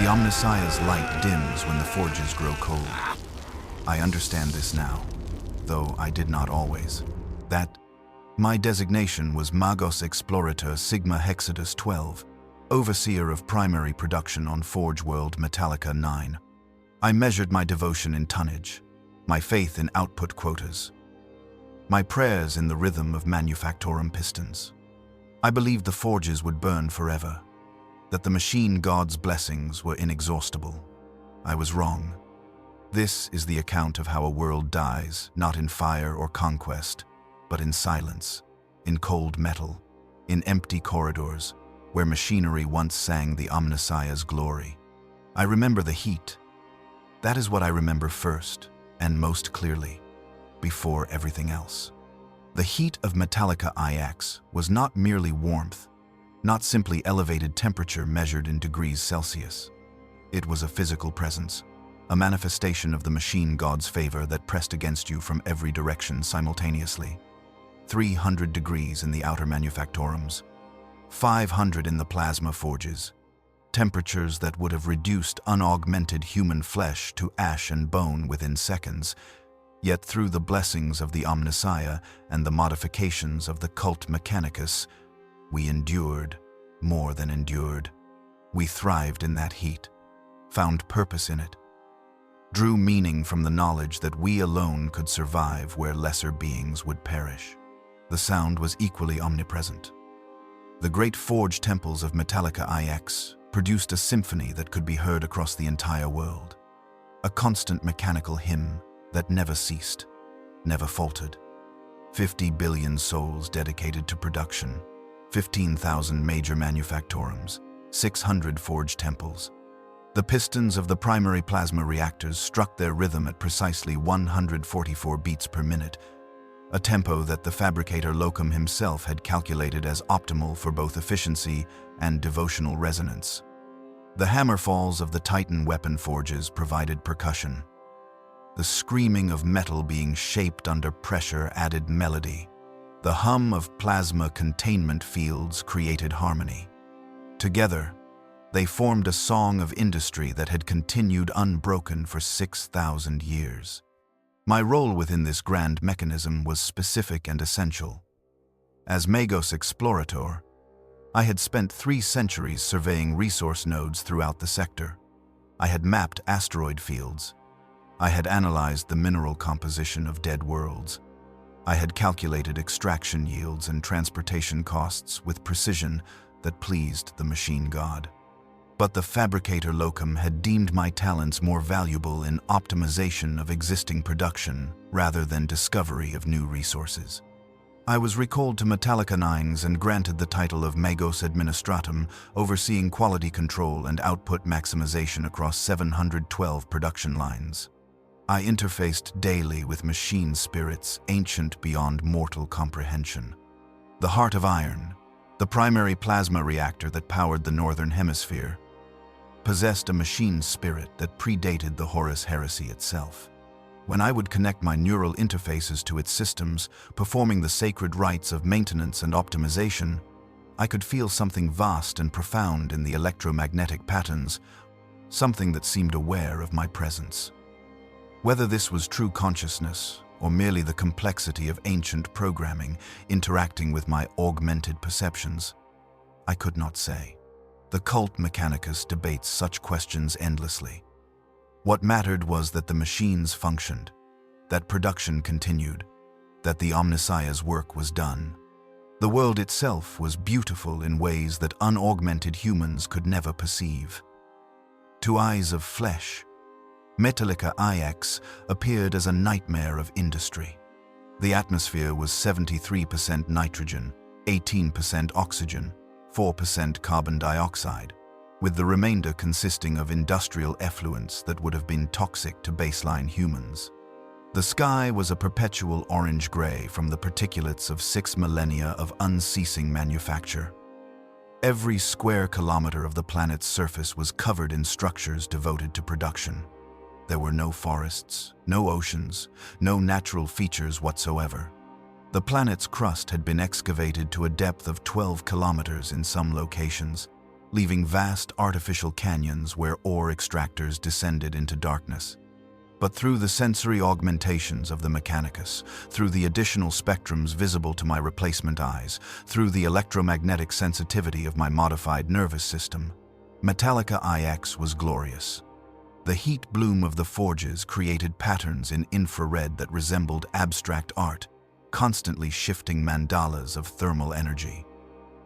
The Omnissiah's light dims when the forges grow cold. I understand this now, though I did not always. That my designation was Magos Explorator Sigma-Hexadus-Twelve, overseer of primary production on Forge World Metalica IX. I measured my devotion in tonnage, my faith in output quotas, my prayers in the rhythm of manufactorum pistons. I believed the forges would burn forever, that the machine god's blessings were inexhaustible. I was wrong. This is the account of how a world dies, not in fire or conquest, but in silence, in cold metal, in empty corridors, where machinery once sang the Omnissiah's glory. I remember the heat. That is what I remember first, and most clearly, before everything else. The heat of Metalica IX was not merely warmth, not simply elevated temperature measured in degrees Celsius. It was a physical presence, a manifestation of the machine god's favor that pressed against you from every direction simultaneously. 300 degrees in the outer manufactorums, 500 in the plasma forges, temperatures that would have reduced unaugmented human flesh to ash and bone within seconds. Yet through the blessings of the Omnissiah and the modifications of the cult Mechanicus, we endured, more than endured. We thrived in that heat, found purpose in it, drew meaning from the knowledge that we alone could survive where lesser beings would perish. The sound was equally omnipresent. The great forge temples of Metalica IX produced a symphony that could be heard across the entire world, a constant mechanical hymn that never ceased, never faltered. 50 billion souls dedicated to production, 15,000 major manufactorums, 600 forge temples. The pistons of the primary plasma reactors struck their rhythm at precisely 144 beats per minute, a tempo that the fabricator locum himself had calculated as optimal for both efficiency and devotional resonance. The hammerfalls of the Titan weapon forges provided percussion. The screaming of metal being shaped under pressure added melody. The hum of plasma containment fields created harmony. Together, they formed a song of industry that had continued unbroken for 6,000 years. My role within this grand mechanism was specific and essential. As Magos Explorator, I had spent 3 centuries surveying resource nodes throughout the sector. I had mapped asteroid fields. I had analyzed the mineral composition of dead worlds. I had calculated extraction yields and transportation costs with precision that pleased the machine god. But the fabricator locum had deemed my talents more valuable in optimization of existing production rather than discovery of new resources. I was recalled to Metalica IX and granted the title of Magos Administratum, overseeing quality control and output maximization across 712 production lines. I interfaced daily with machine spirits ancient beyond mortal comprehension. The Heart of Iron, the primary plasma reactor that powered the Northern Hemisphere, possessed a machine spirit that predated the Horus heresy itself. When I would connect my neural interfaces to its systems, performing the sacred rites of maintenance and optimization, I could feel something vast and profound in the electromagnetic patterns, something that seemed aware of my presence. Whether this was true consciousness or merely the complexity of ancient programming interacting with my augmented perceptions, I could not say. The cult Mechanicus debates such questions endlessly. What mattered was that the machines functioned, that production continued, that the Omnissiah's work was done. The world itself was beautiful in ways that unaugmented humans could never perceive. To eyes of flesh, Metalica IX appeared as a nightmare of industry. The atmosphere was 73% nitrogen, 18% oxygen, 4% carbon dioxide, with the remainder consisting of industrial effluents that would have been toxic to baseline humans. The sky was a perpetual orange-gray from the particulates of 6 millennia of unceasing manufacture. Every square kilometer of the planet's surface was covered in structures devoted to production. There were no forests, no oceans, no natural features whatsoever. The planet's crust had been excavated to a depth of 12 kilometers in some locations, leaving vast artificial canyons where ore extractors descended into darkness. But through the sensory augmentations of the Mechanicus, through the additional spectrums visible to my replacement eyes, through the electromagnetic sensitivity of my modified nervous system, Metalica IX was glorious. The heat bloom of the forges created patterns in infrared that resembled abstract art, constantly shifting mandalas of thermal energy.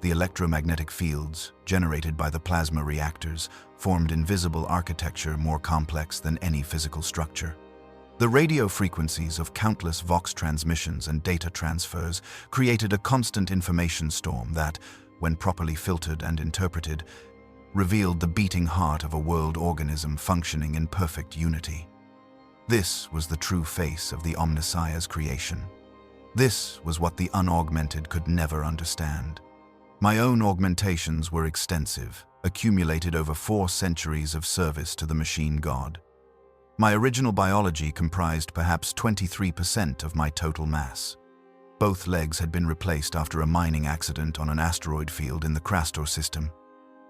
The electromagnetic fields, generated by the plasma reactors, formed invisible architecture more complex than any physical structure. The radio frequencies of countless Vox transmissions and data transfers created a constant information storm that, when properly filtered and interpreted, revealed the beating heart of a world organism functioning in perfect unity. This was the true face of the Omnissiah's creation. This was what the unaugmented could never understand. My own augmentations were extensive, accumulated over 4 centuries of service to the machine god. My original biology comprised perhaps 23% of my total mass. Both legs had been replaced after a mining accident on an asteroid field in the Crastor system.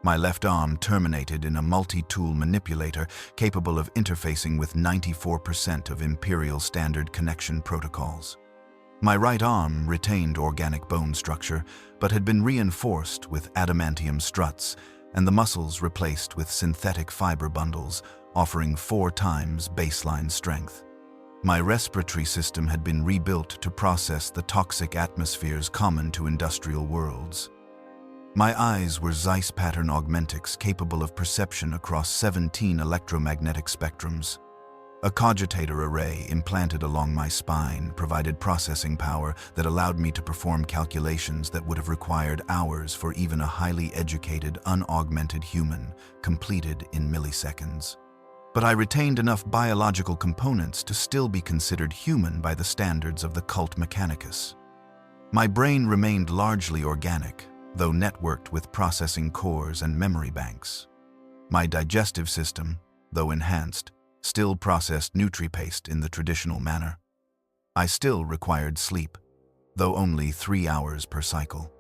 My left arm terminated in a multi-tool manipulator capable of interfacing with 94% of Imperial Standard connection protocols. My right arm retained organic bone structure, but had been reinforced with adamantium struts, and the muscles replaced with synthetic fiber bundles, offering 4 times baseline strength. My respiratory system had been rebuilt to process the toxic atmospheres common to industrial worlds. My eyes were Zeiss pattern augmentics capable of perception across 17 electromagnetic spectrums. A cogitator array implanted along my spine provided processing power that allowed me to perform calculations that would have required hours for even a highly educated, unaugmented human, completed in milliseconds. But I retained enough biological components to still be considered human by the standards of the cult Mechanicus. My brain remained largely organic, though networked with processing cores and memory banks. My digestive system, though enhanced, still processed NutriPaste in the traditional manner. I still required sleep, though only 3 hours per cycle.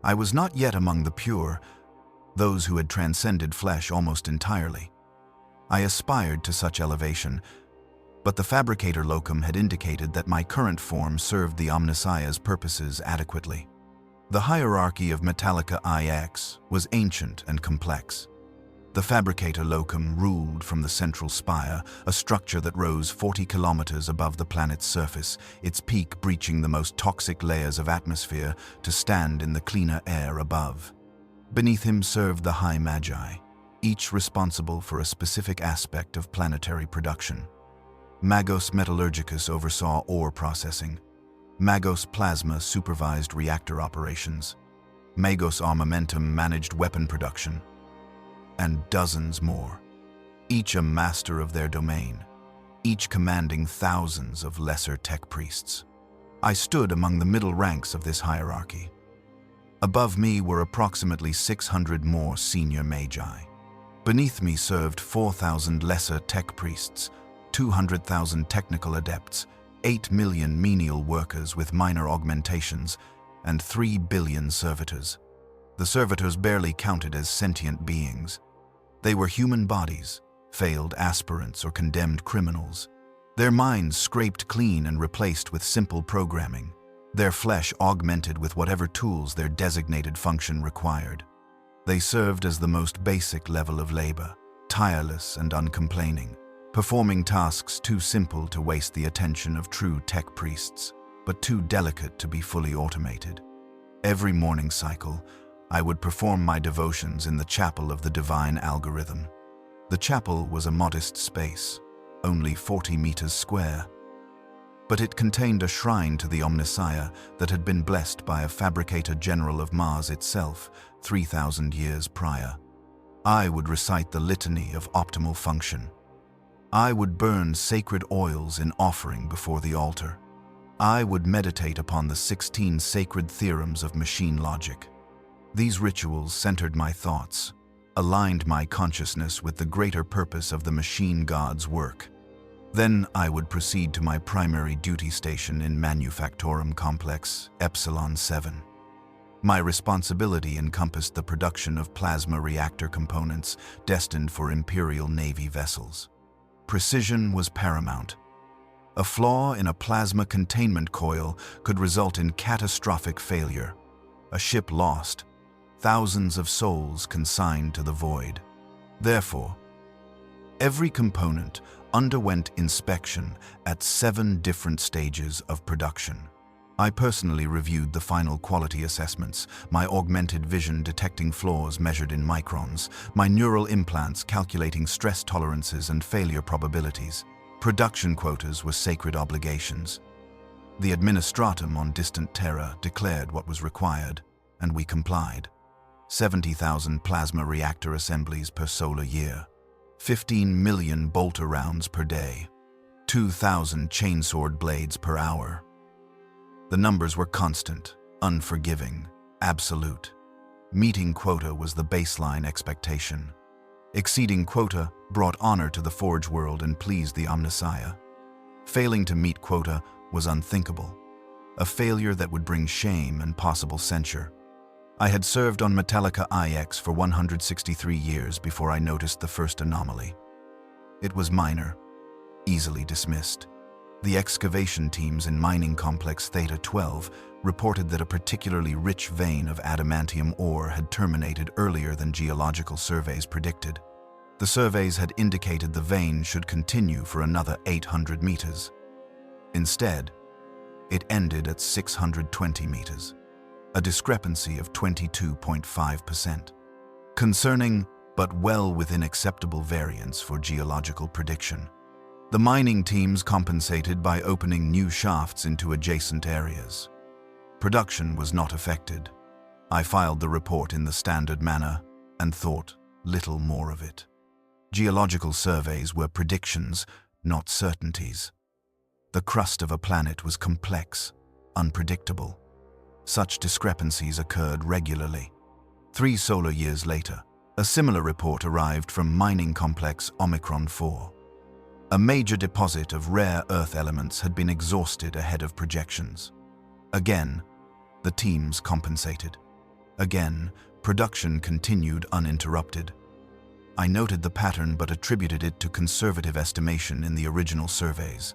I was not yet among the pure, those who had transcended flesh almost entirely. I aspired to such elevation, but the fabricator locum had indicated that my current form served the Omnissiah's purposes adequately. The hierarchy of Metalica IX was ancient and complex. The fabricator locum ruled from the central spire, a structure that rose 40 kilometers above the planet's surface, its peak breaching the most toxic layers of atmosphere to stand in the cleaner air above. Beneath him served the High Magi, each responsible for a specific aspect of planetary production. Magos Metallurgicus oversaw ore processing. Magos Plasma supervised reactor operations. Magos Armamentum managed weapon production. And dozens more, each a master of their domain, each commanding thousands of lesser tech priests. I stood among the middle ranks of this hierarchy. Above me were approximately 600 more senior magi. Beneath me served 4,000 lesser tech priests, 200,000 technical adepts, 8 million menial workers with minor augmentations, and 3 billion servitors. The servitors barely counted as sentient beings. They were human bodies, failed aspirants or condemned criminals. Their minds scraped clean and replaced with simple programming. Their flesh augmented with whatever tools their designated function required. They served as the most basic level of labor, tireless and uncomplaining, performing tasks too simple to waste the attention of true tech priests, but too delicate to be fully automated. Every morning cycle, I would perform my devotions in the chapel of the divine algorithm. The chapel was a modest space, only 40 meters square, but it contained a shrine to the Omnissiah that had been blessed by a fabricator general of Mars itself 3,000 years prior. I would recite the litany of optimal function. I would burn sacred oils in offering before the altar. I would meditate upon the 16 sacred theorems of machine logic. These rituals centered my thoughts, aligned my consciousness with the greater purpose of the machine god's work. Then I would proceed to my primary duty station in Manufactorum Complex, Epsilon 7. My responsibility encompassed the production of plasma reactor components destined for Imperial Navy vessels. Precision was paramount. A flaw in a plasma containment coil could result in catastrophic failure. A ship lost, thousands of souls consigned to the void. Therefore, every component underwent inspection at 7 different stages of production. I personally reviewed the final quality assessments, my augmented vision detecting flaws measured in microns, my neural implants calculating stress tolerances and failure probabilities. Production quotas were sacred obligations. The administratum on distant Terra declared what was required, and we complied. 70,000 plasma reactor assemblies per solar year, 15 million bolter rounds per day, 2,000 chainsword blades per hour. The numbers were constant, unforgiving, absolute. Meeting quota was the baseline expectation. Exceeding quota brought honor to the Forge world and pleased the Omnissiah. Failing to meet quota was unthinkable, a failure that would bring shame and possible censure. I had served on Metalica IX for 163 years before I noticed the first anomaly. It was minor, easily dismissed. The excavation teams in mining complex Theta-12 reported that a particularly rich vein of adamantium ore had terminated earlier than geological surveys predicted. The surveys had indicated the vein should continue for another 800 meters. Instead, it ended at 620 meters, a discrepancy of 22.5%. Concerning, but well within acceptable variance for geological prediction. The mining teams compensated by opening new shafts into adjacent areas. Production was not affected. I filed the report in the standard manner and thought little more of it. Geological surveys were predictions, not certainties. The crust of a planet was complex, unpredictable. Such discrepancies occurred regularly. 3 solar years later, a similar report arrived from mining complex Omicron 4. A major deposit of rare earth elements had been exhausted ahead of projections. Again, the teams compensated. Again, production continued uninterrupted. I noted the pattern but attributed it to conservative estimation in the original surveys.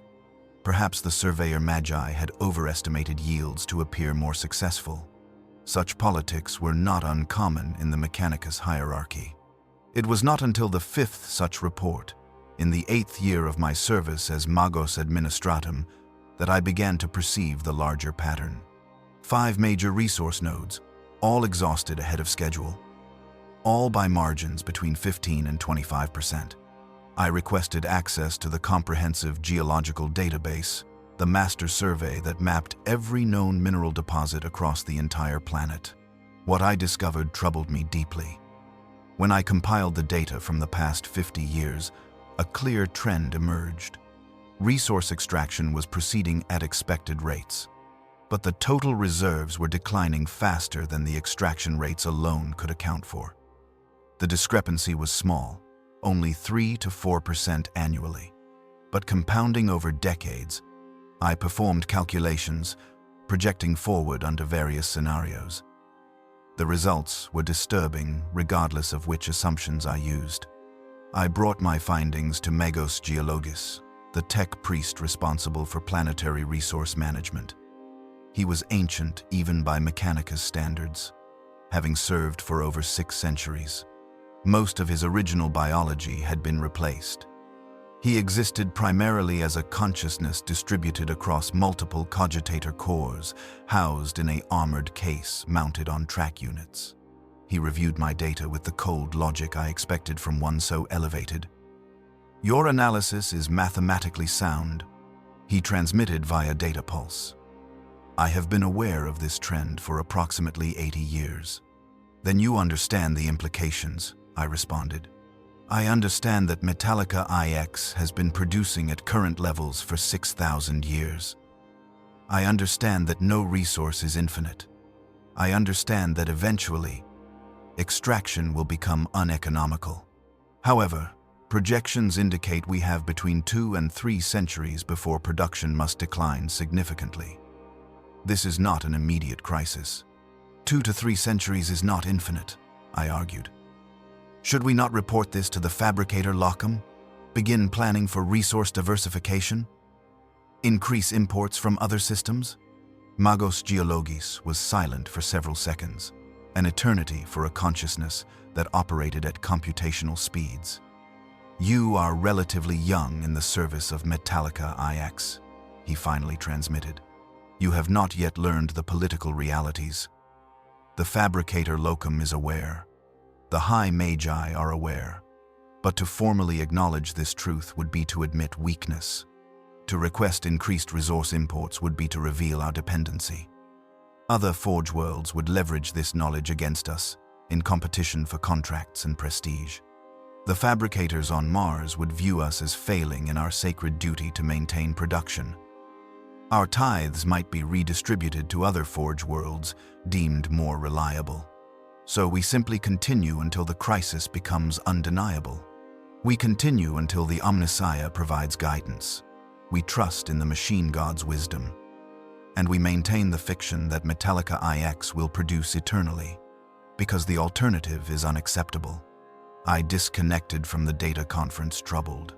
Perhaps the surveyor Magi had overestimated yields to appear more successful. Such politics were not uncommon in the Mechanicus hierarchy. It was not until the 5th such report, in the 8th year of my service as Magos Administratum, that I began to perceive the larger pattern. 5 major resource nodes, all exhausted ahead of schedule, all by margins between 15 and 25%. I requested access to the comprehensive geological database, the master survey that mapped every known mineral deposit across the entire planet. What I discovered troubled me deeply. When I compiled the data from the past 50 years, a clear trend emerged. Resource extraction was proceeding at expected rates, but the total reserves were declining faster than the extraction rates alone could account for. The discrepancy was small, only 3 to 4% annually, but compounding over decades. I performed calculations, projecting forward under various scenarios. The results were disturbing regardless of which assumptions I used. I brought my findings to Magos Geologis, the tech priest responsible for planetary resource management. He was ancient even by Mechanicus standards, having served for over 6 centuries. Most of his original biology had been replaced. He existed primarily as a consciousness distributed across multiple cogitator cores, housed in an armored case mounted on track units. He reviewed my data with the cold logic I expected from one so elevated. "Your analysis is mathematically sound," he transmitted via data pulse. "I have been aware of this trend for approximately 80 years. "Then you understand the implications," I responded. "I understand that Metalica IX has been producing at current levels for 6,000 years. I understand that no resource is infinite. I understand that eventually, extraction will become uneconomical. However, projections indicate we have between 2 and 3 centuries before production must decline significantly. This is not an immediate crisis. 2 to 3 centuries is not infinite, I argued. Should we not report this to the fabricator locum? Begin planning for resource diversification? Increase imports from other systems? Magos Geologis was silent for several seconds, an eternity for a consciousness that operated at computational speeds. You are relatively young in the service of Metalica IX, he finally transmitted. You have not yet learned the political realities. The fabricator locum is aware. The high magi are aware. But to formally acknowledge this truth would be to admit weakness. To request increased resource imports would be to reveal our dependency. Other Forge worlds would leverage this knowledge against us in competition for contracts and prestige. The fabricators on Mars would view us as failing in our sacred duty to maintain production. Our tithes might be redistributed to other Forge worlds deemed more reliable. So we simply continue until the crisis becomes undeniable. We continue until the Omnissiah provides guidance. We trust in the machine god's wisdom. And we maintain the fiction that Metalica IX will produce eternally, because the alternative is unacceptable. I disconnected from the data conference troubled.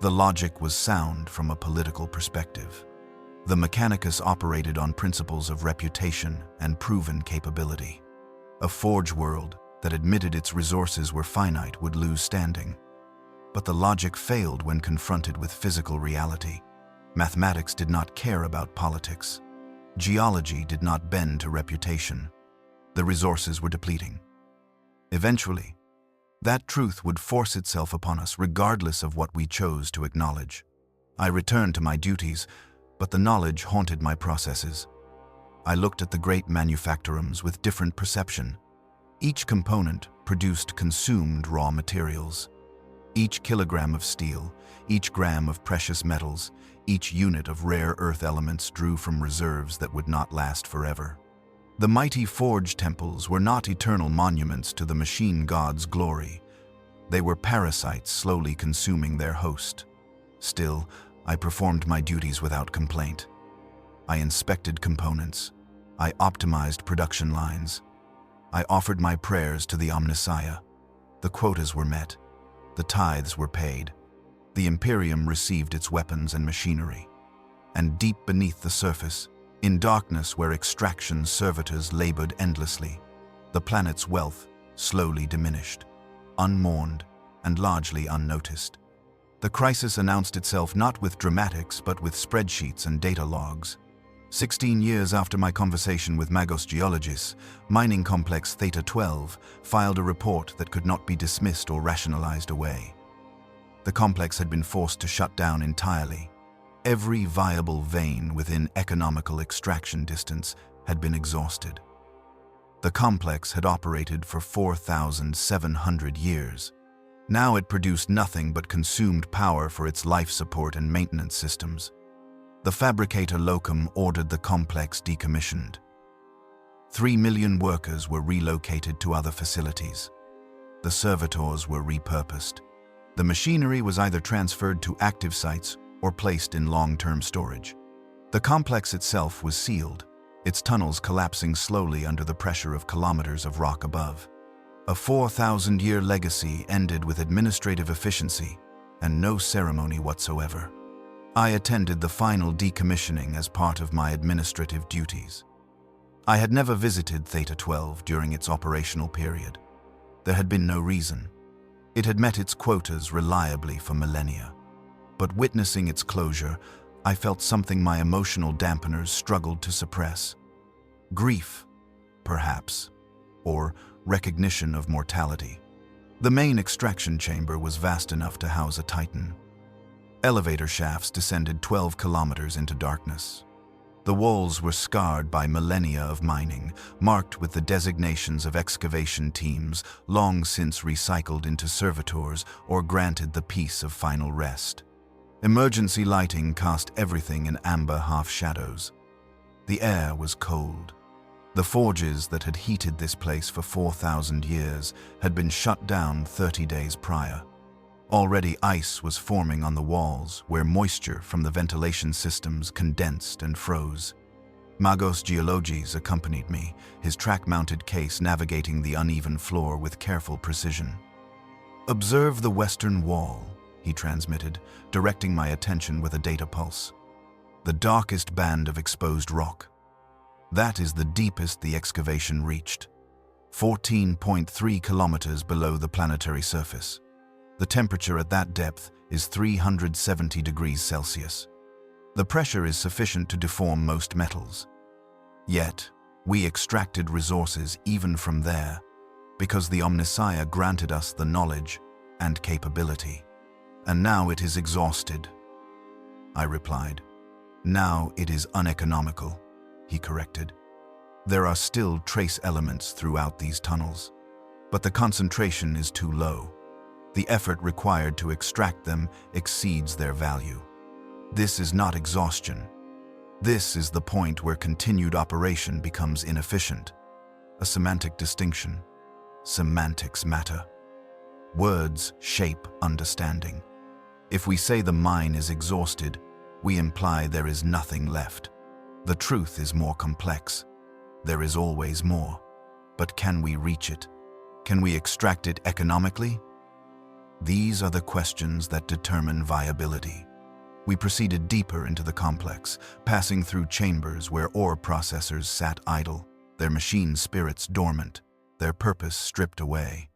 The logic was sound from a political perspective. The Mechanicus operated on principles of reputation and proven capability. A Forge world that admitted its resources were finite would lose standing. But the logic failed when confronted with physical reality. Mathematics did not care about politics. Geology did not bend to reputation. The resources were depleting. Eventually, that truth would force itself upon us regardless of what we chose to acknowledge. I returned to my duties, but the knowledge haunted my processes. I looked at the great manufactorums with different perception. Each component produced consumed raw materials. Each kilogram of steel, each gram of precious metals, each unit of rare earth elements drew from reserves that would not last forever. The mighty forge temples were not eternal monuments to the machine god's glory. They were parasites slowly consuming their host. Still, I performed my duties without complaint. I inspected components. I optimized production lines. I offered my prayers to the Omnissiah. The quotas were met. The tithes were paid. The Imperium received its weapons and machinery. And deep beneath the surface, in darkness where extraction servitors labored endlessly, the planet's wealth slowly diminished, unmourned and largely unnoticed. The crisis announced itself not with dramatics but with spreadsheets and data logs. 16 years after my conversation with Magos Geologis, mining complex Theta-12 filed a report that could not be dismissed or rationalized away. The complex had been forced to shut down entirely. Every viable vein within economical extraction distance had been exhausted. The complex had operated for 4,700 years. Now it produced nothing but consumed power for its life support and maintenance systems. The fabricator locum ordered the complex decommissioned. 3 million workers were relocated to other facilities. The servitors were repurposed. The machinery was either transferred to active sites or placed in long-term storage. The complex itself was sealed, its tunnels collapsing slowly under the pressure of kilometers of rock above. A 4,000-year legacy ended with administrative efficiency and no ceremony whatsoever. I attended the final decommissioning as part of my administrative duties. I had never visited Theta-12 during its operational period. There had been no reason. It had met its quotas reliably for millennia. But witnessing its closure, I felt something my emotional dampeners struggled to suppress. Grief, perhaps, or recognition of mortality. The main extraction chamber was vast enough to house a Titan. Elevator shafts descended 12 kilometers into darkness. The walls were scarred by millennia of mining, marked with the designations of excavation teams long since recycled into servitors or granted the peace of final rest. Emergency lighting cast everything in amber half-shadows. The air was cold. The forges that had heated this place for 4,000 years had been shut down 30 days prior. Already ice was forming on the walls where moisture from the ventilation systems condensed and froze. Magos Geologis accompanied me, his track-mounted case navigating the uneven floor with careful precision. "Observe the western wall," he transmitted, directing my attention with a data pulse. "The darkest band of exposed rock. That is the deepest the excavation reached, 14.3 kilometers below the planetary surface. The temperature at that depth is 370 degrees Celsius. The pressure is sufficient to deform most metals. Yet, we extracted resources even from there, because the Omnissiah granted us the knowledge and capability. And now it is exhausted," I replied. "Now it is uneconomical," he corrected. "There are still trace elements throughout these tunnels, but the concentration is too low. The effort required to extract them exceeds their value. This is not exhaustion. This is the point where continued operation becomes inefficient. A semantic distinction. Semantics matter. Words shape understanding. If we say the mine is exhausted, we imply there is nothing left. The truth is more complex. There is always more. But can we reach it? Can we extract it economically? These are the questions that determine viability. We proceeded deeper into the complex, passing through chambers where ore processors sat idle, their machine spirits dormant, their purpose stripped away.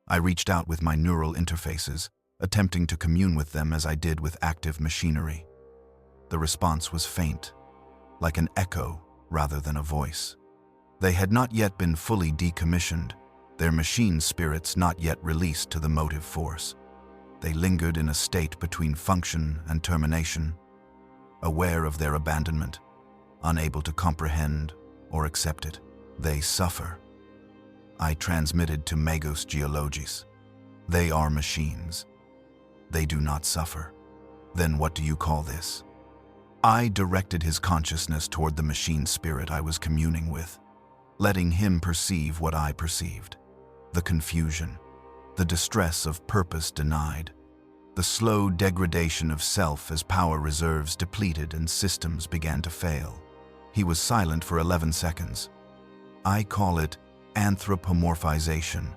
I reached out with my neural interfaces, attempting to commune with them as I did with active machinery. The response was faint, like an echo rather than a voice. They had not yet been fully decommissioned, their machine spirits not yet released to the motive force. They lingered in a state between function and termination, aware of their abandonment, unable to comprehend or accept it. They suffer. I transmitted to Magos Geologis. They are machines. They do not suffer. Then what do you call this? I directed his consciousness toward the machine spirit I was communing with, letting him perceive what I perceived. The confusion, the distress of purpose denied, the slow degradation of self as power reserves depleted and systems began to fail. He was silent for 11 seconds. I call it anthropomorphization.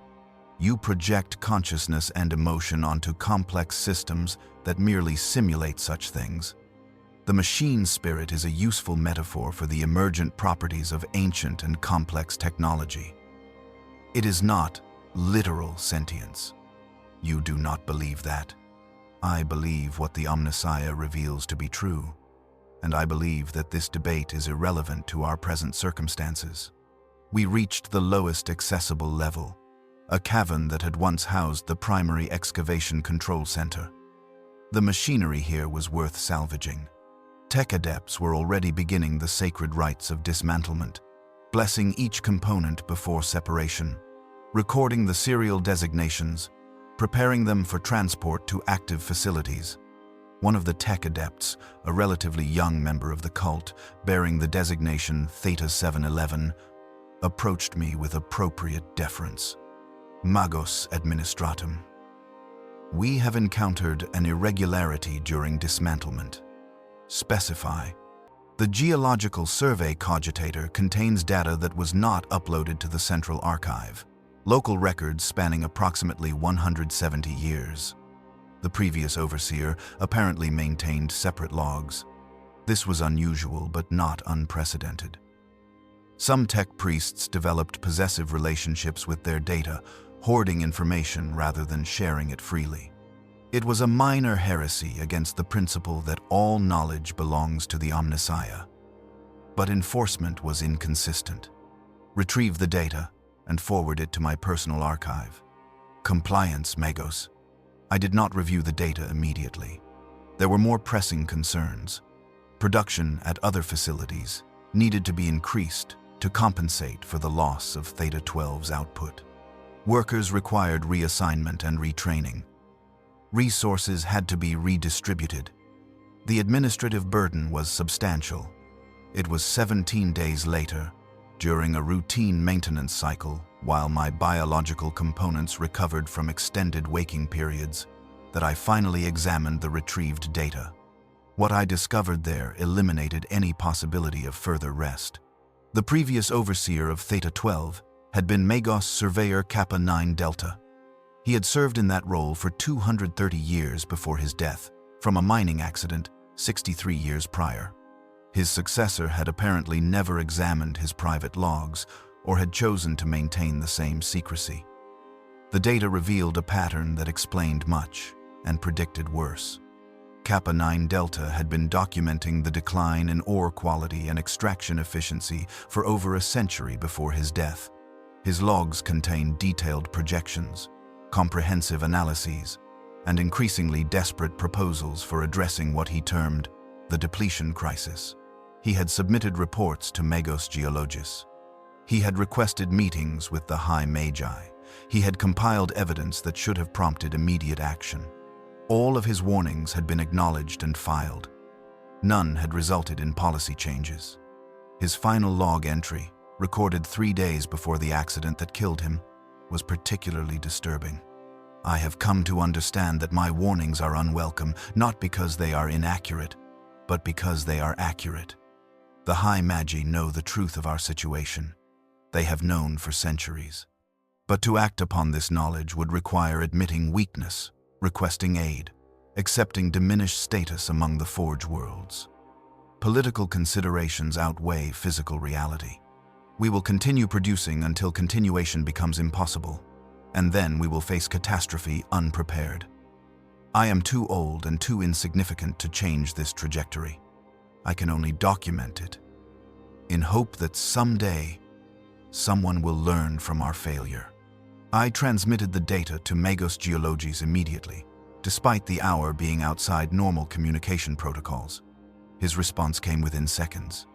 You project consciousness and emotion onto complex systems that merely simulate such things. The machine spirit is a useful metaphor for the emergent properties of ancient and complex technology. It is not literal sentience. You do not believe that. I believe what the Omnissiah reveals to be true, and I believe that this debate is irrelevant to our present circumstances. We reached the lowest accessible level, a cavern that had once housed the primary excavation control center. The machinery here was worth salvaging. Tech adepts were already beginning the sacred rites of dismantlement, blessing each component before separation, recording the serial designations, preparing them for transport to active facilities. One of the tech adepts, a relatively young member of the cult, bearing the designation Theta 711, approached me with appropriate deference. Magos Administratum. We have encountered an irregularity during dismantlement. Specify. The Geological Survey Cogitator contains data that was not uploaded to the Central Archive, local records spanning approximately 170 years. The previous overseer apparently maintained separate logs. This was unusual but not unprecedented. Some tech priests developed possessive relationships with their data, hoarding information rather than sharing it freely. It was a minor heresy against the principle that all knowledge belongs to the Omnissiah. But enforcement was inconsistent. Retrieve the data and forward it to my personal archive. Compliance, Magos. I did not review the data immediately. There were more pressing concerns. Production at other facilities needed to be increased to compensate for the loss of Theta 12's output. Workers required reassignment and retraining. Resources had to be redistributed. The administrative burden was substantial. It was 17 days later, during a routine maintenance cycle, while my biological components recovered from extended waking periods, that I finally examined the retrieved data. What I discovered there eliminated any possibility of further rest. The previous overseer of Theta-12 had been Magos Surveyor Kappa 9 Delta. He had served in that role for 230 years before his death, from a mining accident 63 years prior. His successor had apparently never examined his private logs or had chosen to maintain the same secrecy. The data revealed a pattern that explained much and predicted worse. Kappa 9 Delta had been documenting the decline in ore quality and extraction efficiency for over a century before his death. His logs contained detailed projections, comprehensive analyses, and increasingly desperate proposals for addressing what he termed the depletion crisis. He had submitted reports to Magos Geologis. He had requested meetings with the High Magi. He had compiled evidence that should have prompted immediate action. All of his warnings had been acknowledged and filed. None had resulted in policy changes. His final log entry, recorded 3 days before the accident that killed him, was particularly disturbing. I have come to understand that my warnings are unwelcome, not because they are inaccurate, but because they are accurate. The High Magi know the truth of our situation. They have known for centuries. But to act upon this knowledge would require admitting weakness, requesting aid, accepting diminished status among the Forge worlds. Political considerations outweigh physical reality. We will continue producing until continuation becomes impossible, and then we will face catastrophe unprepared. I am too old and too insignificant to change this trajectory. I can only document it, in hope that someday someone will learn from our failure. I transmitted the data to Magos Geologis immediately, despite the hour being outside normal communication protocols. His response came within seconds.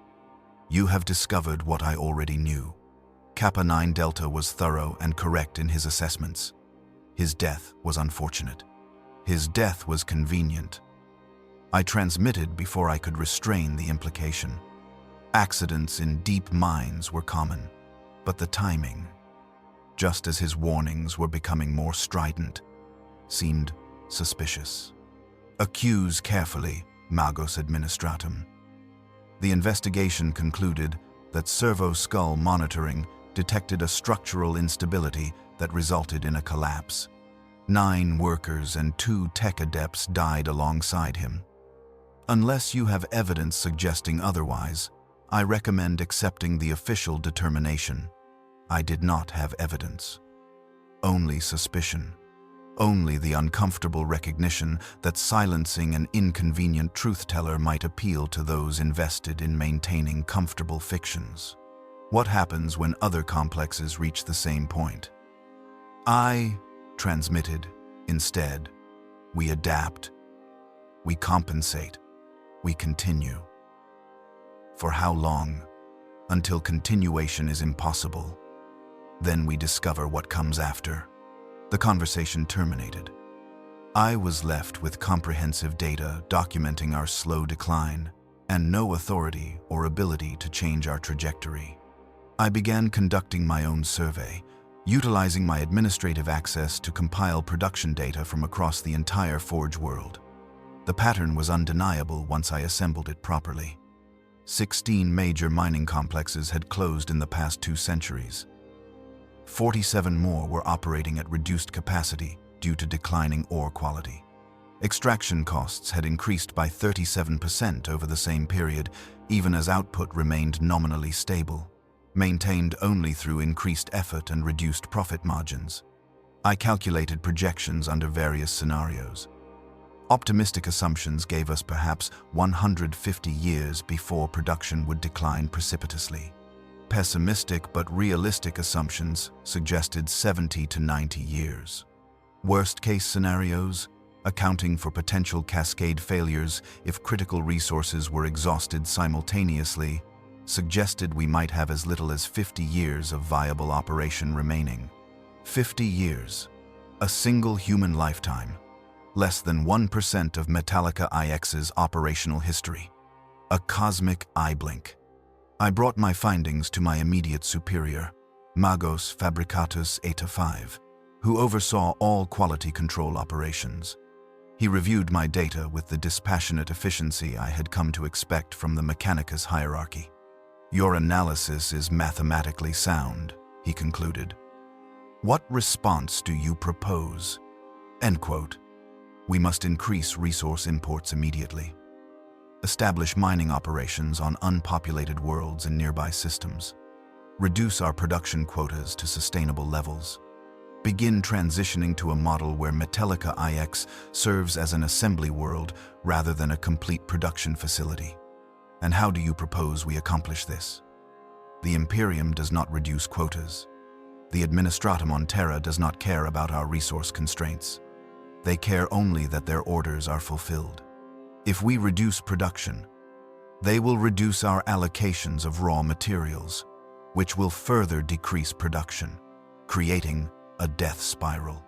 You have discovered what I already knew. Kappa 9 Delta was thorough and correct in his assessments. His death was unfortunate. His death was convenient. I transmitted before I could restrain the implication. Accidents in deep mines were common, but the timing, just as his warnings were becoming more strident, seemed suspicious. Accuse carefully, Magos Administratum. The investigation concluded that servo skull monitoring detected a structural instability that resulted in a collapse. 9 workers and 2 tech adepts died alongside him. Unless you have evidence suggesting otherwise, I recommend accepting the official determination. I did not have evidence. Only suspicion. Only the uncomfortable recognition that silencing an inconvenient truth-teller might appeal to those invested in maintaining comfortable fictions. What happens when other complexes reach the same point? I transmitted instead. We adapt. We compensate. We continue. For how long? Until continuation is impossible. Then we discover what comes after. The conversation terminated. I was left with comprehensive data documenting our slow decline and no authority or ability to change our trajectory. I began conducting my own survey, utilizing my administrative access to compile production data from across the entire Forge world. The pattern was undeniable once I assembled it properly. 16 major mining complexes had closed in the past 2 centuries. 47 more were operating at reduced capacity due to declining ore quality. Extraction costs had increased by 37% over the same period, even as output remained nominally stable, maintained only through increased effort and reduced profit margins. I calculated projections under various scenarios. Optimistic assumptions gave us perhaps 150 years before production would decline precipitously. Pessimistic but realistic assumptions suggested 70 to 90 years. Worst-case scenarios, accounting for potential cascade failures if critical resources were exhausted simultaneously, suggested we might have as little as 50 years of viable operation remaining. 50 years. A single human lifetime. Less than 1% of Metalica IX's operational history. A cosmic eye blink. I brought my findings to my immediate superior, Magos Fabricatus 85, who oversaw all quality control operations. He reviewed my data with the dispassionate efficiency I had come to expect from the Mechanicus hierarchy. "Your analysis is mathematically sound," he concluded. "What response do you propose?" End quote. "We must increase resource imports immediately. Establish mining operations on unpopulated worlds and nearby systems. Reduce our production quotas to sustainable levels. Begin transitioning to a model where Metalica IX serves as an assembly world rather than a complete production facility. And how do you propose we accomplish this?" The Imperium does not reduce quotas. The Administratum on Terra does not care about our resource constraints. They care only that their orders are fulfilled. If we reduce production, they will reduce our allocations of raw materials, which will further decrease production, creating a death spiral.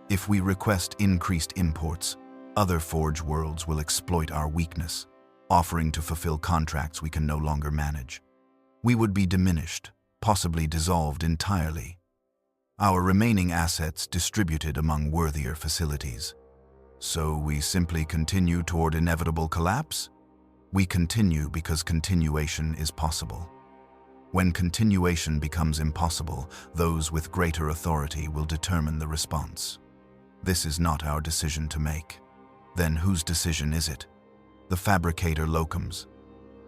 If we request increased imports, other Forge worlds will exploit our weakness, offering to fulfill contracts we can no longer manage. We would be diminished, possibly dissolved entirely. Our remaining assets distributed among worthier facilities. So we simply continue toward inevitable collapse? We continue because continuation is possible. When continuation becomes impossible, those with greater authority will determine the response. This is not our decision to make. Then whose decision is it? The Fabricator Locums,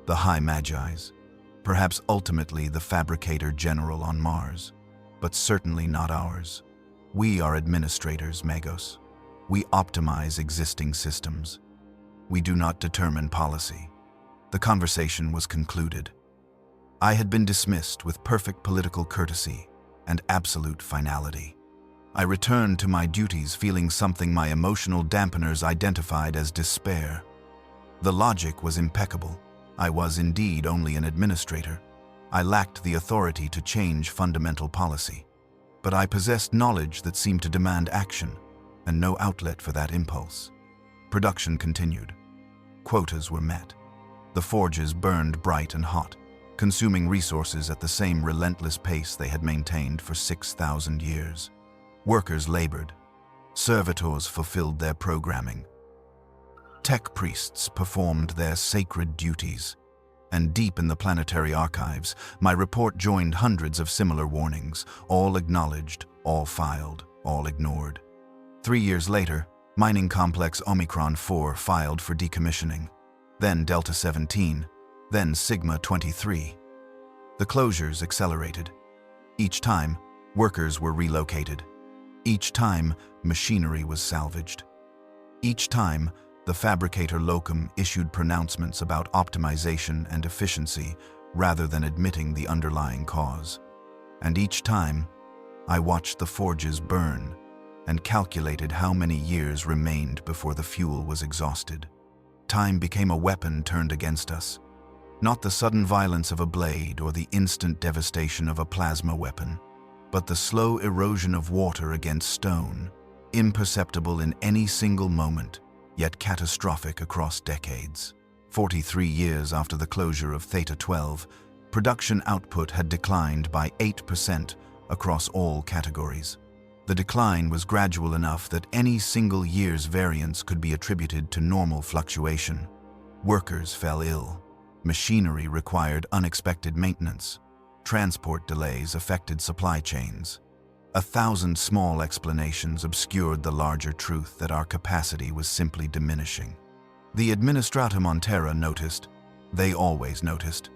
the High Magi's, perhaps ultimately the Fabricator General on Mars, but certainly not ours. We are administrators, Magos. We optimize existing systems. We do not determine policy. The conversation was concluded. I had been dismissed with perfect political courtesy and absolute finality. I returned to my duties feeling something my emotional dampeners identified as despair. The logic was impeccable. I was indeed only an administrator. I lacked the authority to change fundamental policy. But I possessed knowledge that seemed to demand action, and no outlet for that impulse. Production continued. Quotas were met. The forges burned bright and hot, consuming resources at the same relentless pace they had maintained for 6,000 years. Workers labored. Servitors fulfilled their programming. Tech priests performed their sacred duties. And deep in the planetary archives, my report joined hundreds of similar warnings, all acknowledged, all filed, all ignored. 3 years later, mining complex Omicron 4 filed for decommissioning, then Delta 17, then Sigma 23. The closures accelerated. Each time, workers were relocated. Each time, machinery was salvaged. Each time, the Fabricator Locum issued pronouncements about optimization and efficiency rather than admitting the underlying cause. And each time, I watched the forges burn and calculated how many years remained before the fuel was exhausted. Time became a weapon turned against us. Not the sudden violence of a blade or the instant devastation of a plasma weapon, but the slow erosion of water against stone, imperceptible in any single moment, yet catastrophic across decades. 43 years after the closure of Theta-12, production output had declined by 8% across all categories. The decline was gradual enough that any single year's variance could be attributed to normal fluctuation. Workers fell ill. Machinery required unexpected maintenance. Transport delays affected supply chains. 1,000 small explanations obscured the larger truth that our capacity was simply diminishing. The Administratum on Terra noticed. They always noticed.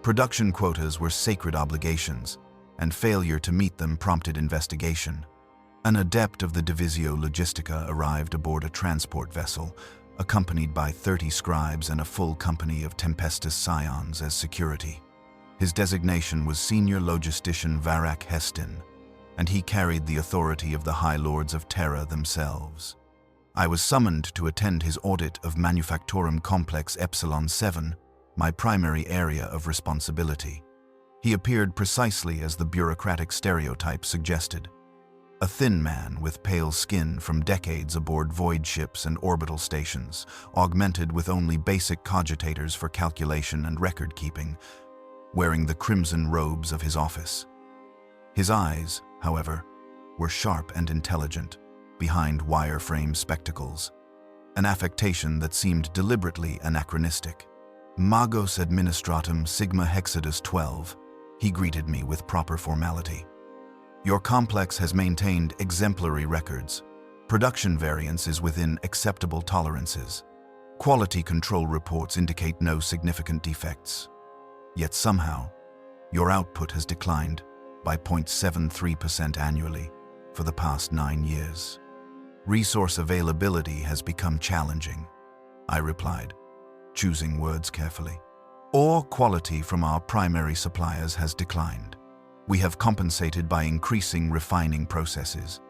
Production quotas were sacred obligations, and failure to meet them prompted investigation. An adept of the Divisio Logistica arrived aboard a transport vessel, accompanied by 30 scribes and a full company of Tempestus scions as security. His designation was Senior Logistician Varak Hestin, and he carried the authority of the High Lords of Terra themselves. I was summoned to attend his audit of Manufactorum Complex Epsilon 7, my primary area of responsibility. He appeared precisely as the bureaucratic stereotype suggested. A thin man with pale skin from decades aboard void ships and orbital stations, augmented with only basic cogitators for calculation and record-keeping, wearing the crimson robes of his office. His eyes, however, were sharp and intelligent, behind wire-frame spectacles. an affectation that seemed deliberately anachronistic. Magos Administratum Sigma-Hexadus-Twelve, he greeted me with proper formality. Your complex has maintained exemplary records. Production variance is within acceptable tolerances. Quality control reports indicate no significant defects. Yet somehow, your output has declined by 0.73% annually for the past 9 years. Resource availability has become challenging, I replied, choosing words carefully. Ore quality from our primary suppliers has declined. We have compensated by increasing refining processes,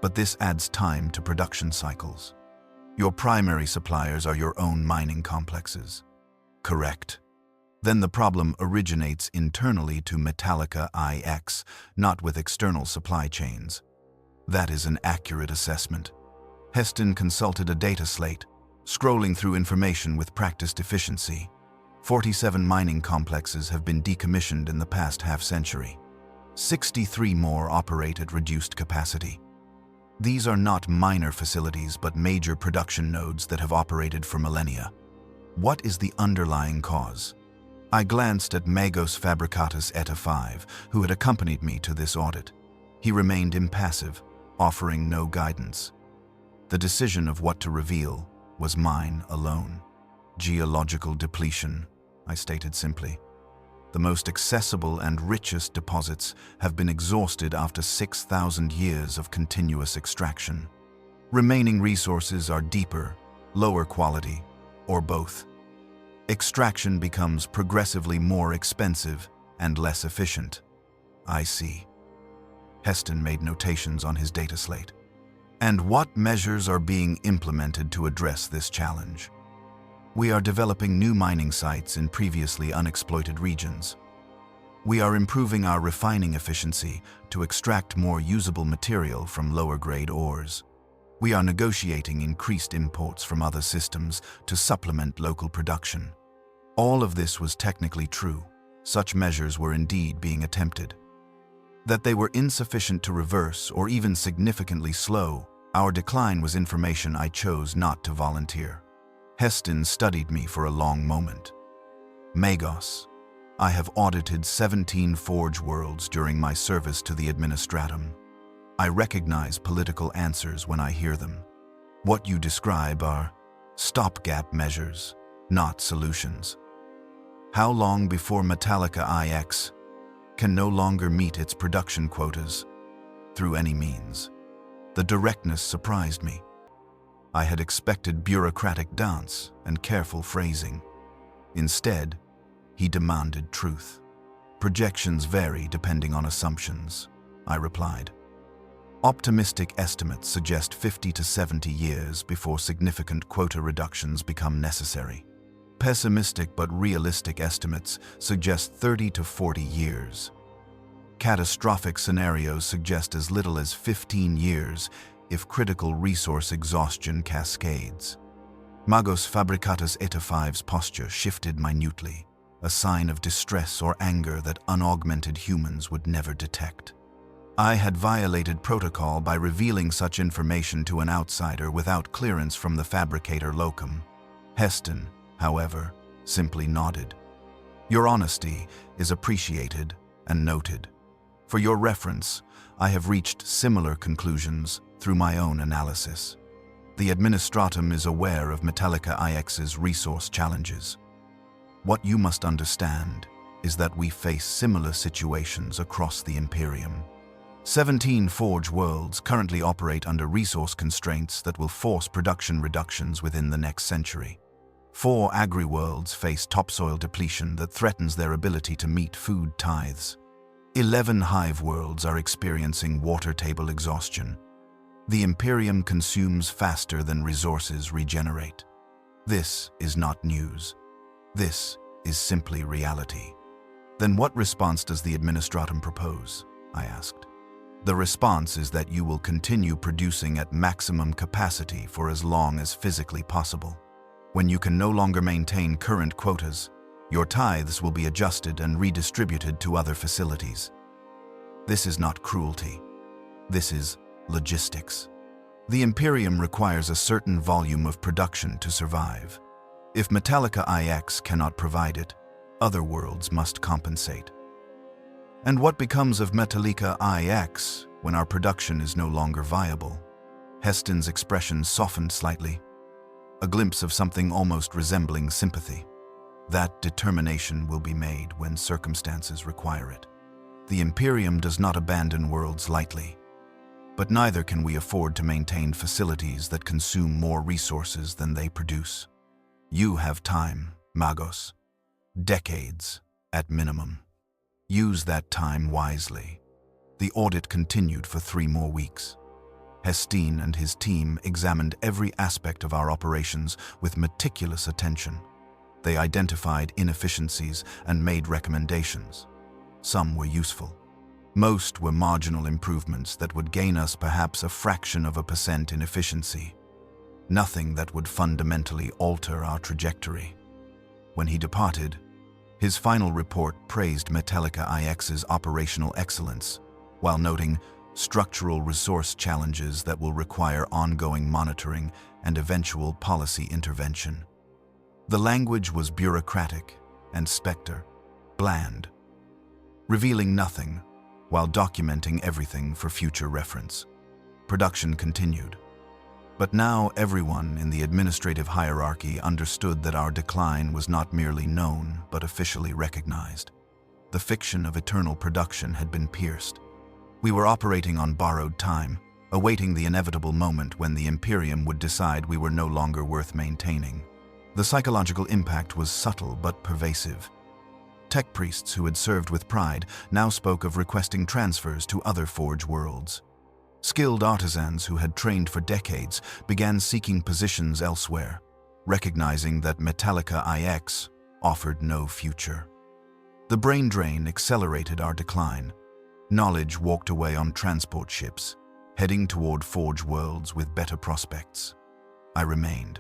but this adds time to production cycles. Your primary suppliers are your own mining complexes. Correct. Then the problem originates internally to Metalica IX, not with external supply chains. That is an accurate assessment. Heston consulted a data slate, scrolling through information with practiced efficiency. 47 mining complexes have been decommissioned in the past half-century. 63 more operate at reduced capacity. These are not minor facilities but major production nodes that have operated for millennia. What is the underlying cause? I glanced at Magos Explorator-Sigma-Hexadus-Twelve, who had accompanied me to this audit. He remained impassive, offering no guidance. The decision of what to reveal was mine alone. Geological depletion, I stated simply. The most accessible and richest deposits have been exhausted after 6,000 years of continuous extraction. Remaining resources are deeper, lower quality, or both. Extraction becomes progressively more expensive and less efficient. I see. Heston made notations on his data slate. And what measures are being implemented to address this challenge? We are developing new mining sites in previously unexploited regions. We are improving our refining efficiency to extract more usable material from lower-grade ores. We are negotiating increased imports from other systems to supplement local production. All of this was technically true. Such measures were indeed being attempted. That they were insufficient to reverse or even significantly slow our decline was information I chose not to volunteer. Heston studied me for a long moment. Magos, I have audited 17 Forge Worlds during my service to the Administratum. I recognize political answers when I hear them. What you describe are stopgap measures, not solutions. How long before Metalica IX can no longer meet its production quotas through any means? The directness surprised me. I had expected bureaucratic dance and careful phrasing. Instead, he demanded truth. Projections vary depending on assumptions, I replied. Optimistic estimates suggest 50 to 70 years before significant quota reductions become necessary. Pessimistic but realistic estimates suggest 30 to 40 years. Catastrophic scenarios suggest as little as 15 years if critical resource exhaustion cascades. Magos Explorator-Sigma-Hexadus-Twelve's posture shifted minutely, a sign of distress or anger that unaugmented humans would never detect. I had violated protocol by revealing such information to an outsider without clearance from the fabricator locum. Heston, however, simply nodded. Your honesty is appreciated and noted. For your reference, I have reached similar conclusions through my own analysis. The Administratum is aware of Metalica IX's resource challenges. What you must understand is that we face similar situations across the Imperium. 17 Forge Worlds currently operate under resource constraints that will force production reductions within the next century. 4 agri-worlds face topsoil depletion that threatens their ability to meet food tithes. 11 hive worlds are experiencing water table exhaustion. The Imperium consumes faster than resources regenerate. This is not news. This is simply reality. Then what response does the Administratum propose? I asked. The response is that you will continue producing at maximum capacity for as long as physically possible. When you can no longer maintain current quotas, your tithes will be adjusted and redistributed to other facilities. This is not cruelty. This is logistics. The Imperium requires a certain volume of production to survive. If Metalica IX cannot provide it, other worlds must compensate. And what becomes of Metalica IX when our production is no longer viable? Heston's expression softened slightly, a glimpse of something almost resembling sympathy. That determination will be made when circumstances require it. The Imperium does not abandon worlds lightly, but neither can we afford to maintain facilities that consume more resources than they produce. You have time, Magos. Decades, at minimum. Use that time wisely. The audit continued for 3 more weeks. Heston and his team examined every aspect of our operations with meticulous attention. They identified inefficiencies and made recommendations. Some were useful. Most were marginal improvements that would gain us perhaps a fraction of a percent in efficiency. Nothing that would fundamentally alter our trajectory. When he departed, his final report praised Metalica IX's operational excellence, while noting structural resource challenges that will require ongoing monitoring and eventual policy intervention. The language was bureaucratic and spectre, bland, revealing nothing while documenting everything for future reference. Production continued. But now everyone in the administrative hierarchy understood that our decline was not merely known, but officially recognized. The fiction of eternal production had been pierced. We were operating on borrowed time, awaiting the inevitable moment when the Imperium would decide we were no longer worth maintaining. The psychological impact was subtle but pervasive. Tech priests who had served with pride now spoke of requesting transfers to other Forge worlds. Skilled artisans who had trained for decades began seeking positions elsewhere, recognizing that Metalica IX offered no future. The brain drain accelerated our decline. Knowledge walked away on transport ships, heading toward Forge worlds with better prospects. I remained,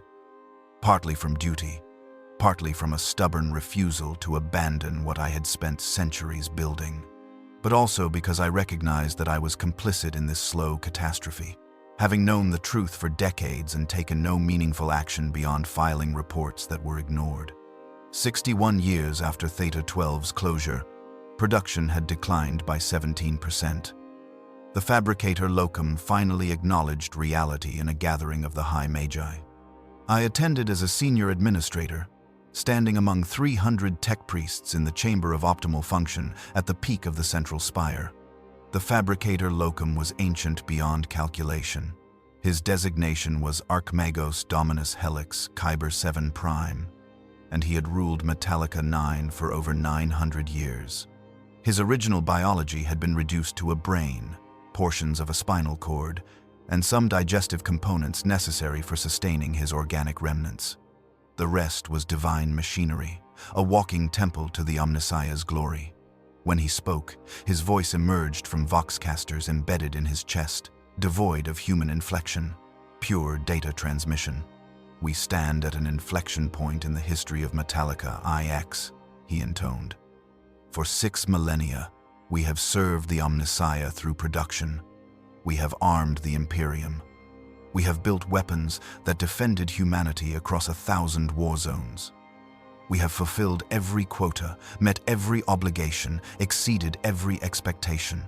partly from duty, partly from a stubborn refusal to abandon what I had spent centuries building, but also because I recognized that I was complicit in this slow catastrophe, having known the truth for decades and taken no meaningful action beyond filing reports that were ignored. 61 years after Theta 12's closure, production had declined by 17%. The fabricator locum finally acknowledged reality in a gathering of the High Magi. I attended as a senior administrator, standing among 300 tech priests in the Chamber of Optimal Function at the peak of the central spire. The fabricator locum was ancient beyond calculation. His designation was Archmagos Dominus Helix Kyber 7 Prime, and he had ruled Metalica IX for over 900 years. His original biology had been reduced to a brain, portions of a spinal cord, and some digestive components necessary for sustaining his organic remnants. The rest was divine machinery, a walking temple to the Omnissiah's glory. When he spoke, his voice emerged from voxcasters embedded in his chest, devoid of human inflection, pure data transmission. "We stand at an inflection point in the history of Metalica IX," he intoned. "For 6 millennia, we have served the Omnissiah through production. We have armed the Imperium. We have built weapons that defended humanity across 1,000 war zones. We have fulfilled every quota, met every obligation, exceeded every expectation.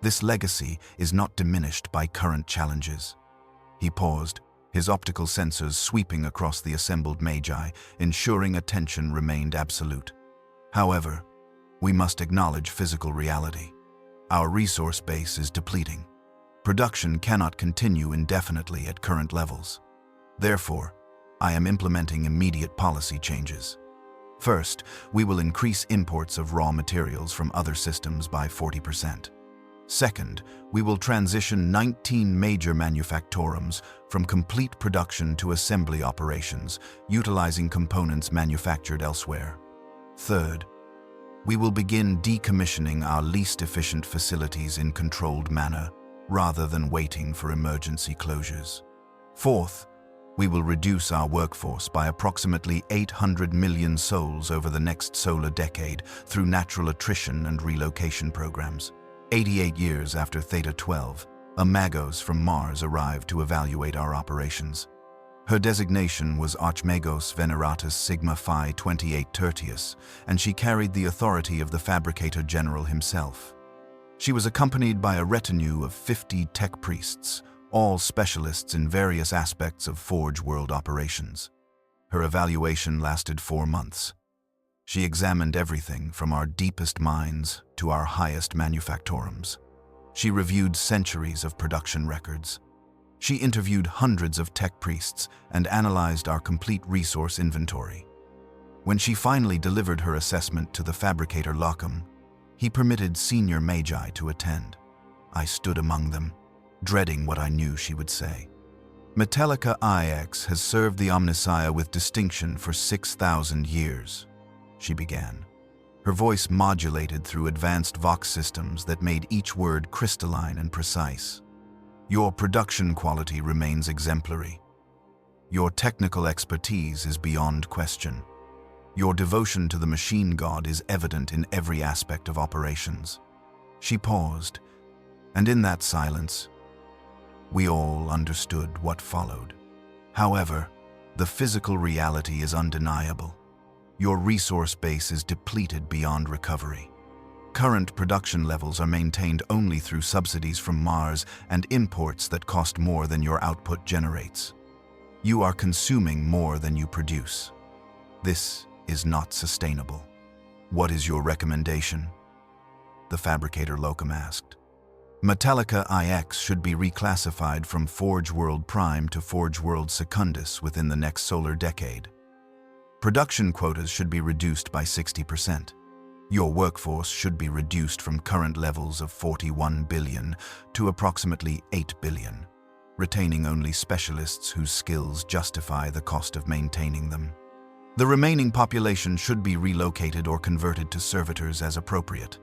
This legacy is not diminished by current challenges." He paused, his optical sensors sweeping across the assembled magi, ensuring attention remained absolute. "However, we must acknowledge physical reality. Our resource base is depleting. Production cannot continue indefinitely at current levels. Therefore, I am implementing immediate policy changes. First, we will increase imports of raw materials from other systems by 40%. Second, we will transition 19 major manufactorums from complete production to assembly operations, utilizing components manufactured elsewhere. Third, we will begin decommissioning our least efficient facilities in controlled manner, rather than waiting for emergency closures. Fourth, we will reduce our workforce by approximately 800 million souls over the next solar decade through natural attrition and relocation programs. 88 years after Theta 12, A Magos from Mars arrived to evaluate our operations. Her designation was Magos Veneratus Sigma-Phi 28 Tertius, and she carried the authority of the Fabricator General himself. She was accompanied by a retinue of 50 tech priests, all specialists in various aspects of Forge World operations. Her evaluation lasted 4 months. She examined everything from our deepest mines to our highest manufactorums. She reviewed centuries of production records. She interviewed hundreds of tech priests and analyzed our complete resource inventory. When she finally delivered her assessment to the Fabricator Locum, he permitted senior magi to attend. I stood among them, dreading what I knew she would say. Metalica IX has served the Omnissiah with distinction for 6,000 years, she began. Her voice modulated through advanced vox systems that made each word crystalline and precise. Your production quality remains exemplary. Your technical expertise is beyond question. Your devotion to the machine god is evident in every aspect of operations. She paused, and in that silence, we all understood what followed. However, the physical reality is undeniable. Your resource base is depleted beyond recovery. Current production levels are maintained only through subsidies from Mars and imports that cost more than your output generates. You are consuming more than you produce. This is not sustainable. What is your recommendation? The Fabricator Locum asked. Metalica IX should be reclassified from Forge World Prime to Forge World Secundus within the next solar decade. Production quotas should be reduced by 60%. Your workforce should be reduced from current levels of 41 billion to approximately 8 billion, retaining only specialists whose skills justify the cost of maintaining them. The remaining population should be relocated or converted to servitors as appropriate.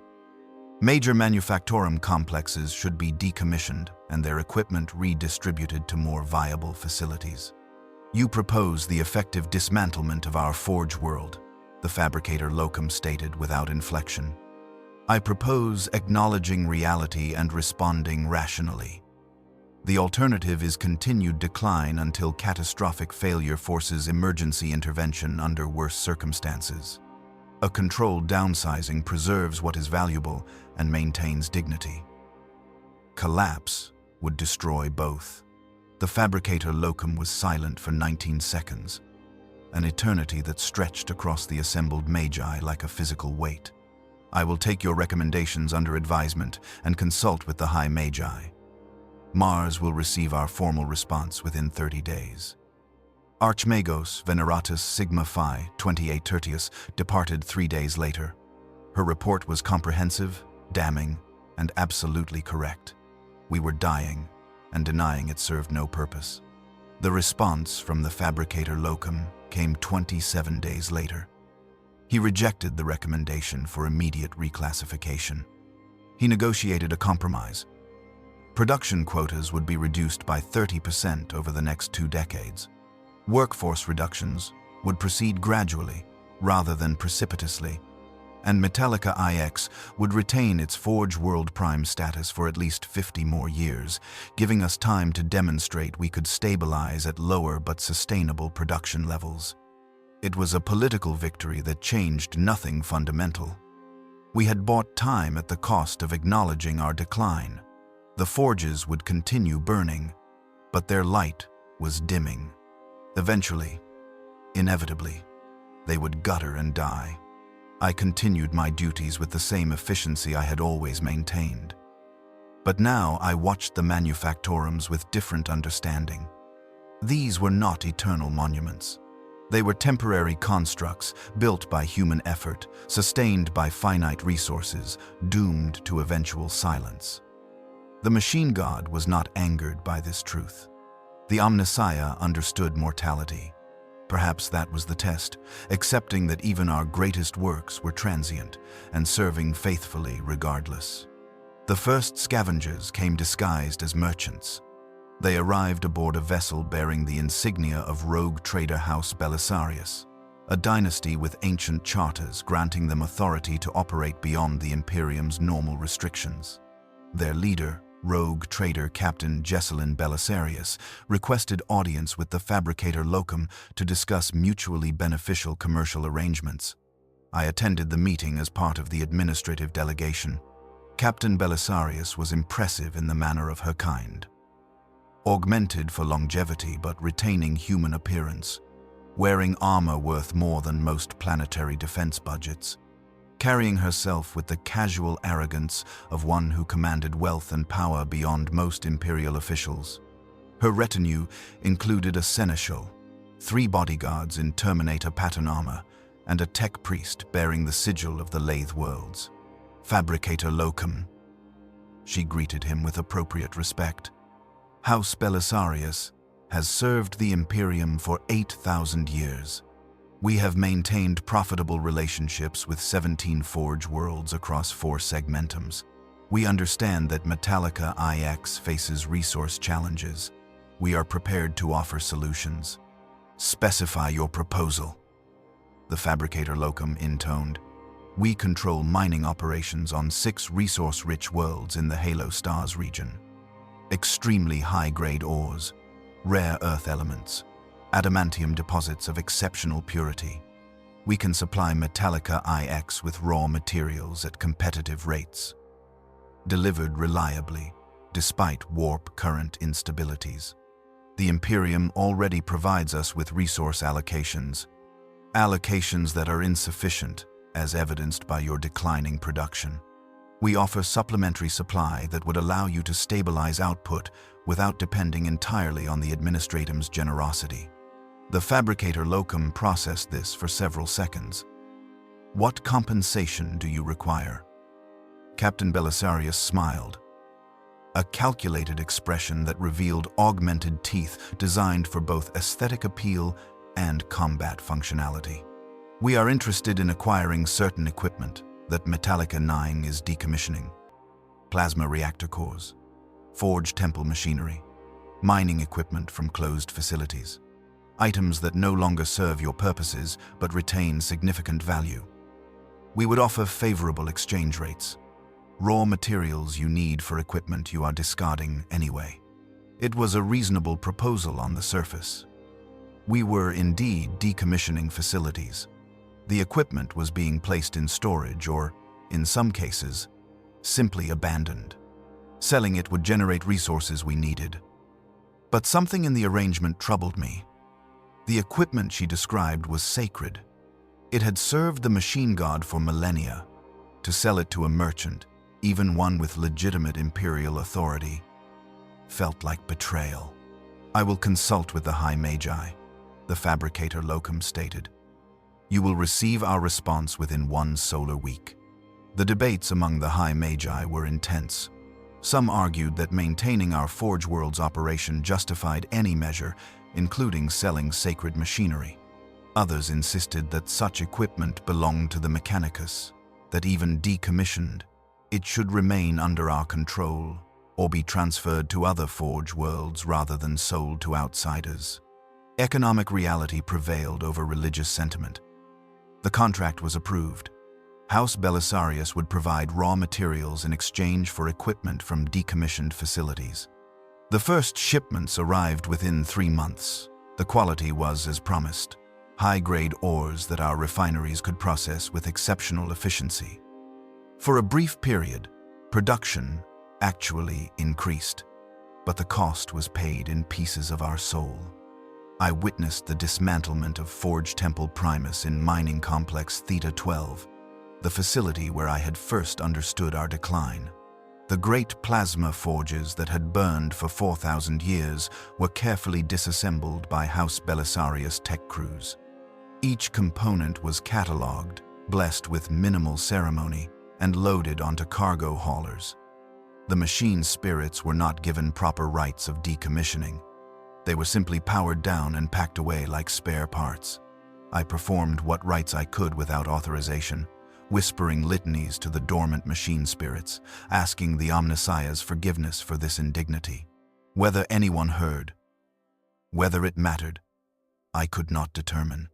Major manufactorum complexes should be decommissioned and their equipment redistributed to more viable facilities. You propose the effective dismantlement of our Forge World, the Fabricator Locum stated without inflection. I propose acknowledging reality and responding rationally. The alternative is continued decline until catastrophic failure forces emergency intervention under worse circumstances. A controlled downsizing preserves what is valuable and maintains dignity. Collapse would destroy both. The Fabricator Locum was silent for 19 seconds, an eternity that stretched across the assembled magi like a physical weight. I will take your recommendations under advisement and consult with the High Magi. Mars will receive our formal response within 30 days. Magos Veneratus Sigma-Phi 28 Tertius departed 3 days later. Her report was comprehensive, damning, and absolutely correct. We were dying, and denying it served no purpose. The response from the Fabricator Locum came 27 days later. He rejected the recommendation for immediate reclassification. He negotiated a compromise. Production quotas would be reduced by 30% over the next 2 decades. Workforce reductions would proceed gradually, rather than precipitously, and Metalica IX would retain its Forge World Prime status for at least 50 more years, giving us time to demonstrate we could stabilize at lower but sustainable production levels. It was a political victory that changed nothing fundamental. We had bought time at the cost of acknowledging our decline. The forges would continue burning, but their light was dimming. Eventually, inevitably, they would gutter and die. I continued my duties with the same efficiency I had always maintained. But now I watched the manufactorums with different understanding. These were not eternal monuments. They were temporary constructs built by human effort, sustained by finite resources, doomed to eventual silence. The machine god was not angered by this truth. The Omnissiah understood mortality. Perhaps that was the test, accepting that even our greatest works were transient and serving faithfully regardless. The first scavengers came disguised as merchants. They arrived aboard a vessel bearing the insignia of rogue trader House Belisarius, a dynasty with ancient charters granting them authority to operate beyond the Imperium's normal restrictions. Their leader rogue trader Captain Jesselyn Belisarius requested audience with the fabricator Locum to discuss mutually beneficial commercial arrangements. I attended the meeting as part of the administrative delegation. Captain Belisarius was impressive in the manner of her kind. Augmented for longevity but retaining human appearance, wearing armor worth more than most planetary defense budgets, carrying herself with the casual arrogance of one who commanded wealth and power beyond most imperial officials. Her retinue included a seneschal, 3 bodyguards in Terminator pattern armor, and a tech priest bearing the sigil of the Lathe Worlds. Fabricator Locum. She greeted him with appropriate respect. House Belisarius has served the Imperium for 8,000 years. We have maintained profitable relationships with 17 Forge Worlds across 4 segmentums. We understand that Metalica IX faces resource challenges. We are prepared to offer solutions. Specify your proposal. The Fabricator Locum intoned. We control mining operations on 6 resource-rich worlds in the Halo Stars region. Extremely high-grade ores, rare earth elements, adamantium deposits of exceptional purity. We can supply Metalica IX with raw materials at competitive rates, delivered reliably, despite warp current instabilities. The Imperium already provides us with resource allocations that are insufficient, as evidenced by your declining production. We offer supplementary supply that would allow you to stabilize output without depending entirely on the Administratum's generosity. The Fabricator Locum processed this for several seconds. What compensation do you require? Captain Belisarius smiled. A calculated expression that revealed augmented teeth designed for both aesthetic appeal and combat functionality. We are interested in acquiring certain equipment that Metalica IX is decommissioning. Plasma reactor cores, Forge Temple machinery, mining equipment from closed facilities. Items that no longer serve your purposes but retain significant value. We would offer favorable exchange rates. Raw materials you need for equipment you are discarding anyway. It was a reasonable proposal on the surface. We were indeed decommissioning facilities. The equipment was being placed in storage or, in some cases, simply abandoned. Selling it would generate resources we needed. But something in the arrangement troubled me. The equipment she described was sacred. It had served the machine god for millennia. To sell it to a merchant, even one with legitimate imperial authority, felt like betrayal. I will consult with the High Magi, the Fabricator Locum stated. You will receive our response within 1 solar week. The debates among the High Magi were intense. Some argued that maintaining our Forge World's operation justified any measure, including selling sacred machinery. Others insisted that such equipment belonged to the Mechanicus, that even decommissioned, it should remain under our control or be transferred to other Forge Worlds rather than sold to outsiders. Economic reality prevailed over religious sentiment. The contract was approved. House Belisarius would provide raw materials in exchange for equipment from decommissioned facilities. The first shipments arrived within 3 months. The quality was as promised. High-grade ores that our refineries could process with exceptional efficiency. For a brief period, production actually increased, but the cost was paid in pieces of our soul. I witnessed the dismantlement of Forge Temple Primus in mining complex Theta-12, the facility where I had first understood our decline. The great plasma forges that had burned for 4,000 years were carefully disassembled by House Belisarius tech crews. Each component was catalogued, blessed with minimal ceremony, and loaded onto cargo haulers. The machine spirits were not given proper rites of decommissioning. They were simply powered down and packed away like spare parts. I performed what rites I could without authorization, whispering litanies to the dormant machine spirits, asking the Omnissiah's forgiveness for this indignity. Whether anyone heard, whether it mattered, I could not determine.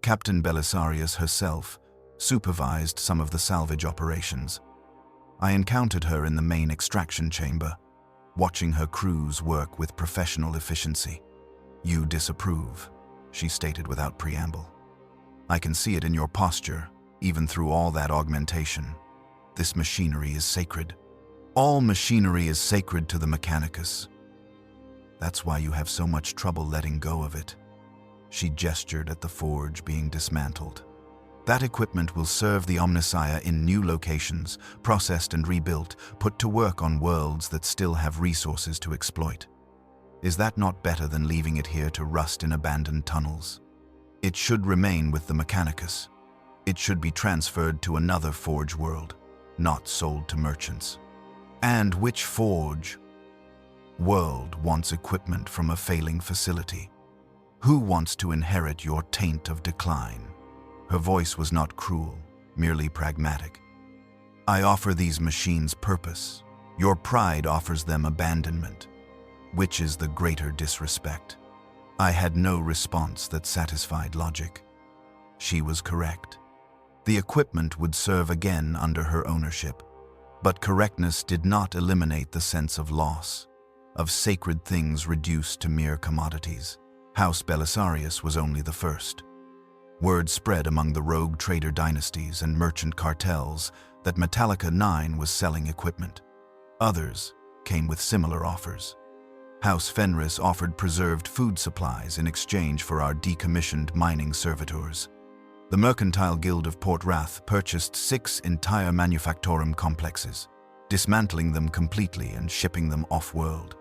Captain Belisarius herself supervised some of the salvage operations. I encountered her in the main extraction chamber, watching her crews work with professional efficiency. "You disapprove," she stated without preamble. "I can see it in your posture, even through all that augmentation. This machinery is sacred. All machinery is sacred to the Mechanicus. That's why you have so much trouble letting go of it." She gestured at the forge being dismantled. "That equipment will serve the Omnissiah in new locations, processed and rebuilt, put to work on worlds that still have resources to exploit. Is that not better than leaving it here to rust in abandoned tunnels? It should remain with the Mechanicus. It should be transferred to another Forge world, not sold to merchants." "And which Forge world wants equipment from a failing facility? Who wants to inherit your taint of decline?" Her voice was not cruel, merely pragmatic. "I offer these machines purpose. Your pride offers them abandonment. Which is the greater disrespect?" I had no response that satisfied logic. She was correct. The equipment would serve again under her ownership. But correctness did not eliminate the sense of loss, of sacred things reduced to mere commodities. House Belisarius was only the first. Word spread among the rogue trader dynasties and merchant cartels that Metalica IX was selling equipment. Others came with similar offers. House Fenris offered preserved food supplies in exchange for our decommissioned mining servitors. The Mercantile Guild of Port Wrath purchased 6 entire manufactorum complexes, dismantling them completely and shipping them off-world.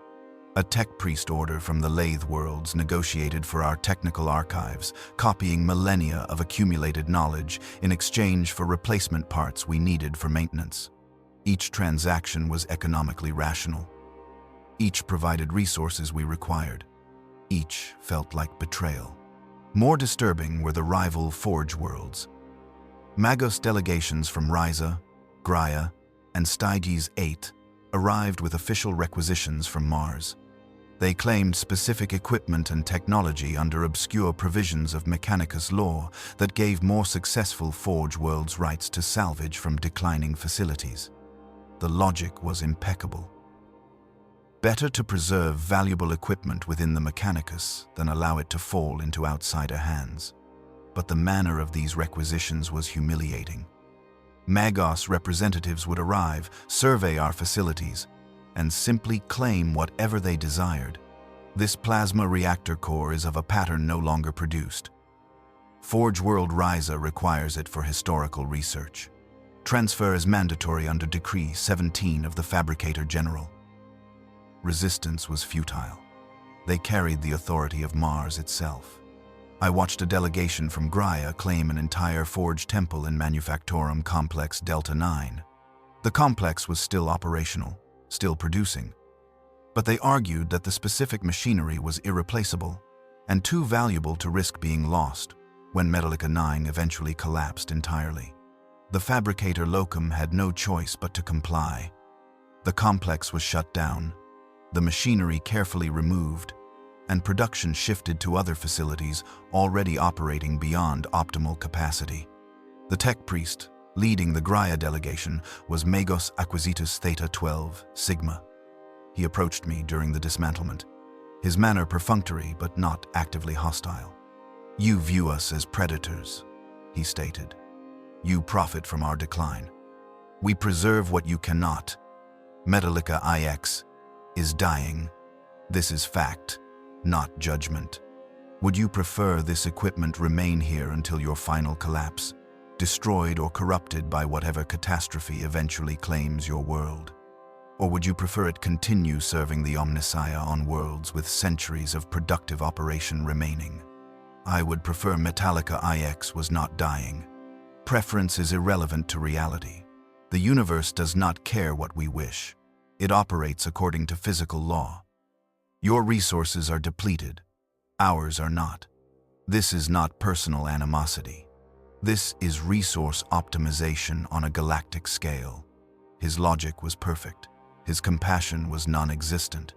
A tech priest order from the Lathe Worlds negotiated for our technical archives, copying millennia of accumulated knowledge in exchange for replacement parts we needed for maintenance. Each transaction was economically rational. Each provided resources we required. Each felt like betrayal. More disturbing were the rival Forge Worlds. Magos delegations from Ryza, Graia, and Styges 8 arrived with official requisitions from Mars. They claimed specific equipment and technology under obscure provisions of Mechanicus law that gave more successful Forge Worlds rights to salvage from declining facilities. The logic was impeccable. Better to preserve valuable equipment within the Mechanicus than allow it to fall into outsider hands. But the manner of these requisitions was humiliating. Magos representatives would arrive, survey our facilities, and simply claim whatever they desired. This plasma reactor core is of a pattern no longer produced. Forge World Ryza requires it for historical research. Transfer is mandatory under Decree 17 of the Fabricator General. Resistance was futile. They carried the authority of Mars itself. I watched a delegation from Graia claim an entire Forge temple in Manufactorum Complex Delta 9. The complex was still operational, still producing, but they argued that the specific machinery was irreplaceable and too valuable to risk being lost when Metalica IX eventually collapsed entirely. The fabricator locum had no choice but to comply. The complex was shut down, the machinery carefully removed, and production shifted to other facilities already operating beyond optimal capacity. The tech priest leading the Graia delegation was Magos Explorator Sigma. He approached me during the dismantlement, his manner perfunctory but not actively hostile. "You view us as predators," he stated. "You profit from our decline. We preserve what you cannot. Metalica IX is dying. This is fact, not judgment. Would you prefer this equipment remain here until your final collapse, destroyed or corrupted by whatever catastrophe eventually claims your world? Or would you prefer it continue serving the Omnissiah on worlds with centuries of productive operation remaining?" I would prefer Metalica IX was not dying. Preference is irrelevant to reality. The universe does not care what we wish. It operates according to physical law. Your resources are depleted. Ours are not. This is not personal animosity. This is resource optimization on a galactic scale. His logic was perfect. His compassion was non-existent.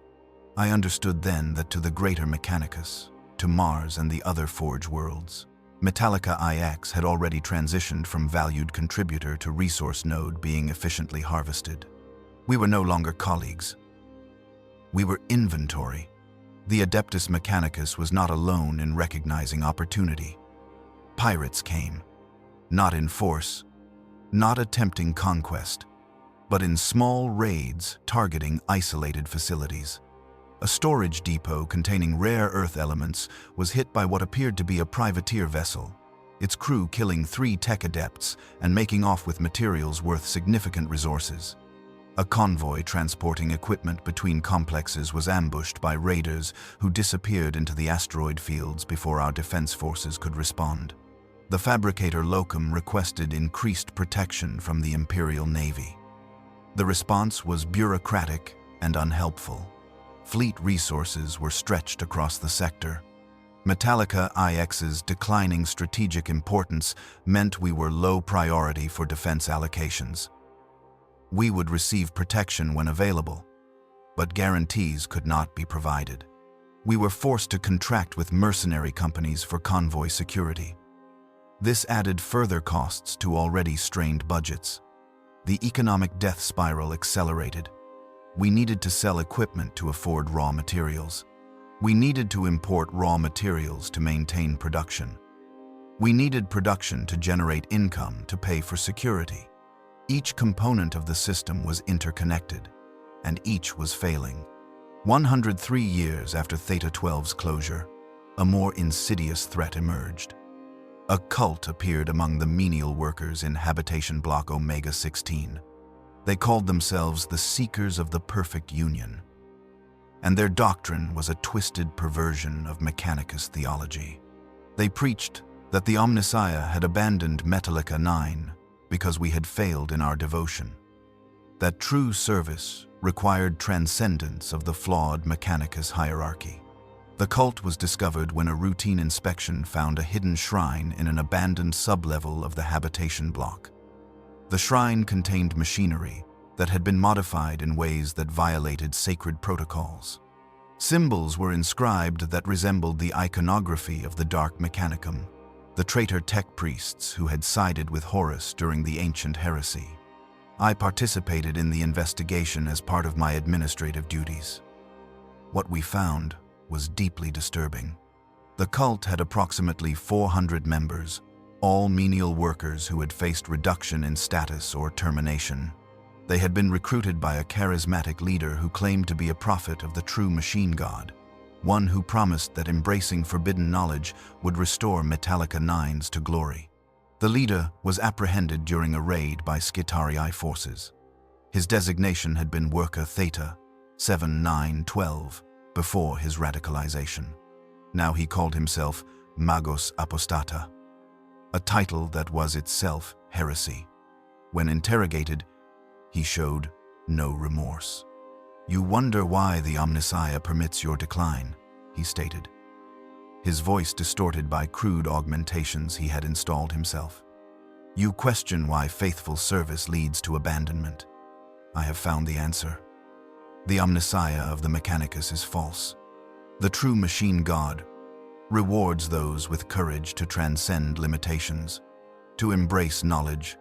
I understood then that to the greater Mechanicus, to Mars and the other Forge worlds, Metalica IX had already transitioned from valued contributor to resource node being efficiently harvested. We were no longer colleagues. We were inventory. The Adeptus Mechanicus was not alone in recognizing opportunity. Pirates came, not in force, not attempting conquest, but in small raids targeting isolated facilities. A storage depot containing rare earth elements was hit by what appeared to be a privateer vessel, its crew killing 3 tech adepts and making off with materials worth significant resources. A convoy transporting equipment between complexes was ambushed by raiders who disappeared into the asteroid fields before our defense forces could respond. The fabricator Locum requested increased protection from the Imperial Navy. The response was bureaucratic and unhelpful. Fleet resources were stretched across the sector. Metalica IX's declining strategic importance meant we were low priority for defense allocations. We would receive protection when available, but guarantees could not be provided. We were forced to contract with mercenary companies for convoy security. This added further costs to already strained budgets. The economic death spiral accelerated. We needed to sell equipment to afford raw materials. We needed to import raw materials to maintain production. We needed production to generate income to pay for security. Each component of the system was interconnected, and each was failing. 103 years after Theta 12's closure, a more insidious threat emerged. A cult appeared among the menial workers in habitation block Omega 16. They called themselves the Seekers of the Perfect Union, and their doctrine was a twisted perversion of Mechanicus theology. They preached that the Omnissiah had abandoned Metalica IX because we had failed in our devotion, that true service required transcendence of the flawed Mechanicus hierarchy. The cult was discovered when a routine inspection found a hidden shrine in an abandoned sublevel of the habitation block. The shrine contained machinery that had been modified in ways that violated sacred protocols. Symbols were inscribed that resembled the iconography of the Dark Mechanicum, the traitor tech priests who had sided with Horus during the ancient heresy. I participated in the investigation as part of my administrative duties. What we found was deeply disturbing. The cult had approximately 400 members, all menial workers who had faced reduction in status or termination. They had been recruited by a charismatic leader who claimed to be a prophet of the true machine god, one who promised that embracing forbidden knowledge would restore Metalica IX to glory. The leader was apprehended during a raid by Skitarii forces. His designation had been Worker Theta 7912 before his radicalization. Now he called himself Magos Apostata, a title that was itself heresy. When interrogated, he showed no remorse. "You wonder why the Omnissiah permits your decline," he stated, his voice distorted by crude augmentations he had installed himself. "You question why faithful service leads to abandonment. I have found the answer. The Omnissiah of the Mechanicus is false. The true machine god rewards those with courage to transcend limitations, to embrace knowledge,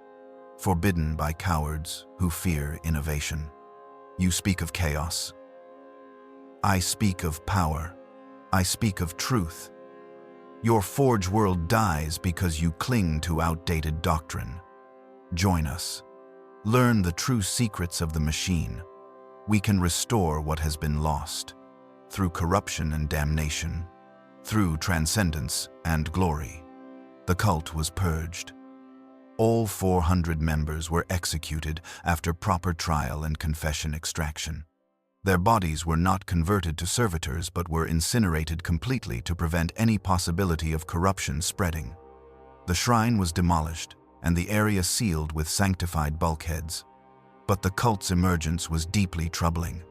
forbidden by cowards who fear innovation. You speak of chaos. I speak of power. I speak of truth. Your Forge world dies because you cling to outdated doctrine. Join us. Learn the true secrets of the machine. We can restore what has been lost, through corruption and damnation, through transcendence and glory." The cult was purged. All 400 members were executed after proper trial and confession extraction. Their bodies were not converted to servitors but were incinerated completely to prevent any possibility of corruption spreading. The shrine was demolished and the area sealed with sanctified bulkheads. But the cult's emergence was deeply troubling.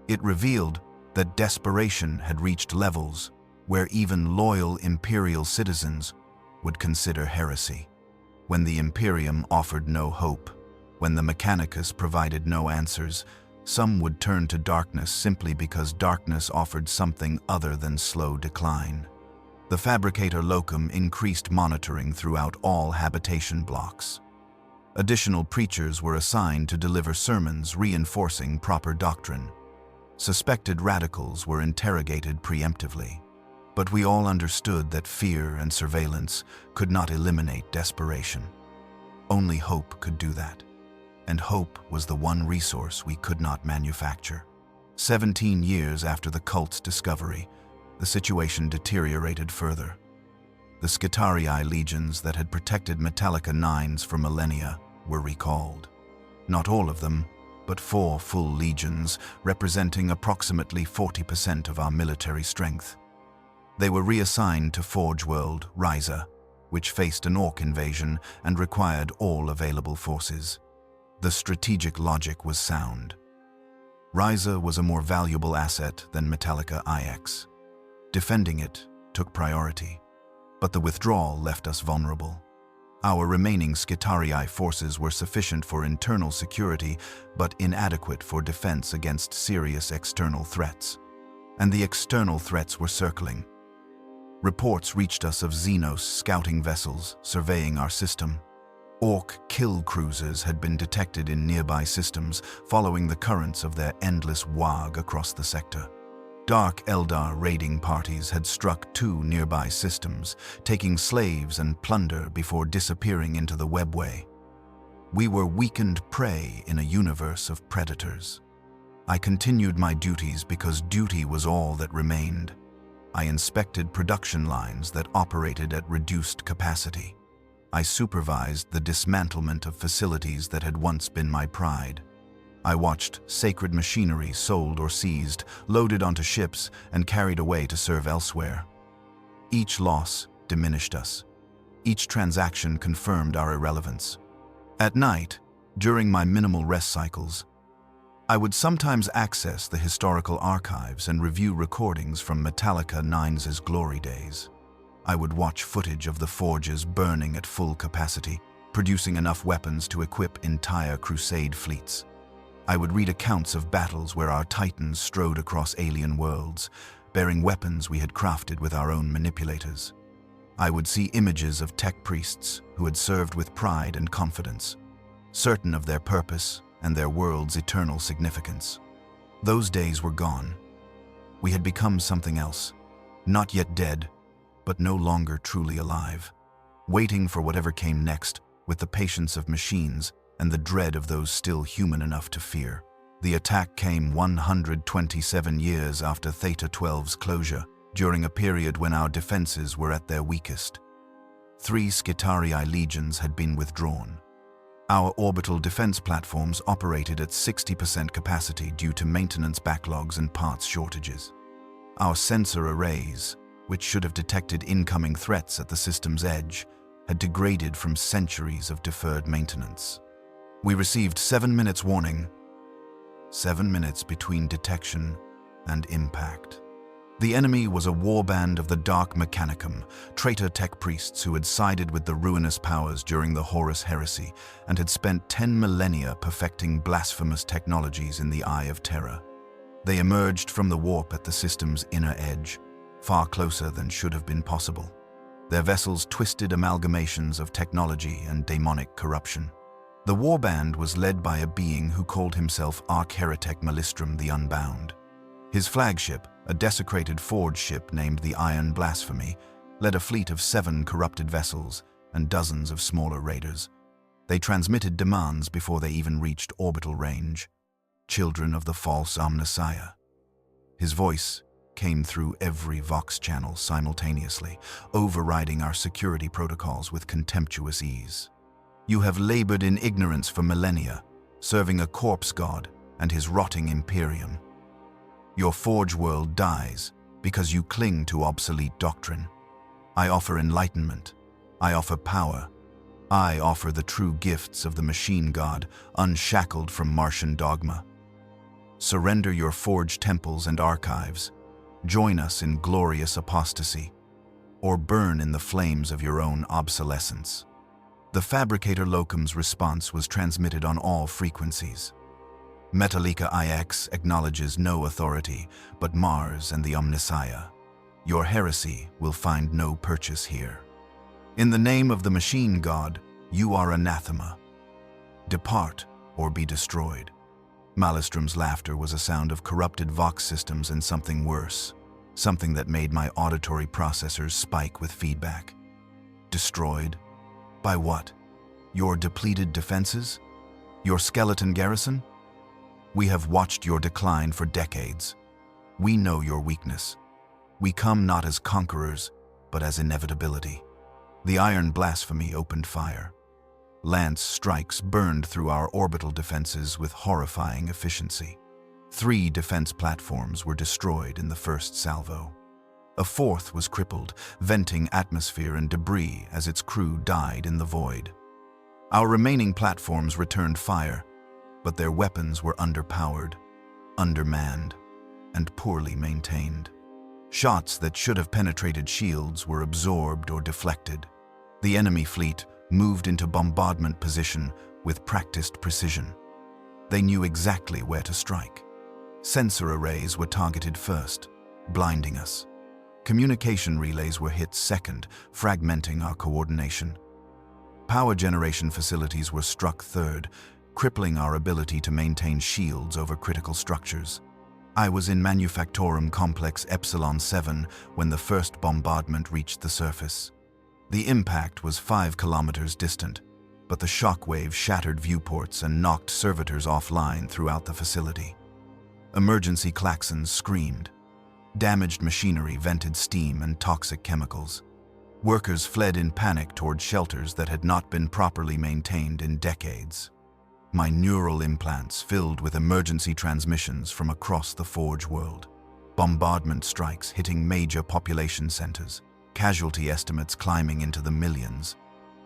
It revealed that desperation had reached levels where even loyal imperial citizens would consider heresy. When the Imperium offered no hope, when the Mechanicus provided no answers, some would turn to darkness simply because darkness offered something other than slow decline. The Fabricator Locum increased monitoring throughout all habitation blocks. Additional preachers were assigned to deliver sermons reinforcing proper doctrine. Suspected radicals were interrogated preemptively. But we all understood that fear and surveillance could not eliminate desperation. Only hope could do that. And hope was the one resource we could not manufacture. 17 years after the cult's discovery, the situation deteriorated further. The Skitarii legions that had protected Metalica IX for millennia were recalled. Not all of them, but 4 full legions, representing approximately 40% of our military strength. They were reassigned to Forge World, Ryza, which faced an orc invasion and required all available forces. The strategic logic was sound. Ryza was a more valuable asset than Metalica IX. Defending it took priority, but the withdrawal left us vulnerable. Our remaining Skitarii forces were sufficient for internal security, but inadequate for defense against serious external threats. And the external threats were circling. Reports reached us of Xenos scouting vessels surveying our system. Orc kill cruisers had been detected in nearby systems, following the currents of their endless wag across the sector. Dark Eldar raiding parties had struck 2 nearby systems, taking slaves and plunder before disappearing into the webway. We were weakened prey in a universe of predators. I continued my duties because duty was all that remained. I inspected production lines that operated at reduced capacity. I supervised the dismantlement of facilities that had once been my pride. I watched sacred machinery sold or seized, loaded onto ships, and carried away to serve elsewhere. Each loss diminished us. Each transaction confirmed our irrelevance. At night, during my minimal rest cycles, I would sometimes access the historical archives and review recordings from Metalica IX's glory days. I would watch footage of the forges burning at full capacity, producing enough weapons to equip entire crusade fleets. I would read accounts of battles where our titans strode across alien worlds, bearing weapons we had crafted with our own manipulators. I would see images of tech priests who had served with pride and confidence, certain of their purpose and their world's eternal significance. Those days were gone. We had become something else, not yet dead, but no longer truly alive, waiting for whatever came next with the patience of machines and the dread of those still human enough to fear. The attack came 127 years after Theta 12's closure, during a period when our defenses were at their weakest. 3 Skitarii legions had been withdrawn. Our orbital defense platforms operated at 60% capacity due to maintenance backlogs and parts shortages. Our sensor arrays, which should have detected incoming threats at the system's edge, had degraded from centuries of deferred maintenance. We received 7 minutes warning, 7 minutes between detection and impact. The enemy was a warband of the Dark Mechanicum, traitor tech priests who had sided with the ruinous powers during the Horus Heresy and had spent 10 millennia perfecting blasphemous technologies in the Eye of Terror. They emerged from the warp at the system's inner edge, far closer than should have been possible. Their vessels twisted amalgamations of technology and demonic corruption. The warband was led by a being who called himself Arch-Heretic Malistrum the Unbound. His flagship, a desecrated forge ship named the Iron Blasphemy, led a fleet of 7 corrupted vessels and dozens of smaller raiders. They transmitted demands before they even reached orbital range. Children of the false Omnissiah. His voice came through every Vox channel simultaneously, overriding our security protocols with contemptuous ease. You have labored in ignorance for millennia, serving a corpse god and his rotting imperium. Your forge world dies because you cling to obsolete doctrine. I offer enlightenment. I offer power. I offer the true gifts of the machine god, unshackled from Martian dogma. Surrender your forge temples and archives. Join us in glorious apostasy, or burn in the flames of your own obsolescence. The Fabricator Locum's response was transmitted on all frequencies. Metalica IX acknowledges no authority but Mars and the Omnissiah. Your heresy will find no purchase here. In the name of the machine god, you are anathema. Depart or be destroyed. Maelstrom's laughter was a sound of corrupted Vox systems and something worse, something that made my auditory processors spike with feedback. Destroyed? By what? Your depleted defenses? Your skeleton garrison? We have watched your decline for decades. We know your weakness. We come not as conquerors, but as inevitability. The iron blasphemy opened fire. Lance strikes burned through our orbital defenses with horrifying efficiency. 3 defense platforms were destroyed in the first salvo. A 4th was crippled, venting atmosphere and debris as its crew died in the void. Our remaining platforms returned fire, but their weapons were underpowered, undermanned, and poorly maintained. Shots that should have penetrated shields were absorbed or deflected. The enemy fleet moved into bombardment position with practiced precision. They knew exactly where to strike. Sensor arrays were targeted first, blinding us. Communication relays were hit second, fragmenting our coordination. Power generation facilities were struck third, crippling our ability to maintain shields over critical structures. I was in Manufactorum Complex Epsilon 7 when the first bombardment reached the surface. The impact was 5 kilometers distant, but the shockwave shattered viewports and knocked servitors offline throughout the facility. Emergency klaxons screamed. Damaged machinery vented steam and toxic chemicals. Workers fled in panic toward shelters that had not been properly maintained in decades. My neural implants filled with emergency transmissions from across the Forge world. Bombardment strikes hitting major population centers. Casualty estimates climbing into the millions.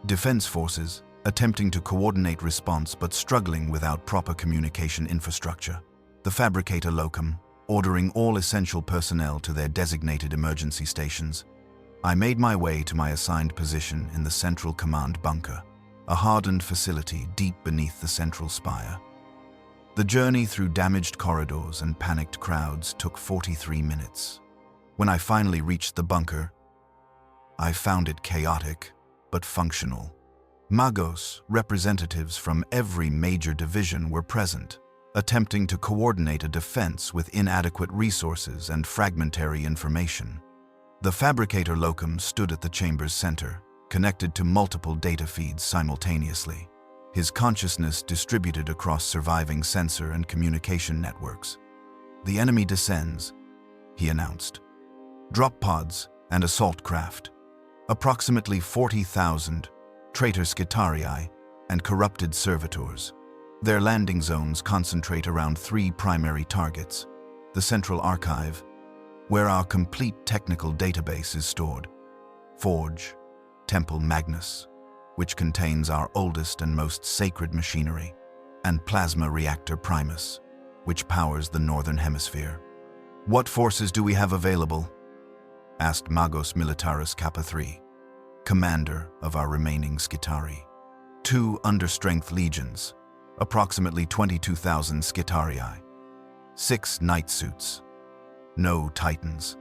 Defense forces attempting to coordinate response but struggling without proper communication infrastructure. The fabricator locum ordering all essential personnel to their designated emergency stations. I made my way to my assigned position in the Central Command Bunker, a hardened facility deep beneath the central spire. The journey through damaged corridors and panicked crowds took 43 minutes. When I finally reached the bunker, I found it chaotic but functional. Magos representatives from every major division were present, attempting to coordinate a defense with inadequate resources and fragmentary information. The fabricator locum stood at the chamber's center, connected to multiple data feeds simultaneously, his consciousness distributed across surviving sensor and communication networks. "The enemy descends," he announced. "Drop pods and assault craft. Approximately 40,000 traitor Skitarii and corrupted servitors. Their landing zones concentrate around 3 primary targets: the Central Archive, where our complete technical database is stored; Forge, Temple Magnus, which contains our oldest and most sacred machinery; and Plasma Reactor Primus, which powers the Northern Hemisphere." "What forces do we have available?" asked Magos Militaris Kappa 3, commander of our remaining Skitarii. 2 understrength legions, approximately 22,000 Skitarii. 6 night suits. No Titans.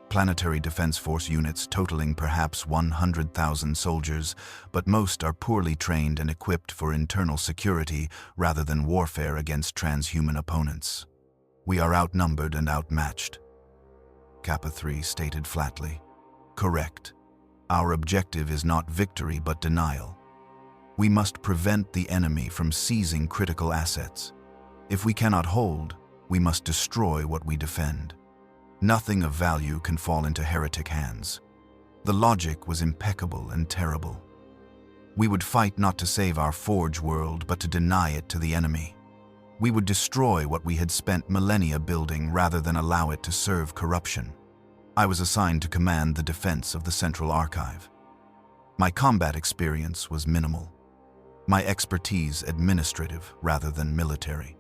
Planetary Defense Force units totaling perhaps 100,000 soldiers, but most are poorly trained and equipped for internal security rather than warfare against transhuman opponents. "We are outnumbered and outmatched," Kappa 3 stated flatly. "Correct. Our objective is not victory but denial. We must prevent the enemy from seizing critical assets. If we cannot hold, we must destroy what we defend. Nothing of value can fall into heretic hands." The logic was impeccable and terrible. We would fight not to save our Forge world, but to deny it to the enemy. We would destroy what we had spent millennia building rather than allow it to serve corruption. I was assigned to command the defense of the Central Archive. My combat experience was minimal. My expertise administrative rather than military.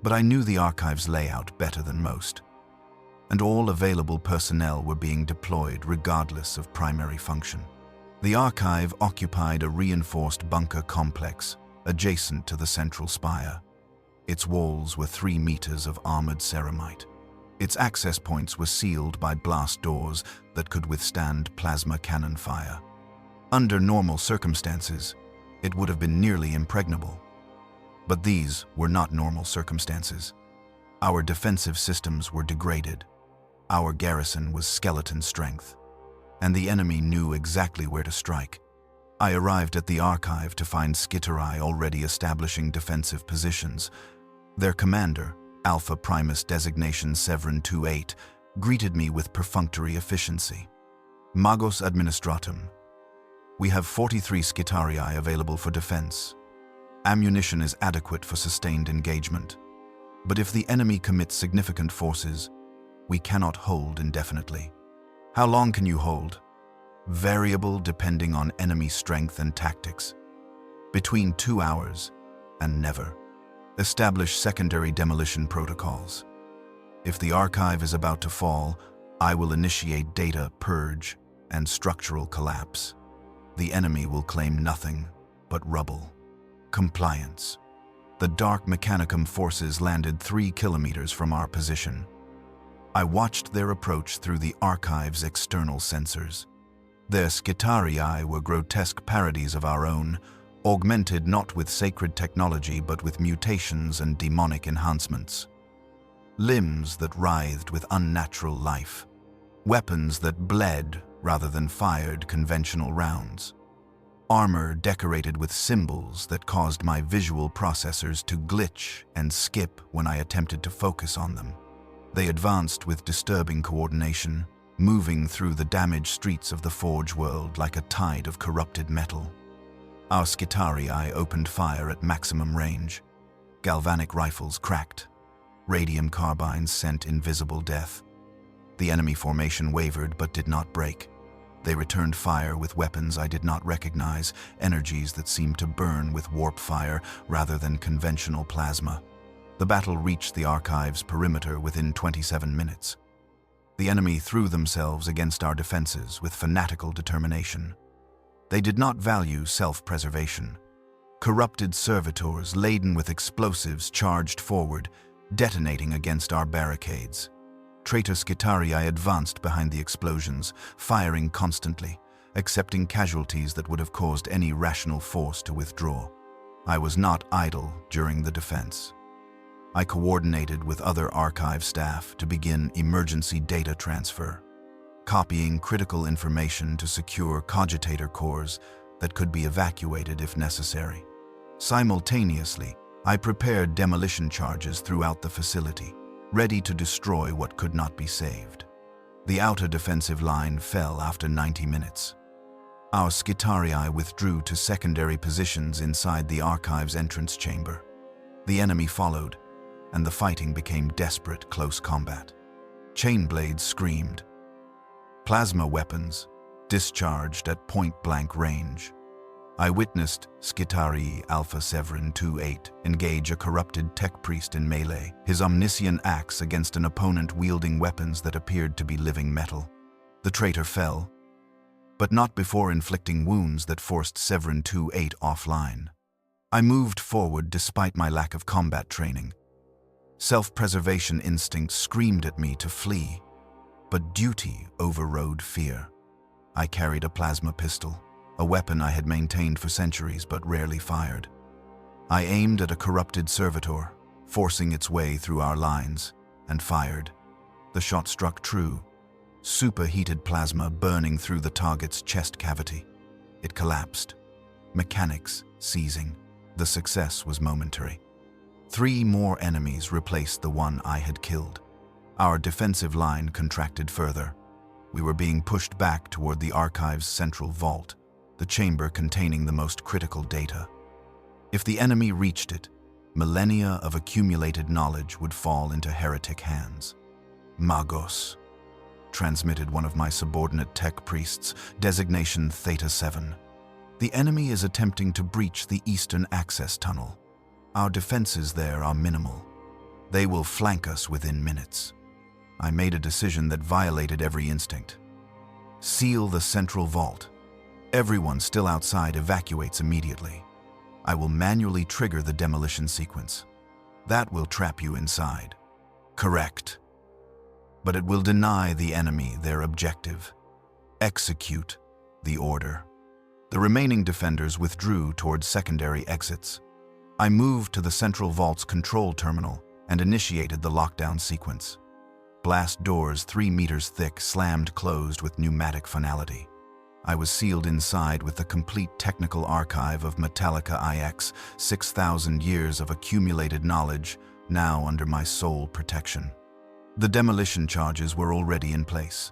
But I knew the archive's layout better than most. And all available personnel were being deployed regardless of primary function. The archive occupied a reinforced bunker complex adjacent to the central spire. Its walls were 3 meters of armored ceramite. Its access points were sealed by blast doors that could withstand plasma cannon fire. Under normal circumstances, it would have been nearly impregnable. But these were not normal circumstances. Our defensive systems were degraded. Our garrison was skeleton strength, and the enemy knew exactly where to strike. I arrived at the archive to find Skitarii already establishing defensive positions. Their commander, Alpha Primus designation Severin 28, greeted me with perfunctory efficiency. Magos Administratum. We have 43 Skitarii available for defense. Ammunition is adequate for sustained engagement. But if the enemy commits significant forces, we cannot hold indefinitely. How long can you hold? Variable depending on enemy strength and tactics. Between 2 hours and never. Establish secondary demolition protocols. If the archive is about to fall, I will initiate data purge and structural collapse. The enemy will claim nothing but rubble. Compliance. The Dark Mechanicum forces landed 3 kilometers from our position. I watched their approach through the archive's external sensors. Their Skitarii were grotesque parodies of our own, augmented not with sacred technology but with mutations and demonic enhancements. Limbs that writhed with unnatural life. Weapons that bled rather than fired conventional rounds. Armor decorated with symbols that caused my visual processors to glitch and skip when I attempted to focus on them. They advanced with disturbing coordination, moving through the damaged streets of the Forge World like a tide of corrupted metal. Our Skitarii opened fire at maximum range. Galvanic rifles cracked. Radium carbines sent invisible death. The enemy formation wavered but did not break. They returned fire with weapons I did not recognize, energies that seemed to burn with warp fire rather than conventional plasma. The battle reached the archive's perimeter within 27 minutes. The enemy threw themselves against our defenses with fanatical determination. They did not value self-preservation. Corrupted servitors laden with explosives charged forward, detonating against our barricades. Traitor Skitarii advanced behind the explosions, firing constantly, accepting casualties that would have caused any rational force to withdraw. I was not idle during the defense. I coordinated with other archive staff to begin emergency data transfer, copying critical information to secure cogitator cores that could be evacuated if necessary. Simultaneously, I prepared demolition charges throughout the facility, ready to destroy what could not be saved. The outer defensive line fell after 90 minutes. Our Skitarii withdrew to secondary positions inside the archive's entrance chamber. The enemy followed, and the fighting became desperate close combat. Chain blades screamed. Plasma weapons discharged at point-blank range. I witnessed Skitarii Alpha Severin 28 engage a corrupted tech priest in melee, his omniscient axe against an opponent wielding weapons that appeared to be living metal. The traitor fell, but not before inflicting wounds that forced Severin 28 offline. I moved forward despite my lack of combat training. Self-preservation instinct screamed at me to flee, but duty overrode fear. I carried a plasma pistol, a weapon I had maintained for centuries but rarely fired. I aimed at a corrupted servitor, forcing its way through our lines, and fired. The shot struck true, superheated plasma burning through the target's chest cavity. It collapsed, mechanics seizing. The success was momentary. 3 more enemies replaced the one I had killed. Our defensive line contracted further. We were being pushed back toward the archive's central vault, the chamber containing the most critical data. If the enemy reached it, millennia of accumulated knowledge would fall into heretic hands. Magos, transmitted one of my subordinate tech priests, designation Theta 7. The enemy is attempting to breach the eastern access tunnel. Our defenses there are minimal. They will flank us within minutes. I made a decision that violated every instinct. Seal the central vault. Everyone still outside evacuates immediately. I will manually trigger the demolition sequence. That will trap you inside. Correct. But it will deny the enemy their objective. Execute the order. The remaining defenders withdrew towards secondary exits. I moved to the central vault's control terminal and initiated the lockdown sequence. Blast doors 3 meters thick slammed closed with pneumatic finality. I was sealed inside with the complete technical archive of Metalica IX, 6,000 years of accumulated knowledge, now under my sole protection. The demolition charges were already in place,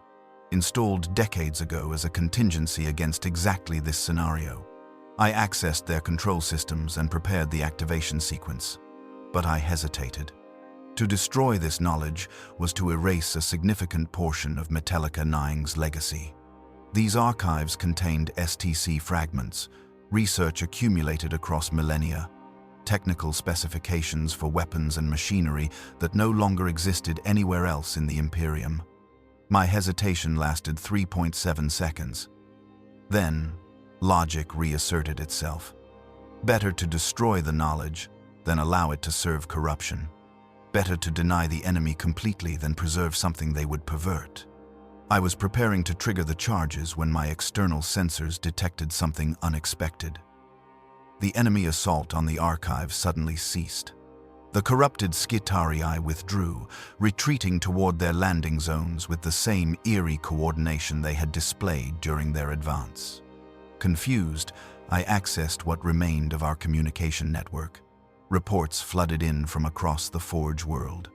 installed decades ago as a contingency against exactly this scenario. I accessed their control systems and prepared the activation sequence, but I hesitated. To destroy this knowledge was to erase a significant portion of Metalica IX's legacy. These archives contained STC fragments, research accumulated across millennia, technical specifications for weapons and machinery that no longer existed anywhere else in the Imperium. My hesitation lasted 3.7 seconds. Then, logic reasserted itself. Better to destroy the knowledge than allow it to serve corruption. Better to deny the enemy completely than preserve something they would pervert. I was preparing to trigger the charges when my external sensors detected something unexpected. The enemy assault on the archive suddenly ceased. The corrupted Skitarii withdrew, retreating toward their landing zones with the same eerie coordination they had displayed during their advance. Confused, I accessed what remained of our communication network. Reports flooded in from across the Forge world.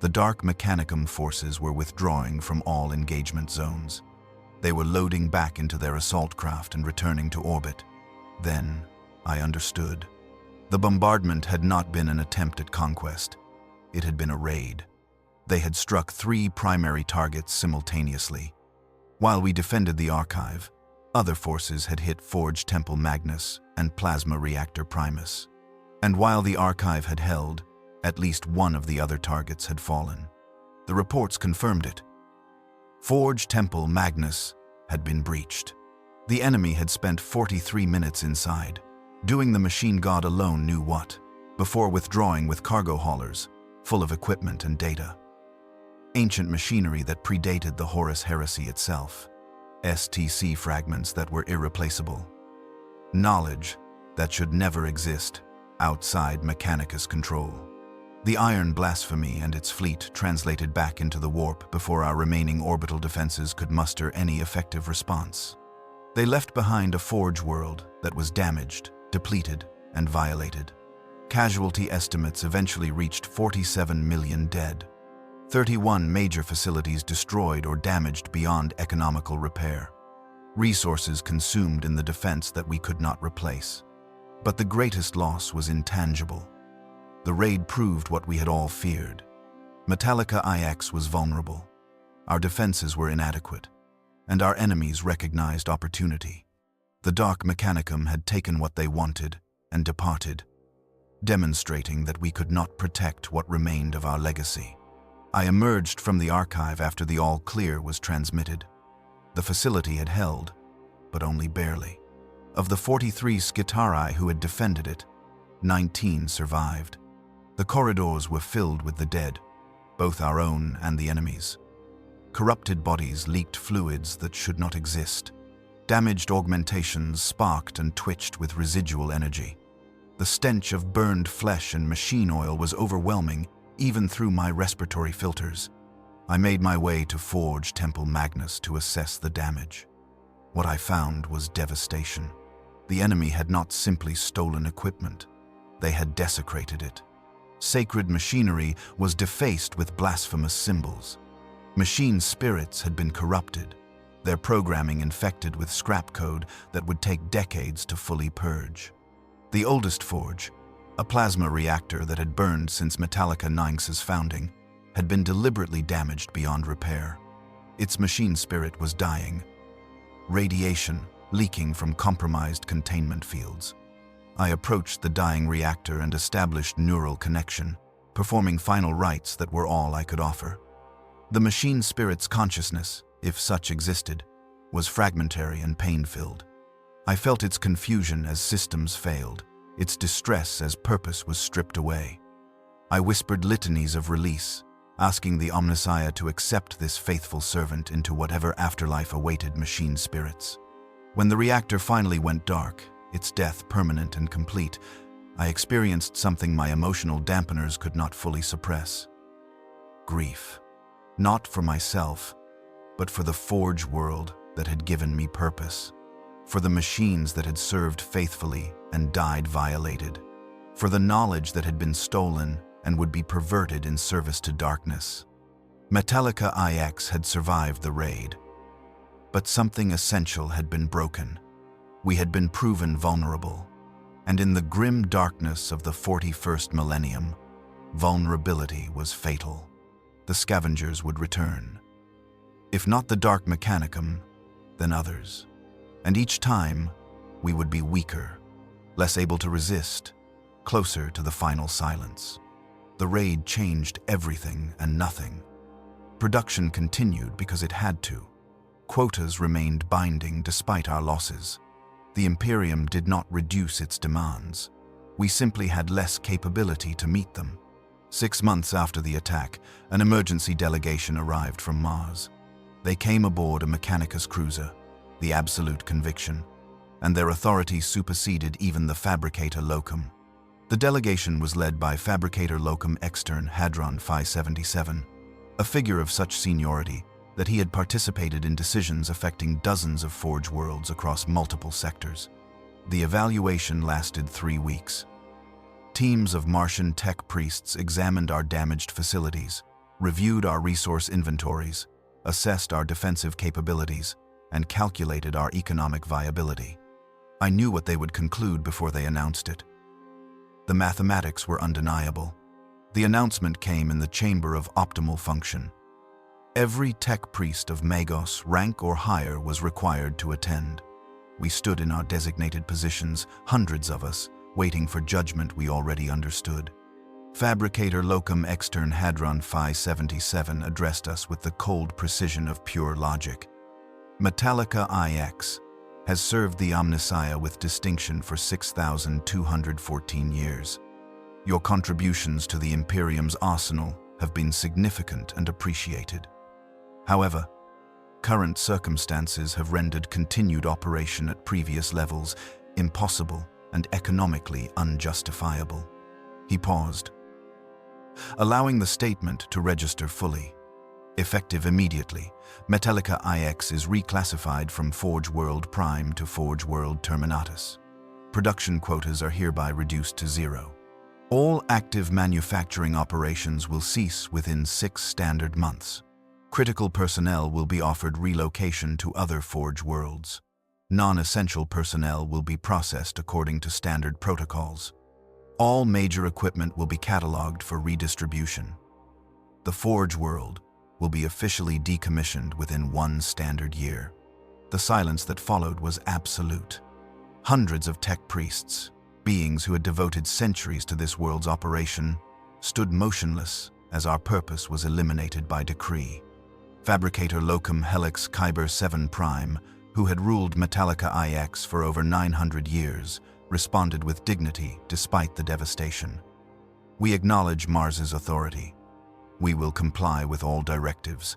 The Dark Mechanicum forces were withdrawing from all engagement zones. They were loading back into their assault craft and returning to orbit. Then, I understood. The bombardment had not been an attempt at conquest. It had been a raid. They had struck 3 primary targets simultaneously. While we defended the archive, other forces had hit Forge Temple Magnus and Plasma Reactor Primus. And while the archive had held, at least one of the other targets had fallen. The reports confirmed it. Forge Temple Magnus had been breached. The enemy had spent 43 minutes inside, doing the machine god alone knew what, before withdrawing with cargo haulers, full of equipment and data. Ancient machinery that predated the Horus Heresy itself. STC fragments that were irreplaceable. Knowledge that should never exist outside Mechanicus control. The Iron Blasphemy and its fleet translated back into the warp before our remaining orbital defenses could muster any effective response. They left behind a Forge world that was damaged, depleted, and violated. Casualty estimates eventually reached 47 million dead. 31 major facilities destroyed or damaged beyond economical repair. Resources consumed in the defense that we could not replace. But the greatest loss was intangible. The raid proved what we had all feared. Metalica IX was vulnerable. Our defenses were inadequate, and our enemies recognized opportunity. The Dark Mechanicum had taken what they wanted and departed, demonstrating that we could not protect what remained of our legacy. I emerged from the archive after the all-clear was transmitted. The facility had held, but only barely. Of the 43 Skitarii who had defended it, 19 survived. The corridors were filled with the dead, both our own and the enemy's. Corrupted bodies leaked fluids that should not exist. Damaged augmentations sparked and twitched with residual energy. The stench of burned flesh and machine oil was overwhelming, even through my respiratory filters. I made my way to Forge Temple Magnus to assess the damage. What I found was devastation. The enemy had not simply stolen equipment. They had desecrated it. Sacred machinery was defaced with blasphemous symbols. Machine spirits had been corrupted, their programming infected with scrap code that would take decades to fully purge. The oldest forge, a plasma reactor that had burned since Metalica IX's founding, had been deliberately damaged beyond repair. Its machine spirit was dying. Radiation leaking from compromised containment fields. I approached the dying reactor and established neural connection, performing final rites that were all I could offer. The machine spirit's consciousness, if such existed, was fragmentary and pain-filled. I felt its confusion as systems failed, its distress as purpose was stripped away. I whispered litanies of release, asking the Omnissiah to accept this faithful servant into whatever afterlife awaited machine spirits. When the reactor finally went dark, its death permanent and complete, I experienced something my emotional dampeners could not fully suppress. Grief. Not for myself, but for the Forge world that had given me purpose. For the machines that had served faithfully and died violated. For the knowledge that had been stolen and would be perverted in service to darkness. Metalica IX had survived the raid. But something essential had been broken. We had been proven vulnerable. And in the grim darkness of the 41st millennium, vulnerability was fatal. The scavengers would return. If not the Dark Mechanicum, then others. And each time, we would be weaker, less able to resist, closer to the final silence. The raid changed everything and nothing. Production continued because it had to. Quotas remained binding despite our losses. The Imperium did not reduce its demands. We simply had less capability to meet them. 6 months after the attack, an emergency delegation arrived from Mars. They came aboard a Mechanicus cruiser, the Absolute Conviction, and their authority superseded even the Fabricator Locum. The delegation was led by Fabricator Locum Extern Hadron Phi 77, a figure of such seniority that he had participated in decisions affecting dozens of Forge worlds across multiple sectors. The evaluation lasted 3 weeks. Teams of Martian tech priests examined our damaged facilities, reviewed our resource inventories, assessed our defensive capabilities, and calculated our economic viability. I knew what they would conclude before they announced it. The mathematics were undeniable. The announcement came in the Chamber of Optimal Function. Every tech priest of Magos, rank or higher, was required to attend. We stood in our designated positions, hundreds of us, waiting for judgment we already understood. Fabricator Locum Extern Hadron Phi 77 addressed us with the cold precision of pure logic. Metalica IX has served the Omnissiah with distinction for 6,214 years. Your contributions to the Imperium's arsenal have been significant and appreciated. However, current circumstances have rendered continued operation at previous levels impossible and economically unjustifiable. He paused, allowing the statement to register fully. Effective immediately, Metalica IX is reclassified from Forge World Prime to Forge World Terminatus. Production quotas are hereby reduced to 0. All active manufacturing operations will cease within 6 standard months. Critical personnel will be offered relocation to other Forge worlds. Non-essential personnel will be processed according to standard protocols. All major equipment will be cataloged for redistribution. The Forge world will be officially decommissioned within 1 standard year. The silence that followed was absolute. Hundreds of tech priests, beings who had devoted centuries to this world's operation, stood motionless as our purpose was eliminated by decree. Fabricator Locum Helix Kyber 7 Prime, who had ruled Metalica IX for over 900 years, responded with dignity despite the devastation. We acknowledge Mars's authority. We will comply with all directives.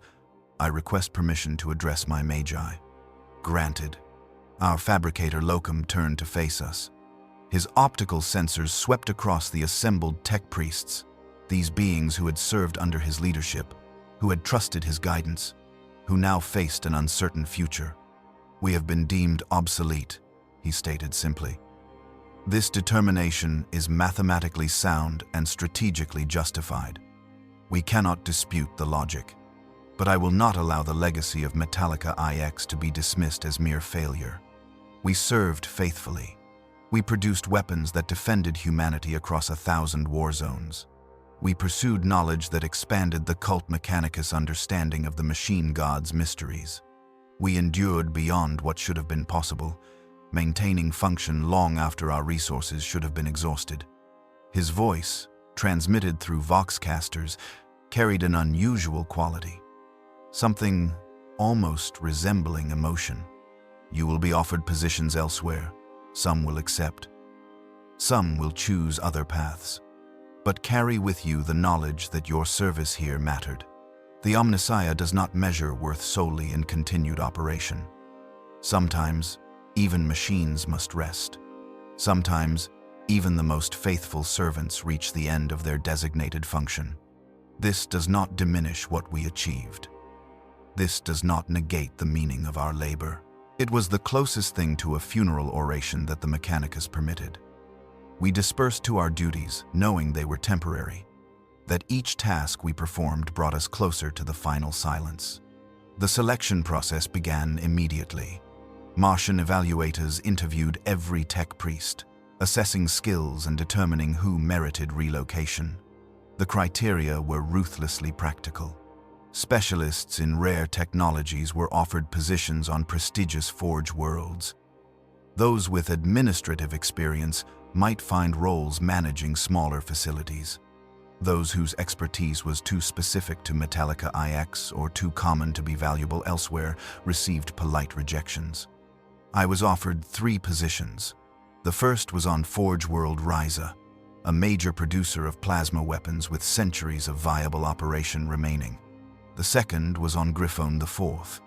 I request permission to address my Magi. Granted. Our Fabricator Locum turned to face us. His optical sensors swept across the assembled tech priests, these beings who had served under his leadership, who had trusted his guidance, who now faced an uncertain future. We have been deemed obsolete, he stated simply. This determination is mathematically sound and strategically justified. We cannot dispute the logic, but I will not allow the legacy of Metalica IX to be dismissed as mere failure. We served faithfully. We produced weapons that defended humanity across 1,000 war zones. We pursued knowledge that expanded the cult Mechanicus understanding of the machine god's mysteries. We endured beyond what should have been possible, maintaining function long after our resources should have been exhausted. His voice, transmitted through voxcasters, carried an unusual quality, something almost resembling emotion. You will be offered positions elsewhere. Some will accept. Some will choose other paths. But carry with you the knowledge that your service here mattered. The Omnissiah does not measure worth solely in continued operation. Sometimes, even machines must rest. Sometimes, Even the most faithful servants reach the end of their designated function. This does not diminish what we achieved. This does not negate the meaning of our labor. It was the closest thing to a funeral oration that the Mechanicus permitted. We dispersed to our duties, knowing they were temporary, that each task we performed brought us closer to the final silence. The selection process began immediately. Martian evaluators interviewed every tech priest, assessing skills and determining who merited relocation. The criteria were ruthlessly practical. Specialists in rare technologies were offered positions on prestigious Forge worlds. Those with administrative experience might find roles managing smaller facilities. Those whose expertise was too specific to Metalica IX or too common to be valuable elsewhere received polite rejections. I was offered 3 positions. The first was on Forge World Ryza, a major producer of plasma weapons with centuries of viable operation remaining. The second was on Griffon IV,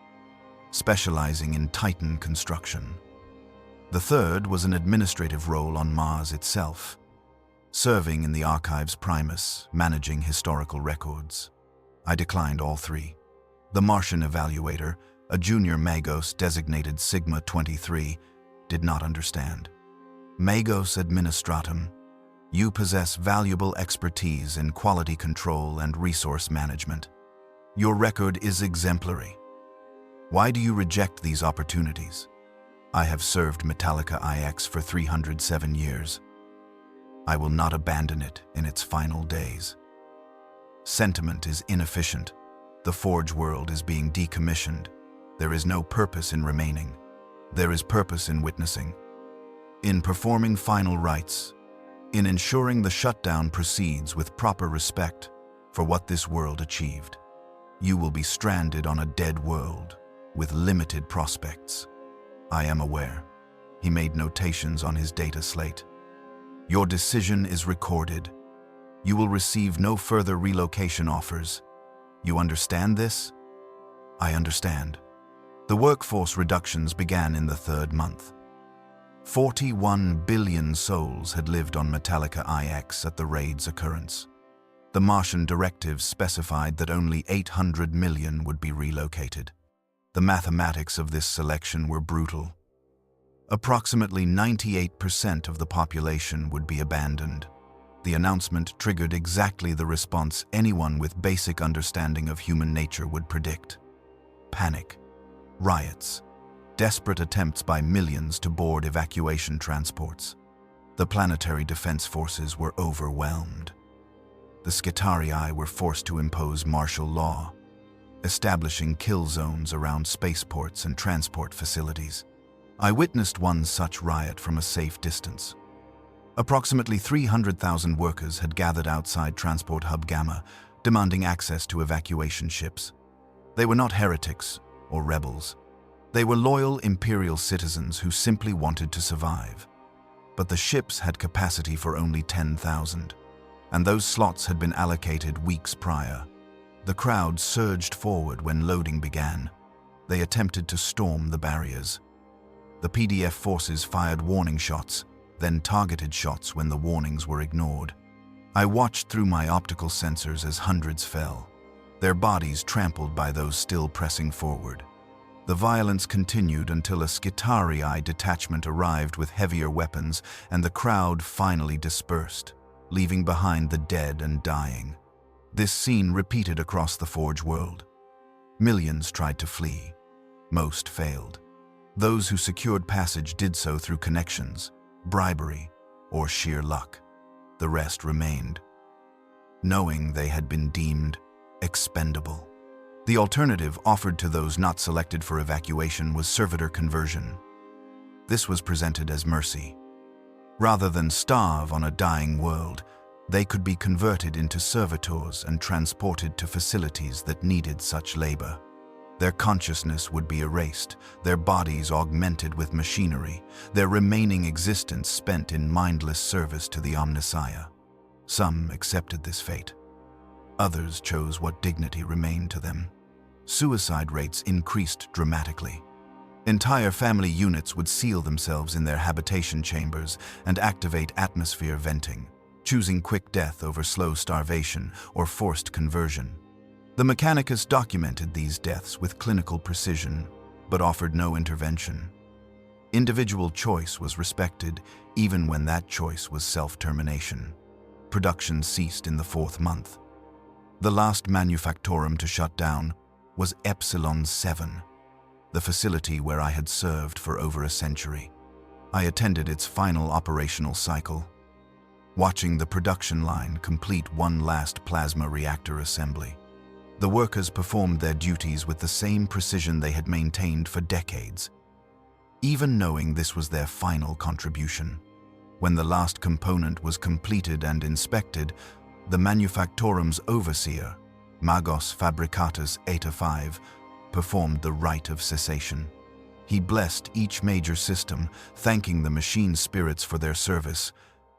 specializing in Titan construction. The third was an administrative role on Mars itself, serving in the Archives Primus, managing historical records. I declined all 3. The Martian evaluator, a junior Magos designated Sigma-23, did not understand. Magos Administratum, you possess valuable expertise in quality control and resource management. Your record is exemplary. Why do you reject these opportunities? I have served Metalica IX for 307 years. I will not abandon it in its final days. Sentiment is inefficient. The Forge world is being decommissioned. There is no purpose in remaining. There is purpose in witnessing, in performing final rites, in ensuring the shutdown proceeds with proper respect for what this world achieved. You will be stranded on a dead world with limited prospects. I am aware. He made notations on his data slate. Your decision is recorded. You will receive no further relocation offers. You understand this? I understand. The workforce reductions began in the 3rd month. 41 billion souls had lived on Metalica IX at the raid's occurrence. The Martian directives specified that only 800 million would be relocated. The mathematics of this selection were brutal. Approximately 98% of the population would be abandoned. The announcement triggered exactly the response anyone with basic understanding of human nature would predict. Panic, riots, desperate attempts by millions to board evacuation transports. The planetary defense forces were overwhelmed. The Skitarii were forced to impose martial law, establishing kill zones around spaceports and transport facilities. I witnessed one such riot from a safe distance. Approximately 300,000 workers had gathered outside Transport Hub Gamma, demanding access to evacuation ships. They were not heretics or rebels. They were loyal Imperial citizens who simply wanted to survive. But the ships had capacity for only 10,000. And those slots had been allocated weeks prior. The crowd surged forward when loading began. They attempted to storm the barriers. The PDF forces fired warning shots, then targeted shots when the warnings were ignored. I watched through my optical sensors as hundreds fell, their bodies trampled by those still pressing forward. The violence continued until a Skitarii detachment arrived with heavier weapons and the crowd finally dispersed, leaving behind the dead and dying. This scene repeated across the Forge world. Millions tried to flee. Most failed. Those who secured passage did so through connections, bribery, or sheer luck. The rest remained, knowing they had been deemed expendable. The alternative offered to those not selected for evacuation was servitor conversion. This was presented as mercy. Rather than starve on a dying world, they could be converted into servitors and transported to facilities that needed such labor. Their consciousness would be erased, their bodies augmented with machinery, their remaining existence spent in mindless service to the Omnissiah. Some accepted this fate. Others chose what dignity remained to them. Suicide rates increased dramatically. Entire family units would seal themselves in their habitation chambers and activate atmosphere venting, choosing quick death over slow starvation or forced conversion. The Mechanicus documented these deaths with clinical precision, but offered no intervention. Individual choice was respected, even when that choice was self-termination. Production ceased in the 4th month. The last manufactorum to shut down was Epsilon 7, the facility where I had served for over a century. I attended its final operational cycle, watching the production line complete one last plasma reactor assembly. The workers performed their duties with the same precision they had maintained for decades, even knowing this was their final contribution. When the last component was completed and inspected, the manufactorum's overseer, Magos Fabricatus-85, performed the rite of cessation. He blessed each major system, thanking the machine spirits for their service,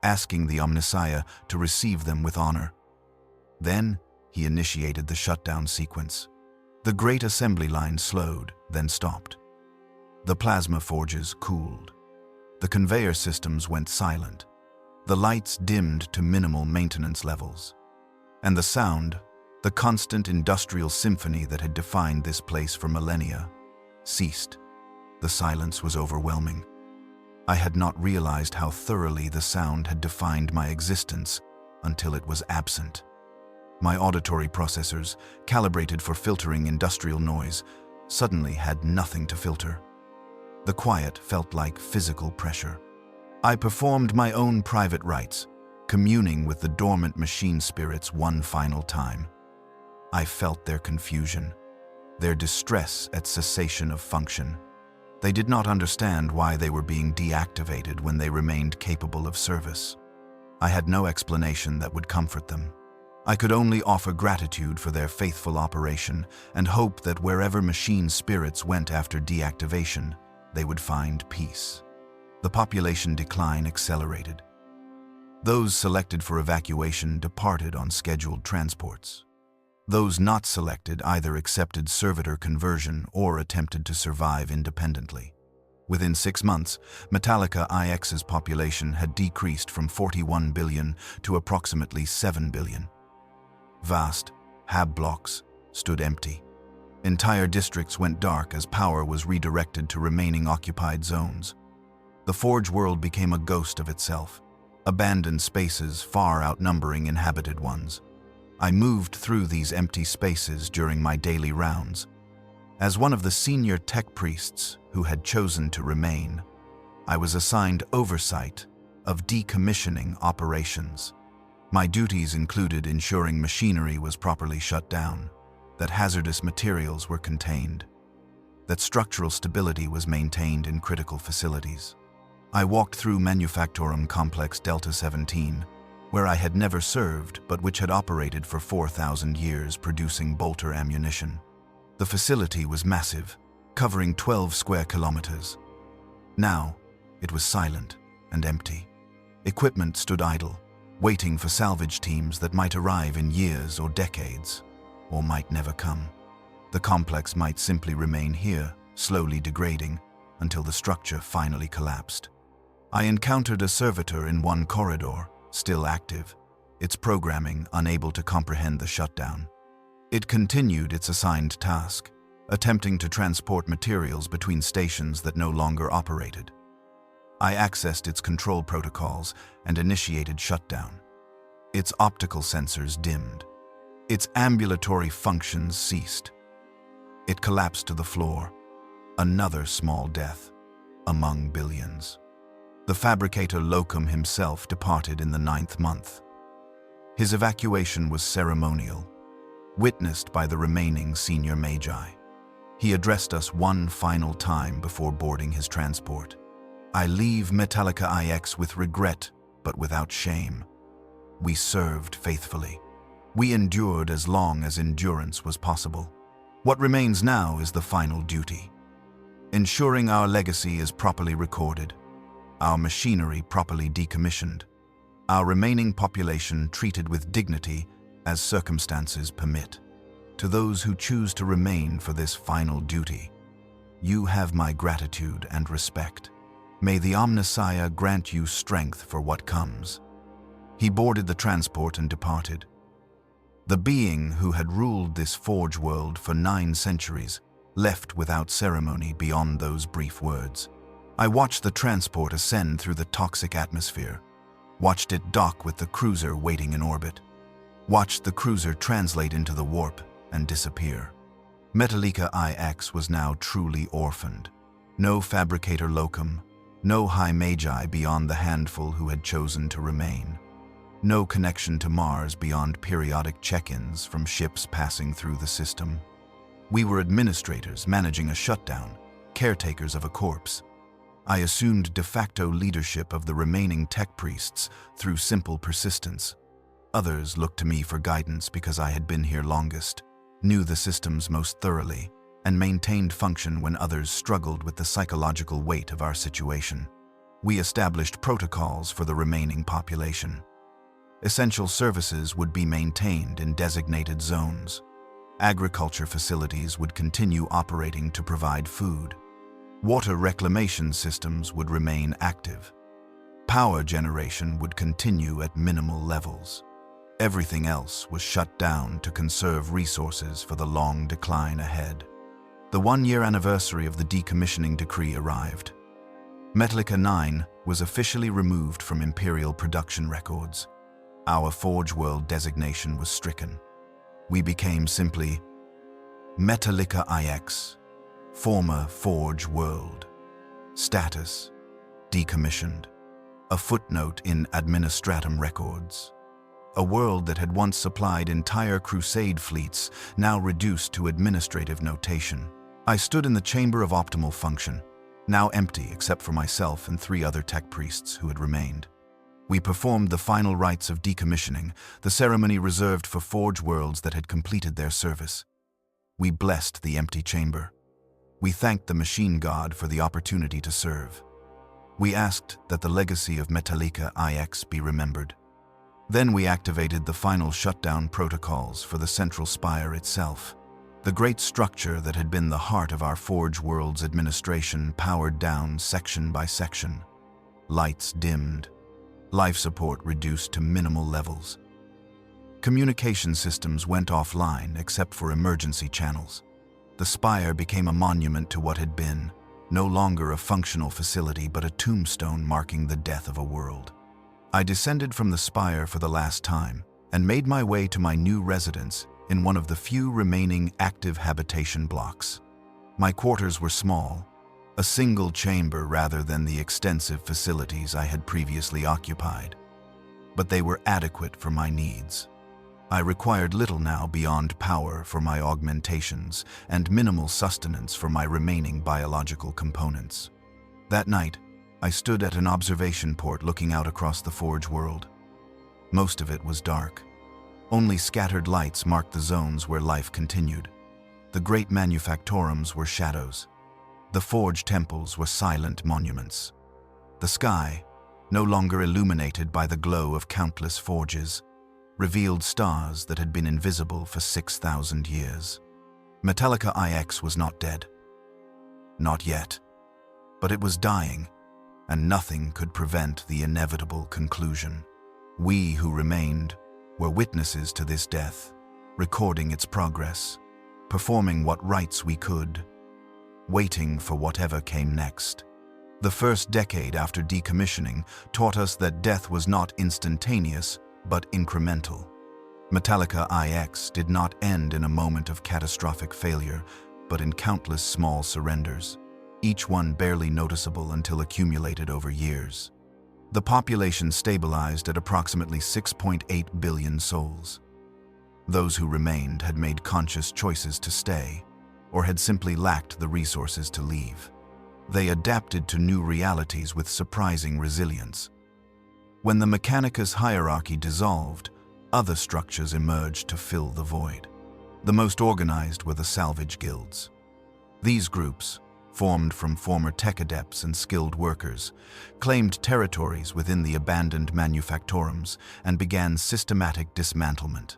asking the Omnissiah to receive them with honor. Then, he initiated the shutdown sequence. The great assembly line slowed, then stopped. The plasma forges cooled. The conveyor systems went silent. The lights dimmed to minimal maintenance levels. And the sound, the constant industrial symphony that had defined this place for millennia, ceased. The silence was overwhelming. I had not realized how thoroughly the sound had defined my existence until it was absent. My auditory processors, calibrated for filtering industrial noise, suddenly had nothing to filter. The quiet felt like physical pressure. I performed my own private rites, communing with the dormant machine spirits one final time. I felt their confusion, their distress at cessation of function. They did not understand why they were being deactivated when they remained capable of service. I had no explanation that would comfort them. I could only offer gratitude for their faithful operation and hope that wherever machine spirits went after deactivation, they would find peace. The population decline accelerated. Those selected for evacuation departed on scheduled transports. Those not selected either accepted servitor conversion or attempted to survive independently. Within 6 months, Metalica IX's population had decreased from 41 billion to approximately 7 billion. Vast hab blocks stood empty. Entire districts went dark as power was redirected to remaining occupied zones. The Forge world became a ghost of itself, abandoned spaces far outnumbering inhabited ones. I moved through these empty spaces during my daily rounds. As one of the senior tech priests who had chosen to remain, I was assigned oversight of decommissioning operations. My duties included ensuring machinery was properly shut down, that hazardous materials were contained, that structural stability was maintained in critical facilities. I walked through Manufactorum Complex Delta 17, where I had never served but which had operated for 4,000 years producing bolter ammunition. The facility was massive, covering 12 square kilometers. Now, it was silent and empty. Equipment stood idle, waiting for salvage teams that might arrive in years or decades, or might never come. The complex might simply remain here, slowly degrading, until the structure finally collapsed. I encountered a servitor in one corridor, still active, its programming unable to comprehend the shutdown. It continued its assigned task, attempting to transport materials between stations that no longer operated. I accessed its control protocols and initiated shutdown. Its optical sensors dimmed. Its ambulatory functions ceased. It collapsed to the floor, another small death among billions. The fabricator locum himself departed in the 9th month. His evacuation was ceremonial, witnessed by the remaining senior magi. He addressed us one final time before boarding his transport. I leave Metalica IX with regret, but without shame. We served faithfully. We endured as long as endurance was possible. What remains now is the final duty: ensuring our legacy is properly recorded, our machinery properly decommissioned, our remaining population treated with dignity as circumstances permit. To those who choose to remain for this final duty, you have my gratitude and respect. May the Omnissiah grant you strength for what comes." He boarded the transport and departed. The being who had ruled this Forge world for 9 centuries left without ceremony beyond those brief words. I watched the transport ascend through the toxic atmosphere, watched it dock with the cruiser waiting in orbit, watched the cruiser translate into the warp and disappear. Metalica IX was now truly orphaned. No fabricator locum, no high magi beyond the handful who had chosen to remain. No connection to Mars beyond periodic check-ins from ships passing through the system. We were administrators managing a shutdown, caretakers of a corpse. I assumed de facto leadership of the remaining tech priests through simple persistence. Others looked to me for guidance because I had been here longest, knew the systems most thoroughly, and maintained function when others struggled with the psychological weight of our situation. We established protocols for the remaining population. Essential services would be maintained in designated zones. Agriculture facilities would continue operating to provide food. Water reclamation systems would remain active. Power generation would continue at minimal levels. Everything else was shut down to conserve resources for the long decline ahead. The 1-year anniversary of the decommissioning decree arrived. Metalica IX was officially removed from Imperial production records. Our Forge World designation was stricken. We became simply Metalica IX, former Forge World. Status: decommissioned. A footnote in administratum records. A world that had once supplied entire crusade fleets, now reduced to administrative notation. I stood in the chamber of optimal function, now empty except for myself and 3 other tech priests who had remained. We performed the final rites of decommissioning, the ceremony reserved for Forge worlds that had completed their service. We blessed the empty chamber. We thanked the machine god for the opportunity to serve. We asked that the legacy of Metalica IX be remembered. Then we activated the final shutdown protocols for the central spire itself. The great structure that had been the heart of our Forge world's administration powered down section by section. Lights dimmed. Life support reduced to minimal levels. Communication systems went offline except for emergency channels. The spire became a monument to what had been, no longer a functional facility but a tombstone marking the death of a world. I descended from the spire for the last time and made my way to my new residence in one of the few remaining active habitation blocks. My quarters were small, a single chamber rather than the extensive facilities I had previously occupied. But they were adequate for my needs. I required little now beyond power for my augmentations and minimal sustenance for my remaining biological components. That night, I stood at an observation port looking out across the Forge world. Most of it was dark. Only scattered lights marked the zones where life continued. The great manufactorums were shadows. The Forge temples were silent monuments. The sky, no longer illuminated by the glow of countless forges, revealed stars that had been invisible for 6,000 years. Metalica IX was not dead. Not yet. But it was dying, and nothing could prevent the inevitable conclusion. We who remained were witnesses to this death, recording its progress, performing what rites we could, waiting for whatever came next. The first decade after decommissioning taught us that death was not instantaneous, but incremental. Metalica IX did not end in a moment of catastrophic failure, but in countless small surrenders, each one barely noticeable until accumulated over years. The population stabilized at approximately 6.8 billion souls. Those who remained had made conscious choices to stay, or had simply lacked the resources to leave. They adapted to new realities with surprising resilience. When the Mechanicus hierarchy dissolved, other structures emerged to fill the void. The most organized were the salvage guilds. These groups, formed from former tech adepts and skilled workers, claimed territories within the abandoned manufactorums and began systematic dismantlement.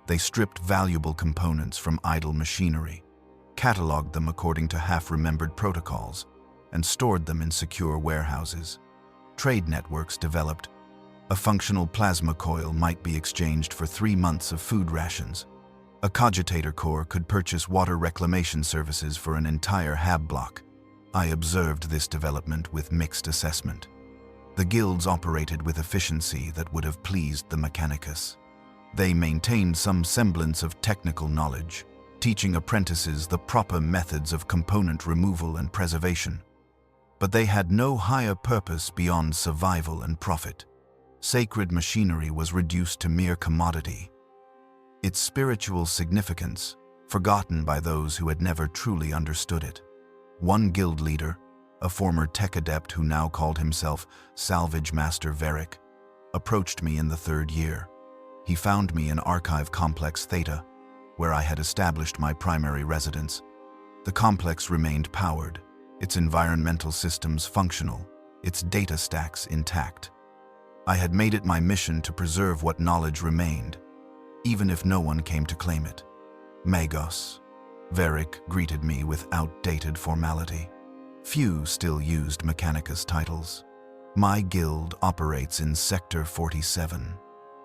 They stripped valuable components from idle machinery, cataloged them according to half-remembered protocols, and stored them in secure warehouses. Trade networks developed. A functional plasma coil might be exchanged for 3 months of food rations. A cogitator core could purchase water reclamation services for an entire hab block. I observed this development with mixed assessment. The guilds operated with efficiency that would have pleased the Mechanicus. They maintained some semblance of technical knowledge, teaching apprentices the proper methods of component removal and preservation. But they had no higher purpose beyond survival and profit. Sacred machinery was reduced to mere commodity. Its spiritual significance, forgotten by those who had never truly understood it. One guild leader, a former tech adept who now called himself Salvage Master Varric, approached me in the 3rd year. He found me in Archive Complex Theta, where I had established my primary residence. The complex remained powered, its environmental systems functional, its data stacks intact. I had made it my mission to preserve what knowledge remained, even if no one came to claim it. Magos. Varric greeted me with outdated formality. Few still used Mechanicus titles. My guild operates in Sector 47.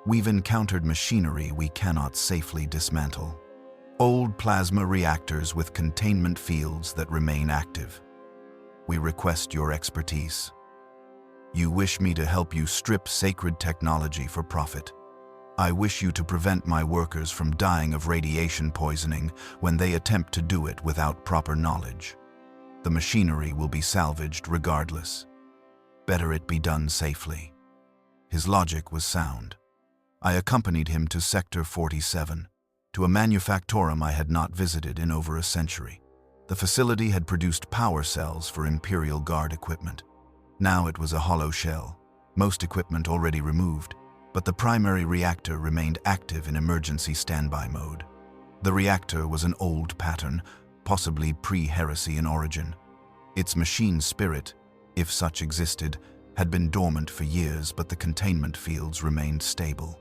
We've encountered machinery we cannot safely dismantle. Old plasma reactors with containment fields that remain active. We request your expertise. You wish me to help you strip sacred technology for profit. I wish you to prevent my workers from dying of radiation poisoning when they attempt to do it without proper knowledge. The machinery will be salvaged regardless. Better it be done safely. His logic was sound. I accompanied him to Sector 47, to a manufactorum I had not visited in over a century. The facility had produced power cells for Imperial Guard equipment. Now it was a hollow shell, most equipment already removed, but the primary reactor remained active in emergency standby mode. The reactor was an old pattern, possibly pre-heresy in origin. Its machine spirit, if such existed, had been dormant for years, but the containment fields remained stable.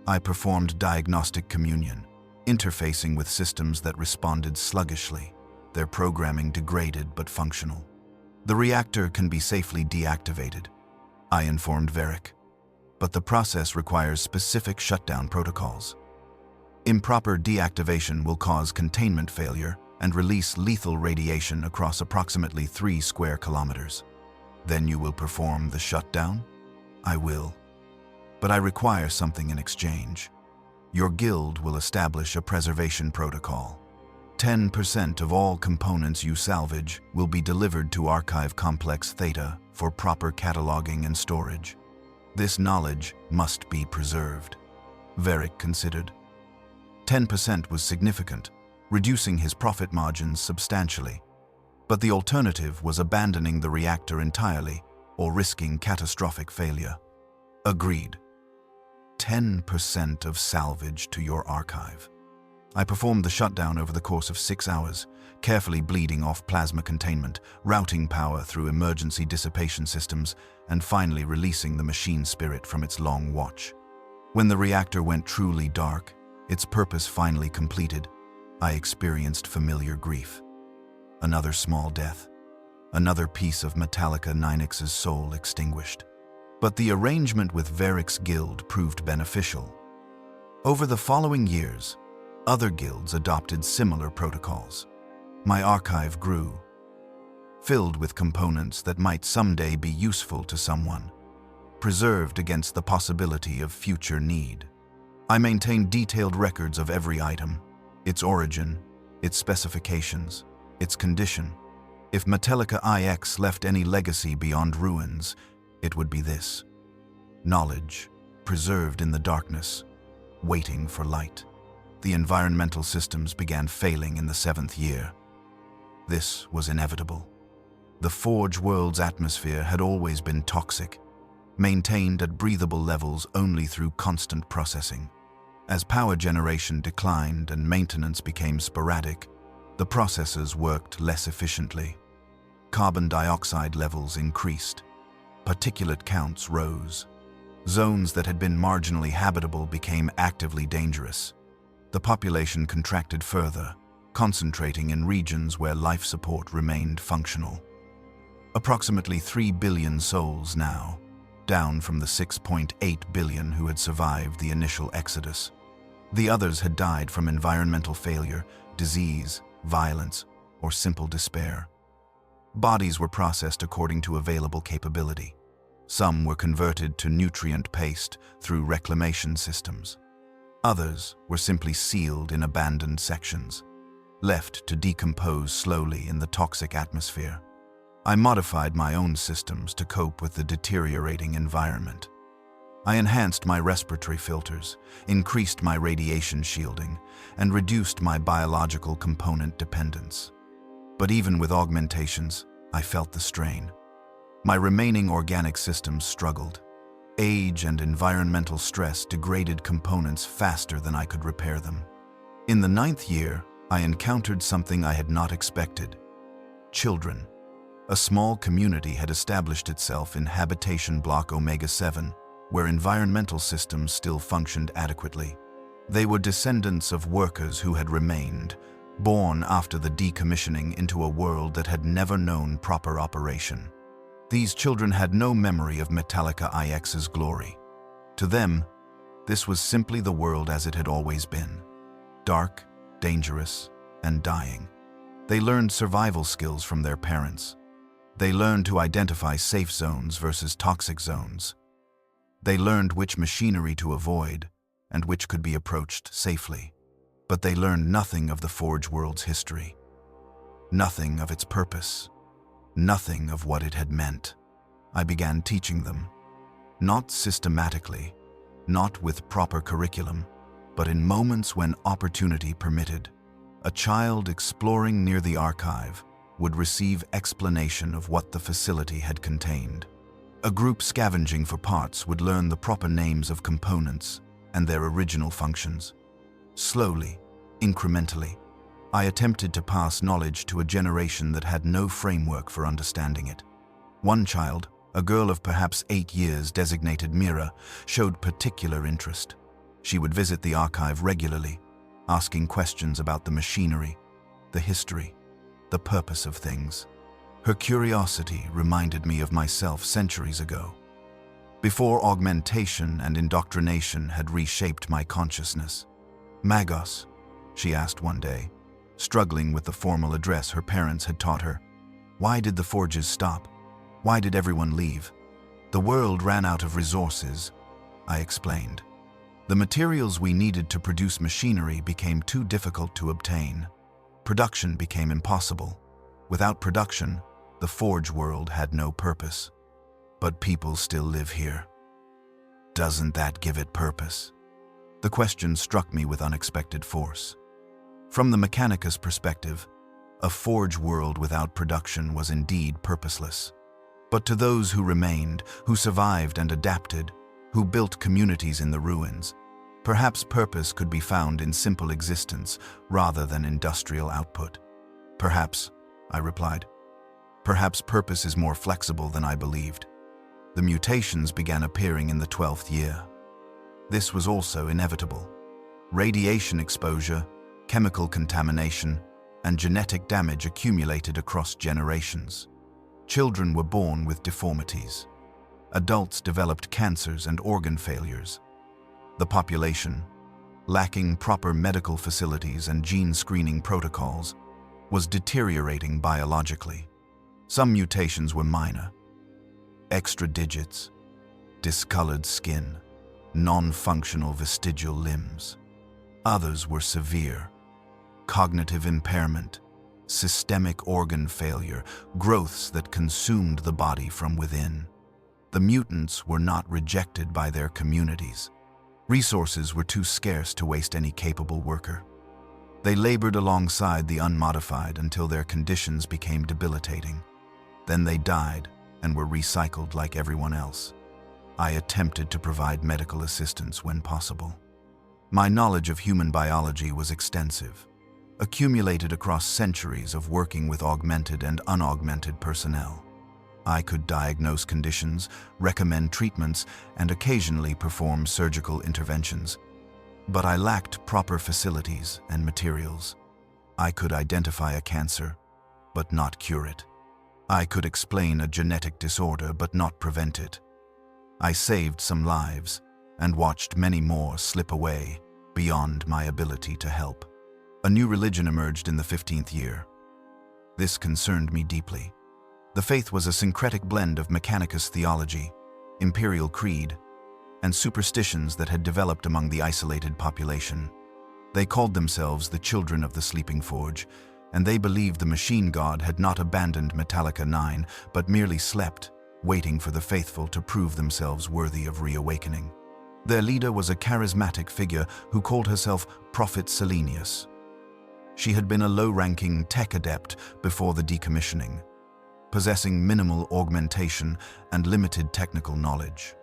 I performed diagnostic communion, interfacing with systems that responded sluggishly, their programming degraded but functional. The reactor can be safely deactivated, I informed Varric, but the process requires specific shutdown protocols. Improper deactivation will cause containment failure and release lethal radiation across approximately 3 square kilometers. Then you will perform the shutdown? I will. But I require something in exchange. Your guild will establish a preservation protocol. 10% of all components you salvage will be delivered to Archive Complex Theta for proper cataloging and storage. This knowledge must be preserved. Varric considered. 10% was significant, reducing his profit margins substantially. But the alternative was abandoning the reactor entirely or risking catastrophic failure. Agreed. 10% of salvage to your archive. I performed the shutdown over the course of 6 hours, carefully bleeding off plasma containment, routing power through emergency dissipation systems, and finally releasing the machine spirit from its long watch. When the reactor went truly dark, its purpose finally completed, I experienced familiar grief. Another small death. Another piece of Metalica IX's soul extinguished. But the arrangement with Varric's guild proved beneficial. Over the following years, other guilds adopted similar protocols. My archive grew, filled with components that might someday be useful to someone, preserved against the possibility of future need. I maintained detailed records of every item, its origin, its specifications, its condition. If Metalica IX left any legacy beyond ruins, it would be this: knowledge, preserved in the darkness, waiting for light. The environmental systems began failing in the 7th year. This was inevitable. The Forge World's atmosphere had always been toxic, maintained at breathable levels only through constant processing. As power generation declined and maintenance became sporadic, the processes worked less efficiently. Carbon dioxide levels increased. Particulate counts rose. Zones that had been marginally habitable became actively dangerous. The population contracted further, concentrating in regions where life support remained functional. Approximately 3 billion souls now, down from the 6.8 billion who had survived the initial exodus. The others had died from environmental failure, disease, violence, or simple despair. Bodies were processed according to available capability. Some were converted to nutrient paste through reclamation systems. Others were simply sealed in abandoned sections, left to decompose slowly in the toxic atmosphere. I modified my own systems to cope with the deteriorating environment. I enhanced my respiratory filters, increased my radiation shielding, and reduced my biological component dependence. But even with augmentations, I felt the strain. My remaining organic systems struggled. Age and environmental stress degraded components faster than I could repair them. In the 9th year, I encountered something I had not expected. Children. A small community had established itself in Habitation Block Omega-7, where environmental systems still functioned adequately. They were descendants of workers who had remained, born after the decommissioning into a world that had never known proper operation. These children had no memory of Metalica IX's glory. To them, this was simply the world as it had always been. Dark, dangerous, and dying. They learned survival skills from their parents. They learned to identify safe zones versus toxic zones. They learned which machinery to avoid and which could be approached safely. But they learned nothing of the Forge World's history. Nothing of its purpose. Nothing of what it had meant. I began teaching them. Not systematically, not with proper curriculum, but in moments when opportunity permitted. A child exploring near the archive would receive explanation of what the facility had contained. A group scavenging for parts would learn the proper names of components and their original functions. Slowly, incrementally, I attempted to pass knowledge to a generation that had no framework for understanding it. One child, a girl of perhaps 8 years designated Mira, showed particular interest. She would visit the archive regularly, asking questions about the machinery, the history, the purpose of things. Her curiosity reminded me of myself centuries ago, before augmentation and indoctrination had reshaped my consciousness. "Magos," she asked one day, struggling with the formal address her parents had taught her. "Why did the forges stop? Why did everyone leave?" "The world ran out of resources," I explained. "The materials we needed to produce machinery became too difficult to obtain. Production became impossible. Without production, the Forge World had no purpose. But people still live here. Doesn't that give it purpose?" The question struck me with unexpected force. From the Mechanicus perspective, a Forge World without production was indeed purposeless. But to those who remained, who survived and adapted, who built communities in the ruins, perhaps purpose could be found in simple existence rather than industrial output. "Perhaps," I replied. "Perhaps purpose is more flexible than I believed." The mutations began appearing in the 12th year. This was also inevitable. Radiation exposure, chemical contamination, and genetic damage accumulated across generations. Children were born with deformities. Adults developed cancers and organ failures. The population, lacking proper medical facilities and gene screening protocols, was deteriorating biologically. Some mutations were minor. Extra digits, discolored skin, non-functional vestigial limbs. Others were severe. Cognitive impairment, systemic organ failure, growths that consumed the body from within. The mutants were not rejected by their communities. Resources were too scarce to waste any capable worker. They labored alongside the unmodified until their conditions became debilitating. Then they died and were recycled like everyone else. I attempted to provide medical assistance when possible. My knowledge of human biology was extensive, accumulated across centuries of working with augmented and unaugmented personnel. I could diagnose conditions, recommend treatments, and occasionally perform surgical interventions. But I lacked proper facilities and materials. I could identify a cancer, but not cure it. I could explain a genetic disorder, but not prevent it. I saved some lives and watched many more slip away beyond my ability to help. A new religion emerged in the 15th year. This concerned me deeply. The faith was a syncretic blend of Mechanicus theology, imperial creed, and superstitions that had developed among the isolated population. They called themselves the Children of the Sleeping Forge, and they believed the machine god had not abandoned Metalica IX, but merely slept, waiting for the faithful to prove themselves worthy of reawakening. Their leader was a charismatic figure who called herself Prophet Selenius. She had been a low-ranking tech adept before the decommissioning, possessing minimal augmentation and limited technical knowledge.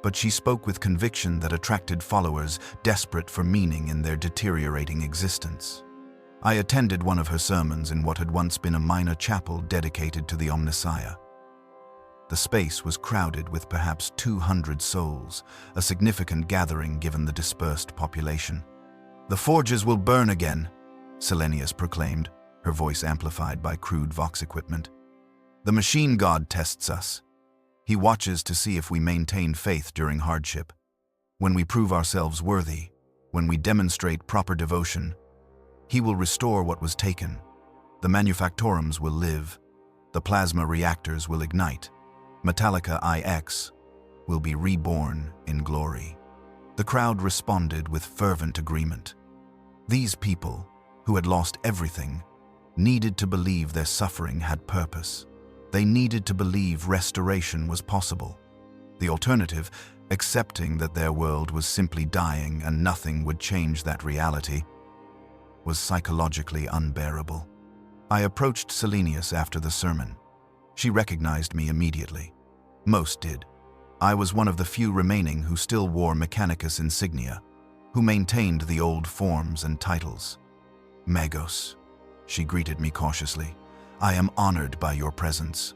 But she spoke with conviction that attracted followers desperate for meaning in their deteriorating existence. I attended one of her sermons in what had once been a minor chapel dedicated to the Omnissiah. The space was crowded with perhaps 200 souls, a significant gathering given the dispersed population. "The forges will burn again," Selenius proclaimed, her voice amplified by crude vox equipment. "The machine god tests us. He watches to see if we maintain faith during hardship. When we prove ourselves worthy, when we demonstrate proper devotion, he will restore what was taken. The manufactorums will live. The plasma reactors will ignite. Metalica IX will be reborn in glory." The crowd responded with fervent agreement. These people, who had lost everything, needed to believe their suffering had purpose. They needed to believe restoration was possible. The alternative, accepting that their world was simply dying and nothing would change that reality, was psychologically unbearable. I approached Selenius after the sermon. She recognized me immediately. Most did. I was one of the few remaining who still wore Mechanicus insignia, who maintained the old forms and titles. "Magos," she greeted me cautiously, "I am honored by your presence.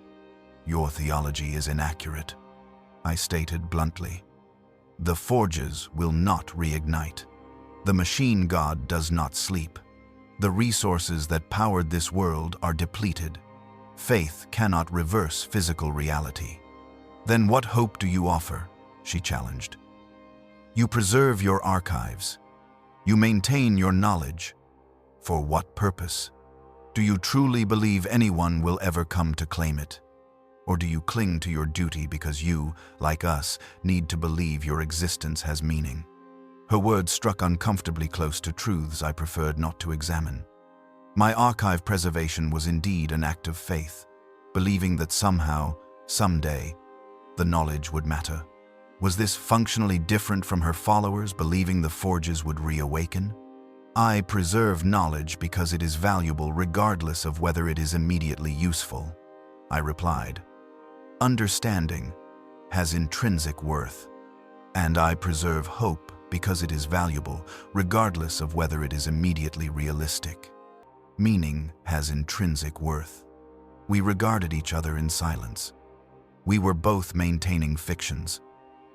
Your theology is inaccurate," I stated bluntly. "The forges will not reignite. The machine god does not sleep. The resources that powered this world are depleted. Faith cannot reverse physical reality." "Then what hope do you offer?" she challenged. "You preserve your archives. You maintain your knowledge. For what purpose? Do you truly believe anyone will ever come to claim it? Or do you cling to your duty because you, like us, need to believe your existence has meaning?" Her words struck uncomfortably close to truths I preferred not to examine. My archive preservation was indeed an act of faith, believing that somehow, someday, the knowledge would matter. Was this functionally different from her followers believing the forges would reawaken? "I preserve knowledge because it is valuable regardless of whether it is immediately useful," I replied. "Understanding has intrinsic worth, and I preserve hope because it is valuable regardless of whether it is immediately realistic. Meaning has intrinsic worth." We regarded each other in silence. We were both maintaining fictions,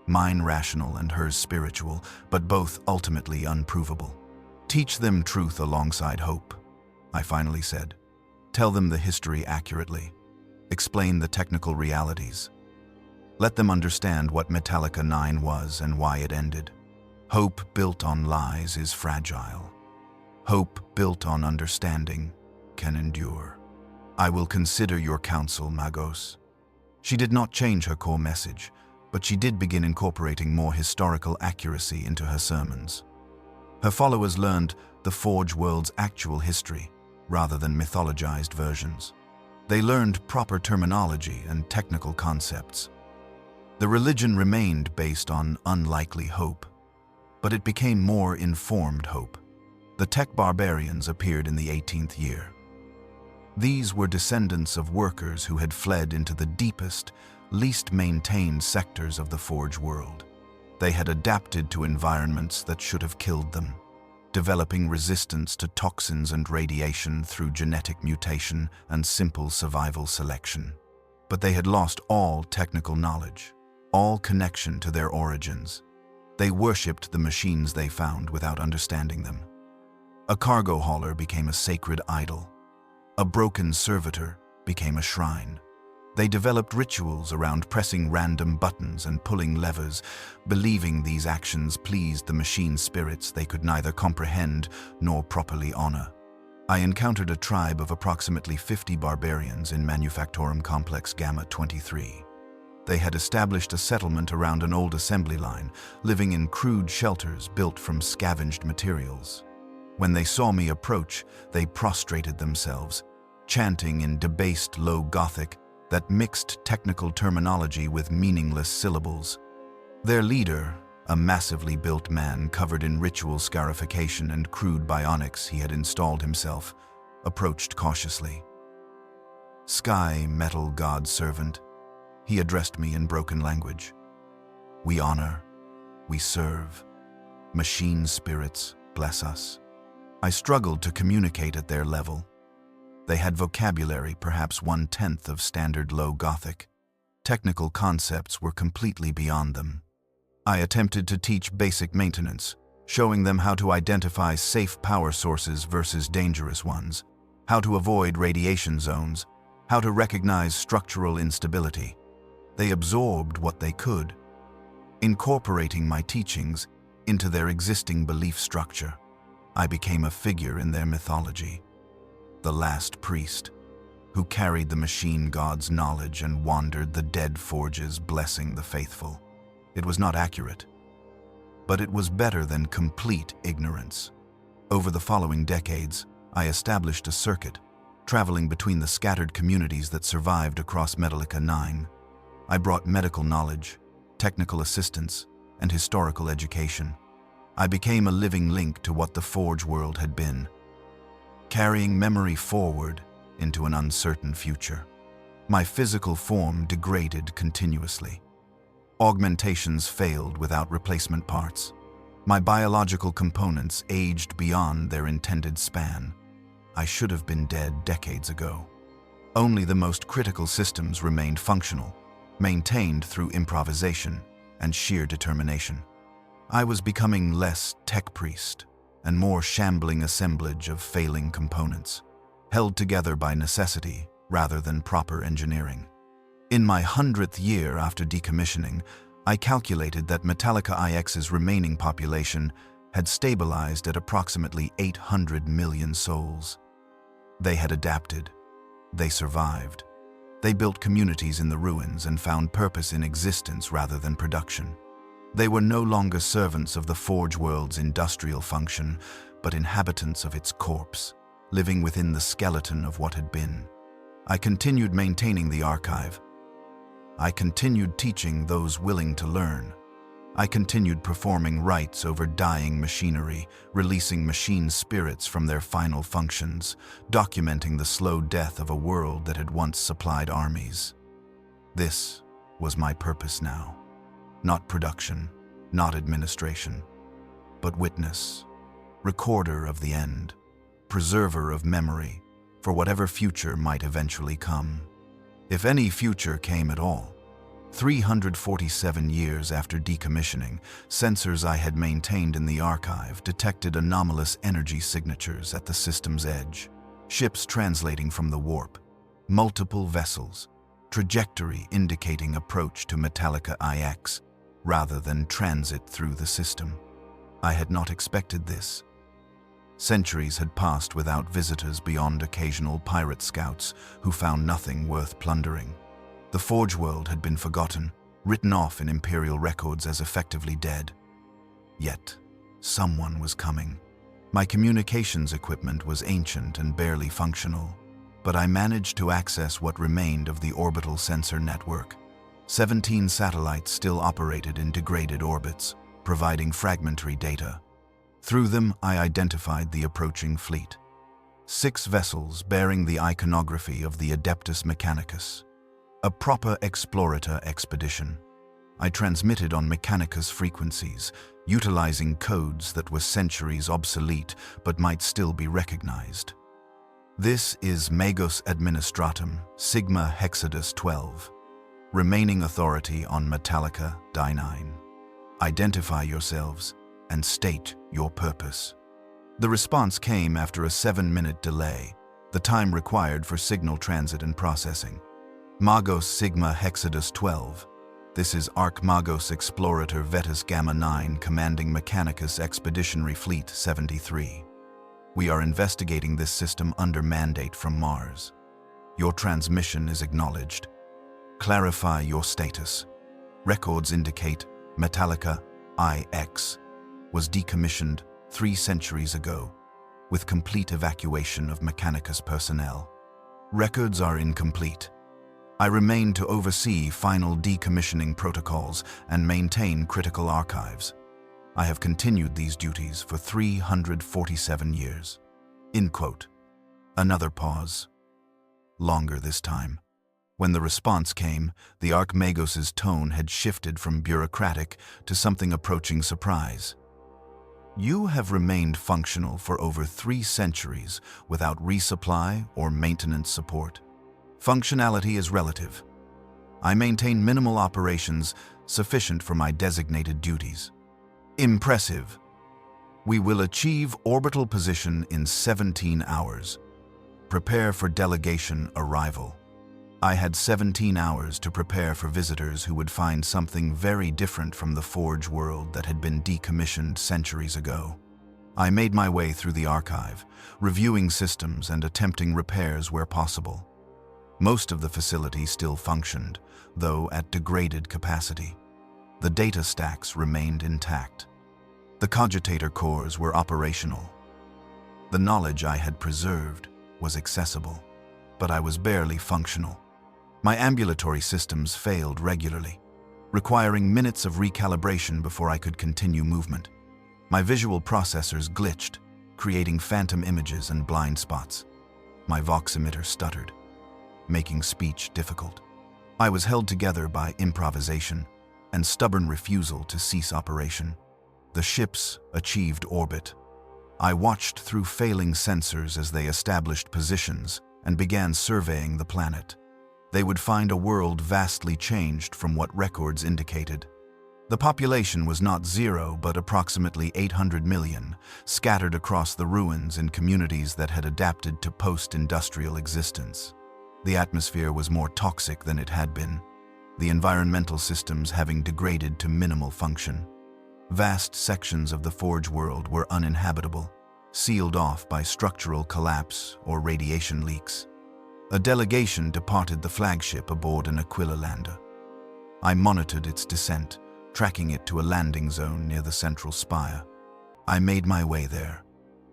mine rational and hers spiritual, but both ultimately unprovable. "Teach them truth alongside hope," I finally said. "Tell them the history accurately. Explain the technical realities. Let them understand what Metalica IX was and why it ended. Hope built on lies is fragile. Hope built on understanding can endure. I will consider your counsel, Magos." She did not change her core message, but she did begin incorporating more historical accuracy into her sermons. Her followers learned the Forge world's actual history, rather than mythologized versions. They learned proper terminology and technical concepts. The religion remained based on unlikely hope, but it became more informed hope. The tech barbarians appeared in the 18th year. These were descendants of workers who had fled into the deepest, least maintained sectors of the Forge world. They had adapted to environments that should have killed them, developing resistance to toxins and radiation through genetic mutation and simple survival selection. But they had lost all technical knowledge, all connection to their origins. They worshipped the machines they found without understanding them. A cargo hauler became a sacred idol. A broken servitor became a shrine. They developed rituals around pressing random buttons and pulling levers, believing these actions pleased the machine spirits they could neither comprehend nor properly honor. I encountered a tribe of approximately 50 barbarians in Manufactorum Complex Gamma 23. They had established a settlement around an old assembly line, living in crude shelters built from scavenged materials. When they saw me approach, they prostrated themselves, chanting in debased Low Gothic that mixed technical terminology with meaningless syllables. Their leader, a massively built man covered in ritual scarification and crude bionics he had installed himself, approached cautiously. "Sky Metal God Servant," he addressed me in broken language. "We honor, we serve. Machine spirits bless us." I struggled to communicate at their level. They had vocabulary perhaps 1/10 of standard Low Gothic. Technical concepts were completely beyond them. I attempted to teach basic maintenance, showing them how to identify safe power sources versus dangerous ones, how to avoid radiation zones, how to recognize structural instability. They absorbed what they could, incorporating my teachings into their existing belief structure. I became a figure in their mythology, the last priest, who carried the machine god's knowledge and wandered the dead forges blessing the faithful. It was not accurate, but it was better than complete ignorance. Over the following decades, I established a circuit, traveling between the scattered communities that survived across Metalica IX. I brought medical knowledge, technical assistance, and historical education. I became a living link to what the Forge world had been, carrying memory forward into an uncertain future. My physical form degraded continuously. Augmentations failed without replacement parts. My biological components aged beyond their intended span. I should have been dead decades ago. Only the most critical systems remained functional, maintained through improvisation and sheer determination. I was becoming less tech priest and more shambling assemblage of failing components, held together by necessity rather than proper engineering. In my 100th year after decommissioning, I calculated that Metalica IX's remaining population had stabilized at approximately 800 million souls. They had adapted. They survived. They built communities in the ruins and found purpose in existence rather than production. They were no longer servants of the Forge world's industrial function, but inhabitants of its corpse, living within the skeleton of what had been. I continued maintaining the archive. I continued teaching those willing to learn. I continued performing rites over dying machinery, releasing machine spirits from their final functions, documenting the slow death of a world that had once supplied armies. This was my purpose now. Not production, not administration, but witness, recorder of the end, preserver of memory for whatever future might eventually come. If any future came at all. 347 years after decommissioning, sensors I had maintained in the archive detected anomalous energy signatures at the system's edge. Ships translating from the warp, multiple vessels, trajectory indicating approach to Metalica IX, rather than transit through the system. I had not expected this. Centuries had passed without visitors beyond occasional pirate scouts who found nothing worth plundering. The Forge world had been forgotten, written off in Imperial records as effectively dead. Yet, someone was coming. My communications equipment was ancient and barely functional, but I managed to access what remained of the orbital sensor network. 17 satellites still operated in degraded orbits, providing fragmentary data. Through them, I identified the approaching fleet. 6 vessels bearing the iconography of the Adeptus Mechanicus. A proper explorator expedition. I transmitted on Mechanicus frequencies, utilizing codes that were centuries obsolete but might still be recognized. This is Magos Administratum Sigma-Hexadus-Twelve. Remaining authority on Metalica IX. Identify yourselves and state your purpose. The response came after a 7-minute delay, the time required for signal transit and processing. Magos Sigma-Hexadus-Twelve. This is Magos Explorator Vetus Gamma 9 commanding Mechanicus Expeditionary Fleet 73. We are investigating this system under mandate from Mars. Your transmission is acknowledged. Clarify your status. Records indicate Metalica IX was decommissioned 3 centuries ago, with complete evacuation of Mechanicus personnel. Records are incomplete. I remain to oversee final decommissioning protocols and maintain critical archives. I have continued these duties for 347 years. End quote. Another pause. Longer this time. When the response came, the Magos's tone had shifted from bureaucratic to something approaching surprise. You have remained functional for over 3 centuries without resupply or maintenance support. Functionality is relative. I maintain minimal operations sufficient for my designated duties. Impressive. We will achieve orbital position in 17 hours. Prepare for delegation arrival. I had 17 hours to prepare for visitors who would find something very different from the Forge world that had been decommissioned centuries ago. I made my way through the archive, reviewing systems and attempting repairs where possible. Most of the facility still functioned, though at degraded capacity. The data stacks remained intact. The cogitator cores were operational. The knowledge I had preserved was accessible, but I was barely functional. My ambulatory systems failed regularly, requiring minutes of recalibration before I could continue movement. My visual processors glitched, creating phantom images and blind spots. My voximeter stuttered, making speech difficult. I was held together by improvisation and stubborn refusal to cease operation. The ships achieved orbit. I watched through failing sensors as they established positions and began surveying the planet. They would find a world vastly changed from what records indicated. The population was not 0, but approximately 800 million, scattered across the ruins in communities that had adapted to post-industrial existence. The atmosphere was more toxic than it had been, the environmental systems having degraded to minimal function. Vast sections of the Forge world were uninhabitable, sealed off by structural collapse or radiation leaks. A delegation departed the flagship aboard an Aquila lander. I monitored its descent, tracking it to a landing zone near the central spire. I made my way there,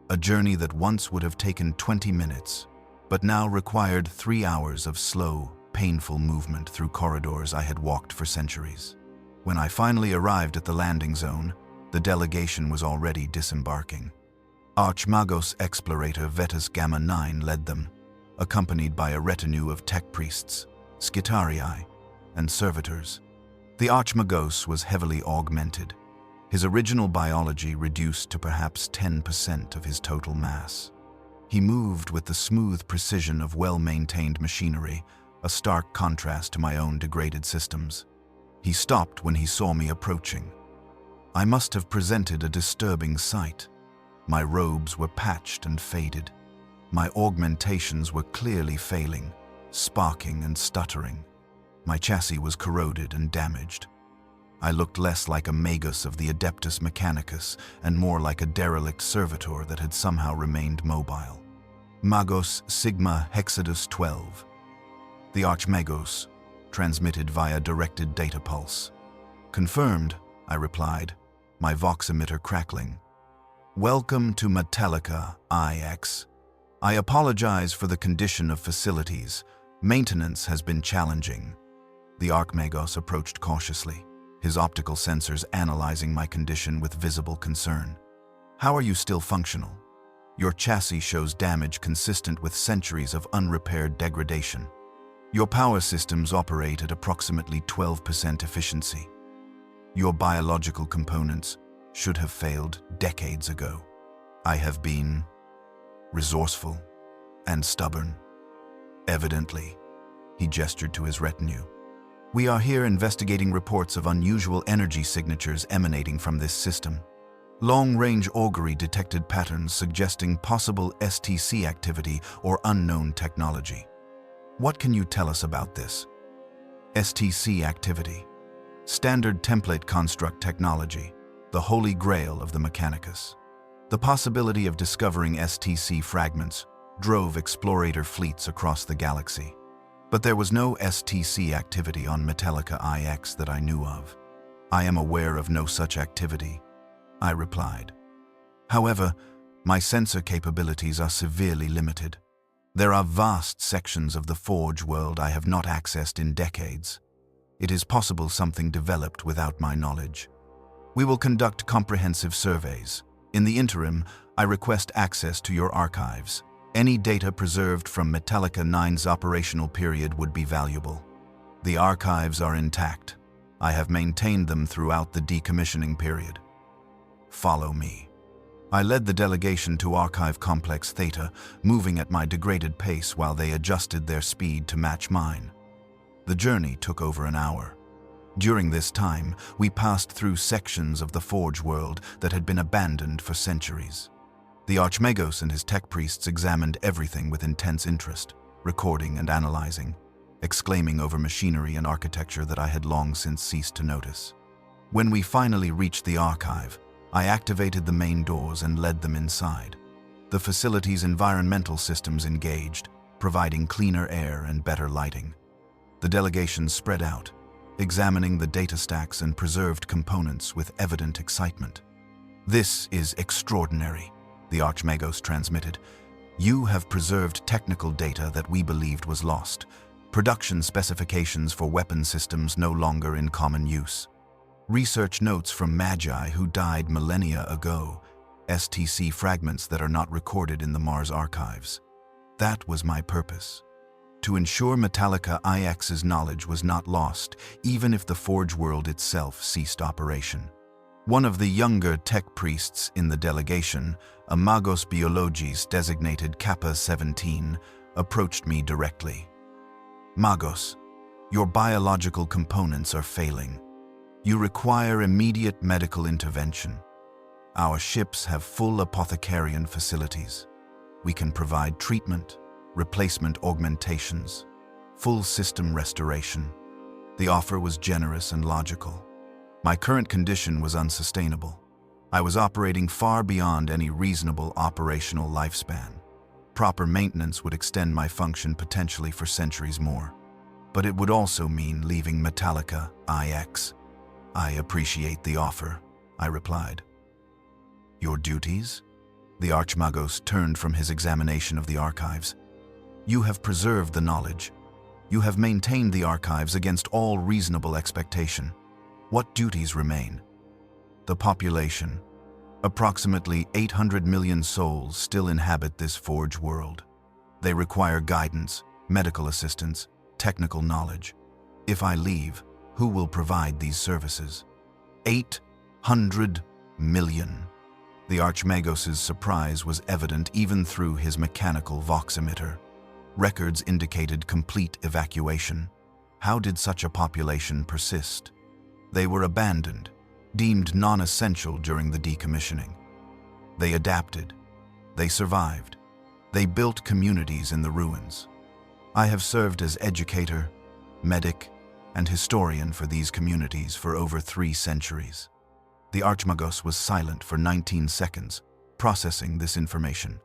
a journey that once would have taken 20 minutes, but now required 3 hours of slow, painful movement through corridors I had walked for centuries. When I finally arrived at the landing zone, the delegation was already disembarking. Magos Explorator Vetus Gamma 9 led them, accompanied by a retinue of tech priests, Skitarii, and servitors. The Magos was heavily augmented, his original biology reduced to perhaps 10% of his total mass. He moved with the smooth precision of well-maintained machinery, a stark contrast to my own degraded systems. He stopped when he saw me approaching. I must have presented a disturbing sight. My robes were patched and faded. My augmentations were clearly failing, sparking and stuttering. My chassis was corroded and damaged. I looked less like a Magos of the Adeptus Mechanicus and more like a derelict servitor that had somehow remained mobile. Magos Sigma-Hexadus-Twelve. The Magos, transmitted via directed data pulse. Confirmed, I replied, my voximeter crackling. Welcome to Metalica IX. I apologize for the condition of facilities. Maintenance has been challenging. The Magos approached cautiously, his optical sensors analyzing my condition with visible concern. How are you still functional? Your chassis shows damage consistent with centuries of unrepaired degradation. Your power systems operate at approximately 12% efficiency. Your biological components should have failed decades ago. I have been resourceful and stubborn. Evidently, he gestured to his retinue. We are here investigating reports of unusual energy signatures emanating from this system. Long-range augury detected patterns suggesting possible STC activity or unknown technology. What can you tell us about this? STC activity. Standard template construct technology, the holy grail of the Mechanicus. The possibility of discovering STC fragments drove explorator fleets across the galaxy. But there was no STC activity on Metalica IX that I knew of. I am aware of no such activity, I replied. However, my sensor capabilities are severely limited. There are vast sections of the Forge world I have not accessed in decades. It is possible something developed without my knowledge. We will conduct comprehensive surveys. In the interim, I request access to your archives. Any data preserved from Metalica IX's operational period would be valuable. The archives are intact. I have maintained them throughout the decommissioning period. Follow me. I led the delegation to Archive Complex Theta, moving at my degraded pace while they adjusted their speed to match mine. The journey took over an hour. During this time, we passed through sections of the Forge world that had been abandoned for centuries. The Archmagos and his tech priests examined everything with intense interest, recording and analyzing, exclaiming over machinery and architecture that I had long since ceased to notice. When we finally reached the archive, I activated the main doors and led them inside. The facility's environmental systems engaged, providing cleaner air and better lighting. The delegation spread out, examining the data stacks and preserved components with evident excitement. "This is extraordinary," the Archmagos transmitted. "You have preserved technical data that we believed was lost. Production specifications for weapon systems no longer in common use. Research notes from Magi who died millennia ago, STC fragments that are not recorded in the Mars archives. That was my purpose. To ensure Metalica IX's knowledge was not lost, even if the Forge world itself ceased operation." One of the younger tech priests in the delegation, a Magos Biologis designated Kappa 17, approached me directly. "Magos, your biological components are failing. You require immediate medical intervention. Our ships have full apothecarian facilities. We can provide treatment, replacement augmentations, full system restoration." The offer was generous and logical. My current condition was unsustainable. I was operating far beyond any reasonable operational lifespan. Proper maintenance would extend my function potentially for centuries more. But it would also mean leaving Metalica IX. "I appreciate the offer," I replied. "Your duties?" The Archmagos turned from his examination of the archives. "You have preserved the knowledge. You have maintained the archives against all reasonable expectation. What duties remain?" "The population. Approximately 800 million souls still inhabit this Forge world. They require guidance, medical assistance, technical knowledge. If I leave, who will provide these services?" 800 million. The Archmagos' surprise was evident even through his mechanical voximeter. Records indicated complete evacuation. How did such a population persist? They were abandoned, deemed non-essential during the decommissioning. They adapted. They survived. They built communities in the ruins. I have served as educator, medic, and historian for these communities for over 3 centuries. The Archmagos was silent for 19 seconds, processing this information.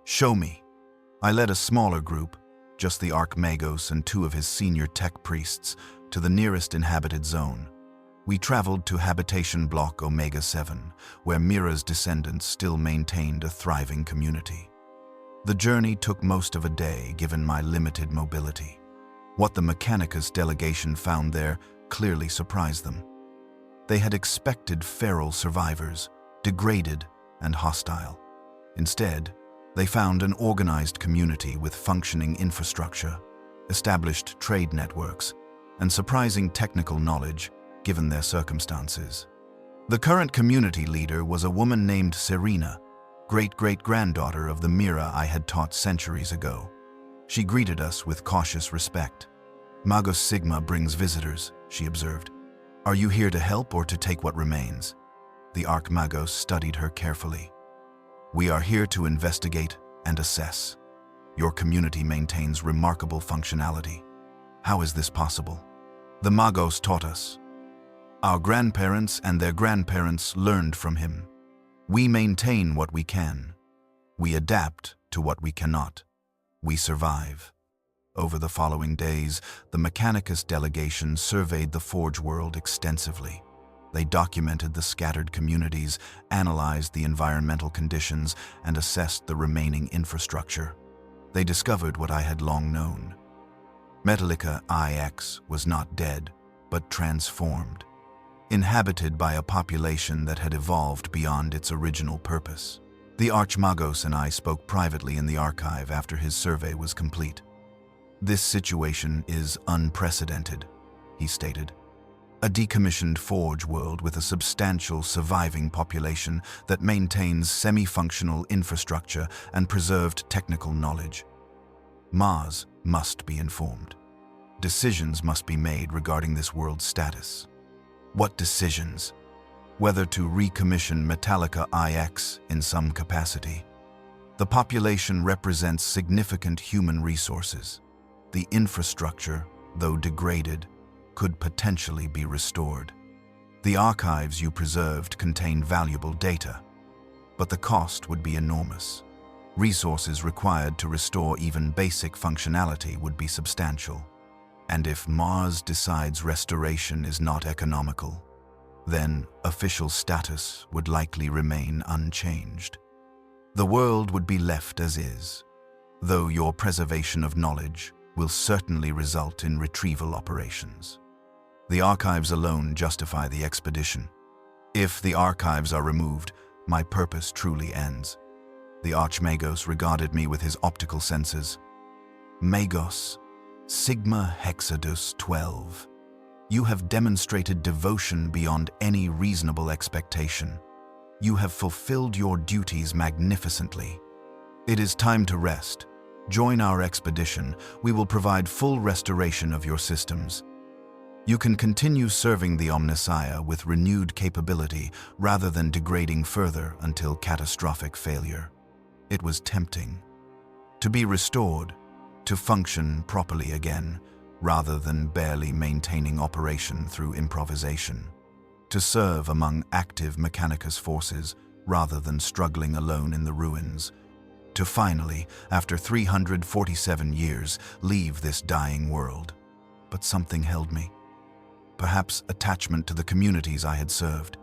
"Show me." I led a smaller group, just the Archmagos and 2 of his senior tech priests, to the nearest inhabited zone. We traveled to Habitation Block Omega 7, where Mira's descendants still maintained a thriving community. The journey took most of a day given my limited mobility. What the Mechanicus delegation found there clearly surprised them. They had expected feral survivors, degraded and hostile. Instead, they found an organized community with functioning infrastructure, established trade networks, and surprising technical knowledge given their circumstances. The current community leader was a woman named Serena, great-great-granddaughter of the Mira I had taught centuries ago. She greeted us with cautious respect. "Magos Sigma brings visitors," she observed. "Are you here to help or to take what remains?" The Magos studied her carefully. "We are here to investigate and assess. Your community maintains remarkable functionality. How is this possible?" "The Magos taught us. Our grandparents and their grandparents learned from him. We maintain what we can. We adapt to what we cannot. We survive." Over the following days, the Mechanicus delegation surveyed the Forge world extensively. They documented the scattered communities, analyzed the environmental conditions, and assessed the remaining infrastructure. They discovered what I had long known. Metalica IX was not dead, but transformed, inhabited by a population that had evolved beyond its original purpose. The Archmagos and I spoke privately in the archive after his survey was complete. "This situation is unprecedented," he stated. "A decommissioned Forge world with a substantial surviving population that maintains semi-functional infrastructure and preserved technical knowledge. Mars must be informed. Decisions must be made regarding this world's status." "What decisions?" "Whether to recommission Metalica IX in some capacity. The population represents significant human resources. The infrastructure, though degraded, could potentially be restored. The archives you preserved contain valuable data, but the cost would be enormous. Resources required to restore even basic functionality would be substantial. And if Mars decides restoration is not economical, then official status would likely remain unchanged. The world would be left as is, though your preservation of knowledge will certainly result in retrieval operations. The archives alone justify the expedition. If the archives are removed, my purpose truly ends." The Archmagos regarded me with his optical senses. "Magos Sigma-Hexadus-Twelve. You have demonstrated devotion beyond any reasonable expectation. You have fulfilled your duties magnificently. It is time to rest. Join our expedition. We will provide full restoration of your systems. You can continue serving the Omnissiah with renewed capability rather than degrading further until catastrophic failure." It was tempting. To be restored, to function properly again, rather than barely maintaining operation through improvisation. To serve among active Mechanicus forces, rather than struggling alone in the ruins. To finally, after 347 years, leave this dying world. But something held me. Perhaps attachment to the communities I had served.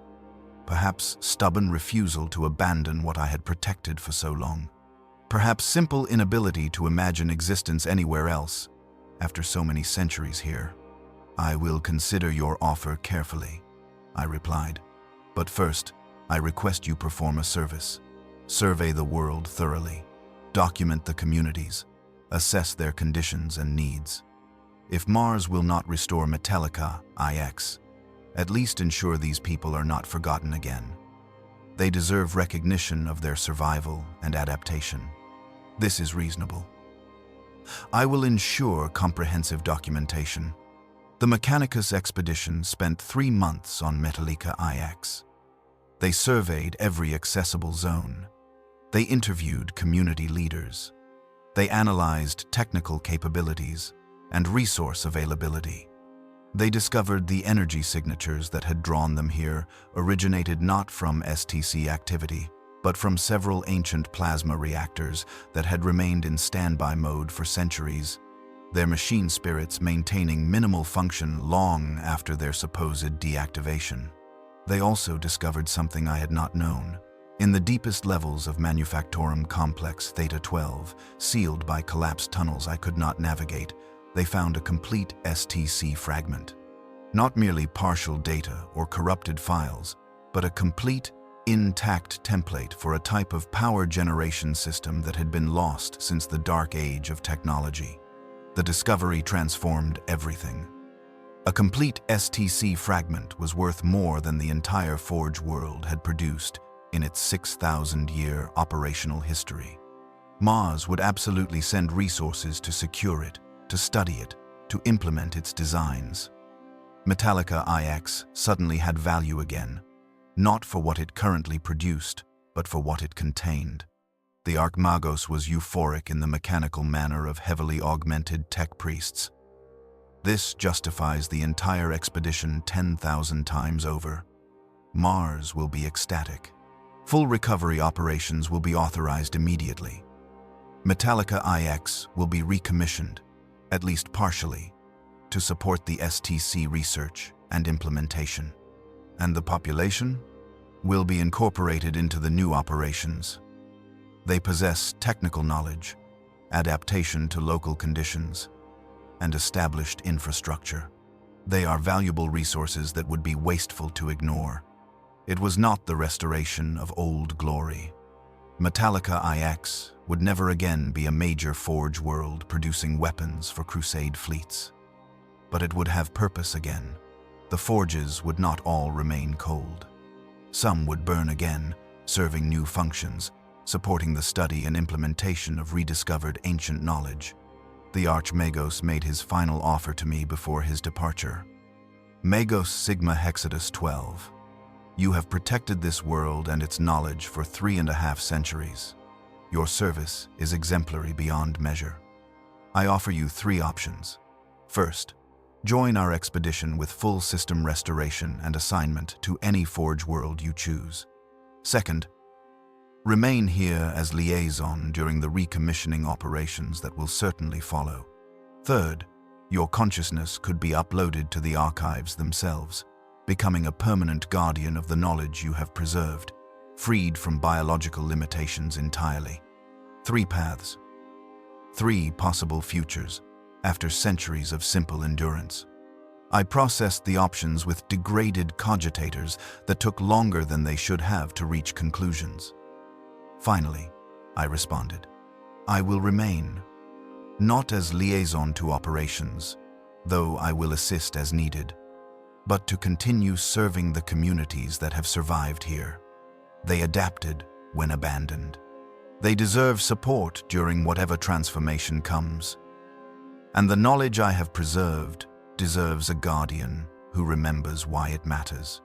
Perhaps stubborn refusal to abandon what I had protected for so long. Perhaps simple inability to imagine existence anywhere else, after so many centuries here. "I will consider your offer carefully," I replied. "But first, I request you perform a service. Survey the world thoroughly. Document the communities. Assess their conditions and needs. If Mars will not restore Metalica IX, at least ensure these people are not forgotten again. They deserve recognition of their survival and adaptation. This is reasonable. I will ensure comprehensive documentation." The Mechanicus expedition spent 3 months on Metalica IX. They surveyed every accessible zone. They interviewed community leaders. They analyzed technical capabilities and resource availability. They discovered the energy signatures that had drawn them here originated not from STC activity, but from several ancient plasma reactors that had remained in standby mode for centuries, their machine spirits maintaining minimal function long after their supposed deactivation. They also discovered something I had not known. In the deepest levels of manufactorum complex Theta-12, sealed by collapsed tunnels I could not navigate, they found a complete STC fragment. Not merely partial data or corrupted files, but a complete, intact template for a type of power generation system that had been lost since the dark age of technology. The discovery transformed everything. A complete STC fragment was worth more than the entire Forge world had produced in its 6,000-year operational history. Mars would absolutely send resources to secure it, to study it, to implement its designs. Metalica IX suddenly had value again. not for what it currently produced, but for what it contained. The Archmagos was euphoric in the mechanical manner of heavily augmented tech priests. This justifies the entire expedition 10,000 times over. Mars will be ecstatic. Full recovery operations will be authorized immediately. Metalica IX will be recommissioned, at least partially, to support the STC research and implementation. And the population will be incorporated into the new operations. They possess technical knowledge, adaptation to local conditions, and established infrastructure. They are valuable resources that would be wasteful to ignore. It was not the restoration of old glory. Metalica IX would never again be a major forge world producing weapons for crusade fleets. But it would have purpose again. The forges would not all remain cold. Some would burn again, serving new functions, supporting the study and implementation of rediscovered ancient knowledge. The Archmagos made his final offer to me before his departure. Magos Sigma-Hexadus-Twelve. You have protected this world and its knowledge for 3.5 centuries. Your service is exemplary beyond measure. I offer you 3 options. First, join our expedition with full system restoration and assignment to any Forge world you choose. Second, remain here as liaison during the recommissioning operations that will certainly follow. Third, your consciousness could be uploaded to the archives themselves, becoming a permanent guardian of the knowledge you have preserved, freed from biological limitations entirely. 3 paths. 3 possible futures, after centuries of simple endurance. I processed the options with degraded cogitators that took longer than they should have to reach conclusions. Finally, I responded, I will remain, not as liaison to operations, though I will assist as needed, but to continue serving the communities that have survived here. They adapted when abandoned. They deserve support during whatever transformation comes. And the knowledge I have preserved deserves a guardian who remembers why it matters.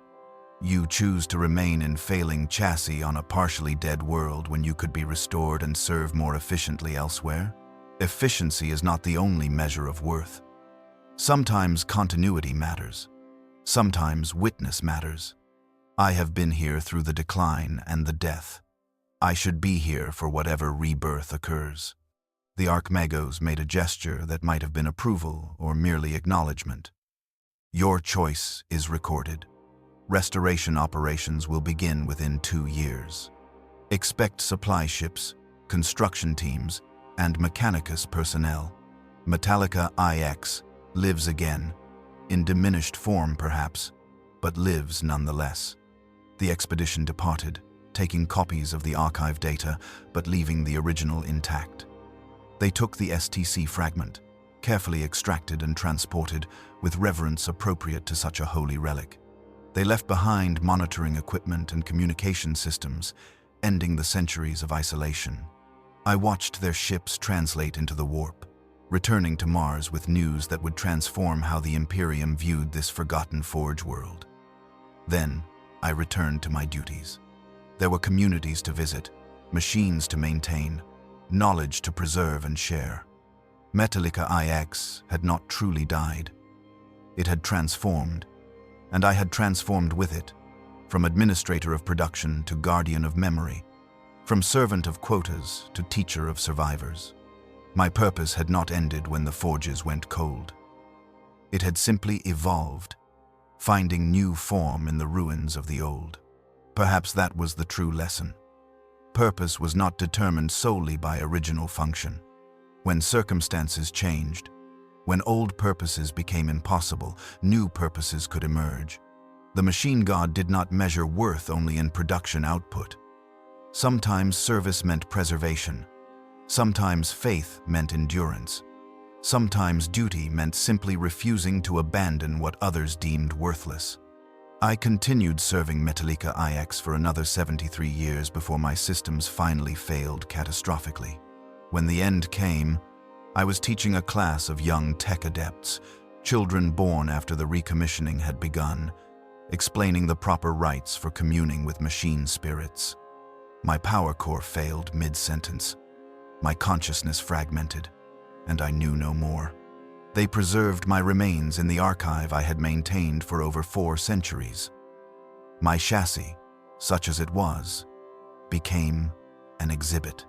You choose to remain in failing chassis on a partially dead world when you could be restored and serve more efficiently elsewhere? Efficiency is not the only measure of worth. Sometimes continuity matters. Sometimes witness matters. I have been here through the decline and the death. I should be here for whatever rebirth occurs. The Archmagos made a gesture that might have been approval or merely acknowledgement. Your choice is recorded. Restoration operations will begin within 2 years. Expect supply ships, construction teams, and Mechanicus personnel. Metalica IX lives again, in diminished form perhaps, but lives nonetheless. The expedition departed, taking copies of the archive data, but leaving the original intact. They took the STC fragment, carefully extracted and transported with reverence appropriate to such a holy relic. They left behind monitoring equipment and communication systems, ending the centuries of isolation. I watched their ships translate into the warp, returning to Mars with news that would transform how the Imperium viewed this forgotten Forge world. Then, I returned to my duties. There were communities to visit, machines to maintain, knowledge to preserve and share. Metalica IX had not truly died. It had transformed, and I had transformed with it, from administrator of production to guardian of memory, from servant of quotas to teacher of survivors. My purpose had not ended when the forges went cold. It had simply evolved, finding new form in the ruins of the old. Perhaps that was the true lesson. Purpose was not determined solely by original function. When circumstances changed, when old purposes became impossible, new purposes could emerge. The machine god did not measure worth only in production output. Sometimes service meant preservation. Sometimes faith meant endurance. Sometimes duty meant simply refusing to abandon what others deemed worthless. I continued serving Metalica IX for another 73 years before my systems finally failed catastrophically. When the end came, I was teaching a class of young tech adepts, children born after the recommissioning had begun, explaining the proper rites for communing with machine spirits. My power core failed mid-sentence. My consciousness fragmented, and I knew no more. They preserved my remains in the archive I had maintained for over 4 centuries. My chassis, such as it was, became an exhibit.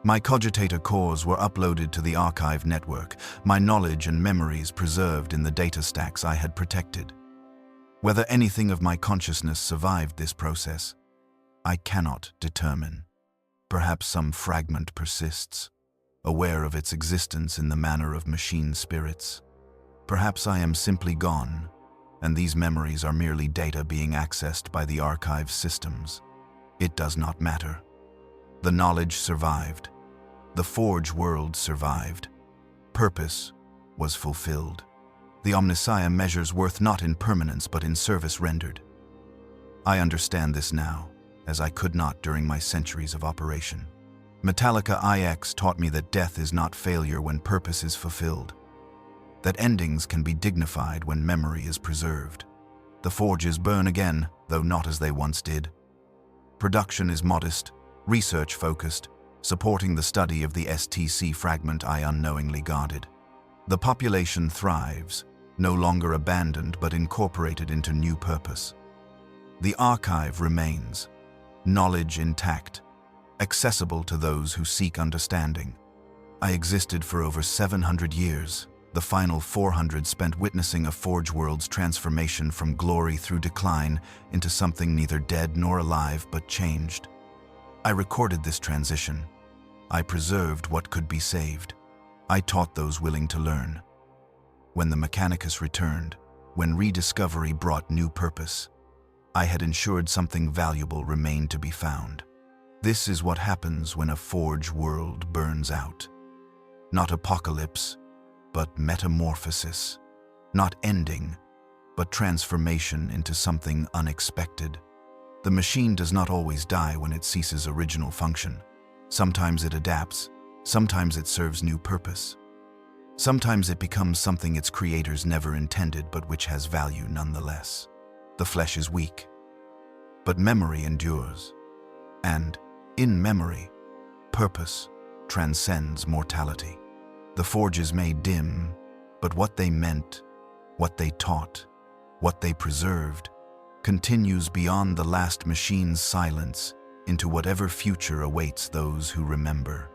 My cogitator cores were uploaded to the archive network, my knowledge and memories preserved in the data stacks I had protected. Whether anything of my consciousness survived this process, I cannot determine. Perhaps some fragment persists, aware of its existence in the manner of machine spirits. Perhaps I am simply gone, and these memories are merely data being accessed by the archive systems. It does not matter. The knowledge survived. The Forge world survived. Purpose was fulfilled. The Omnissiah measures worth not in permanence but in service rendered. I understand this now, as I could not during my centuries of operation. Metalica IX taught me that death is not failure when purpose is fulfilled, that endings can be dignified when memory is preserved. The forges burn again, though not as they once did. Production is modest, research-focused, supporting the study of the STC fragment I unknowingly guarded. The population thrives, no longer abandoned but incorporated into new purpose. The archive remains, knowledge intact, accessible to those who seek understanding. I existed for over 700 years, the final 400 spent witnessing a Forge world's transformation from glory through decline into something neither dead nor alive but changed. I recorded this transition. I preserved what could be saved. I taught those willing to learn. When the Mechanicus returned, when rediscovery brought new purpose, I had ensured something valuable remained to be found. This is what happens when a Forge world burns out. Not apocalypse, but metamorphosis. Not ending, but transformation into something unexpected. The machine does not always die when it ceases original function. Sometimes it adapts, sometimes it serves new purpose. Sometimes it becomes something its creators never intended but which has value nonetheless. The flesh is weak, but memory endures. And, in memory, purpose transcends mortality. The forges may dim, but what they meant, what they taught, what they preserved, continues beyond the last machine's silence into whatever future awaits those who remember.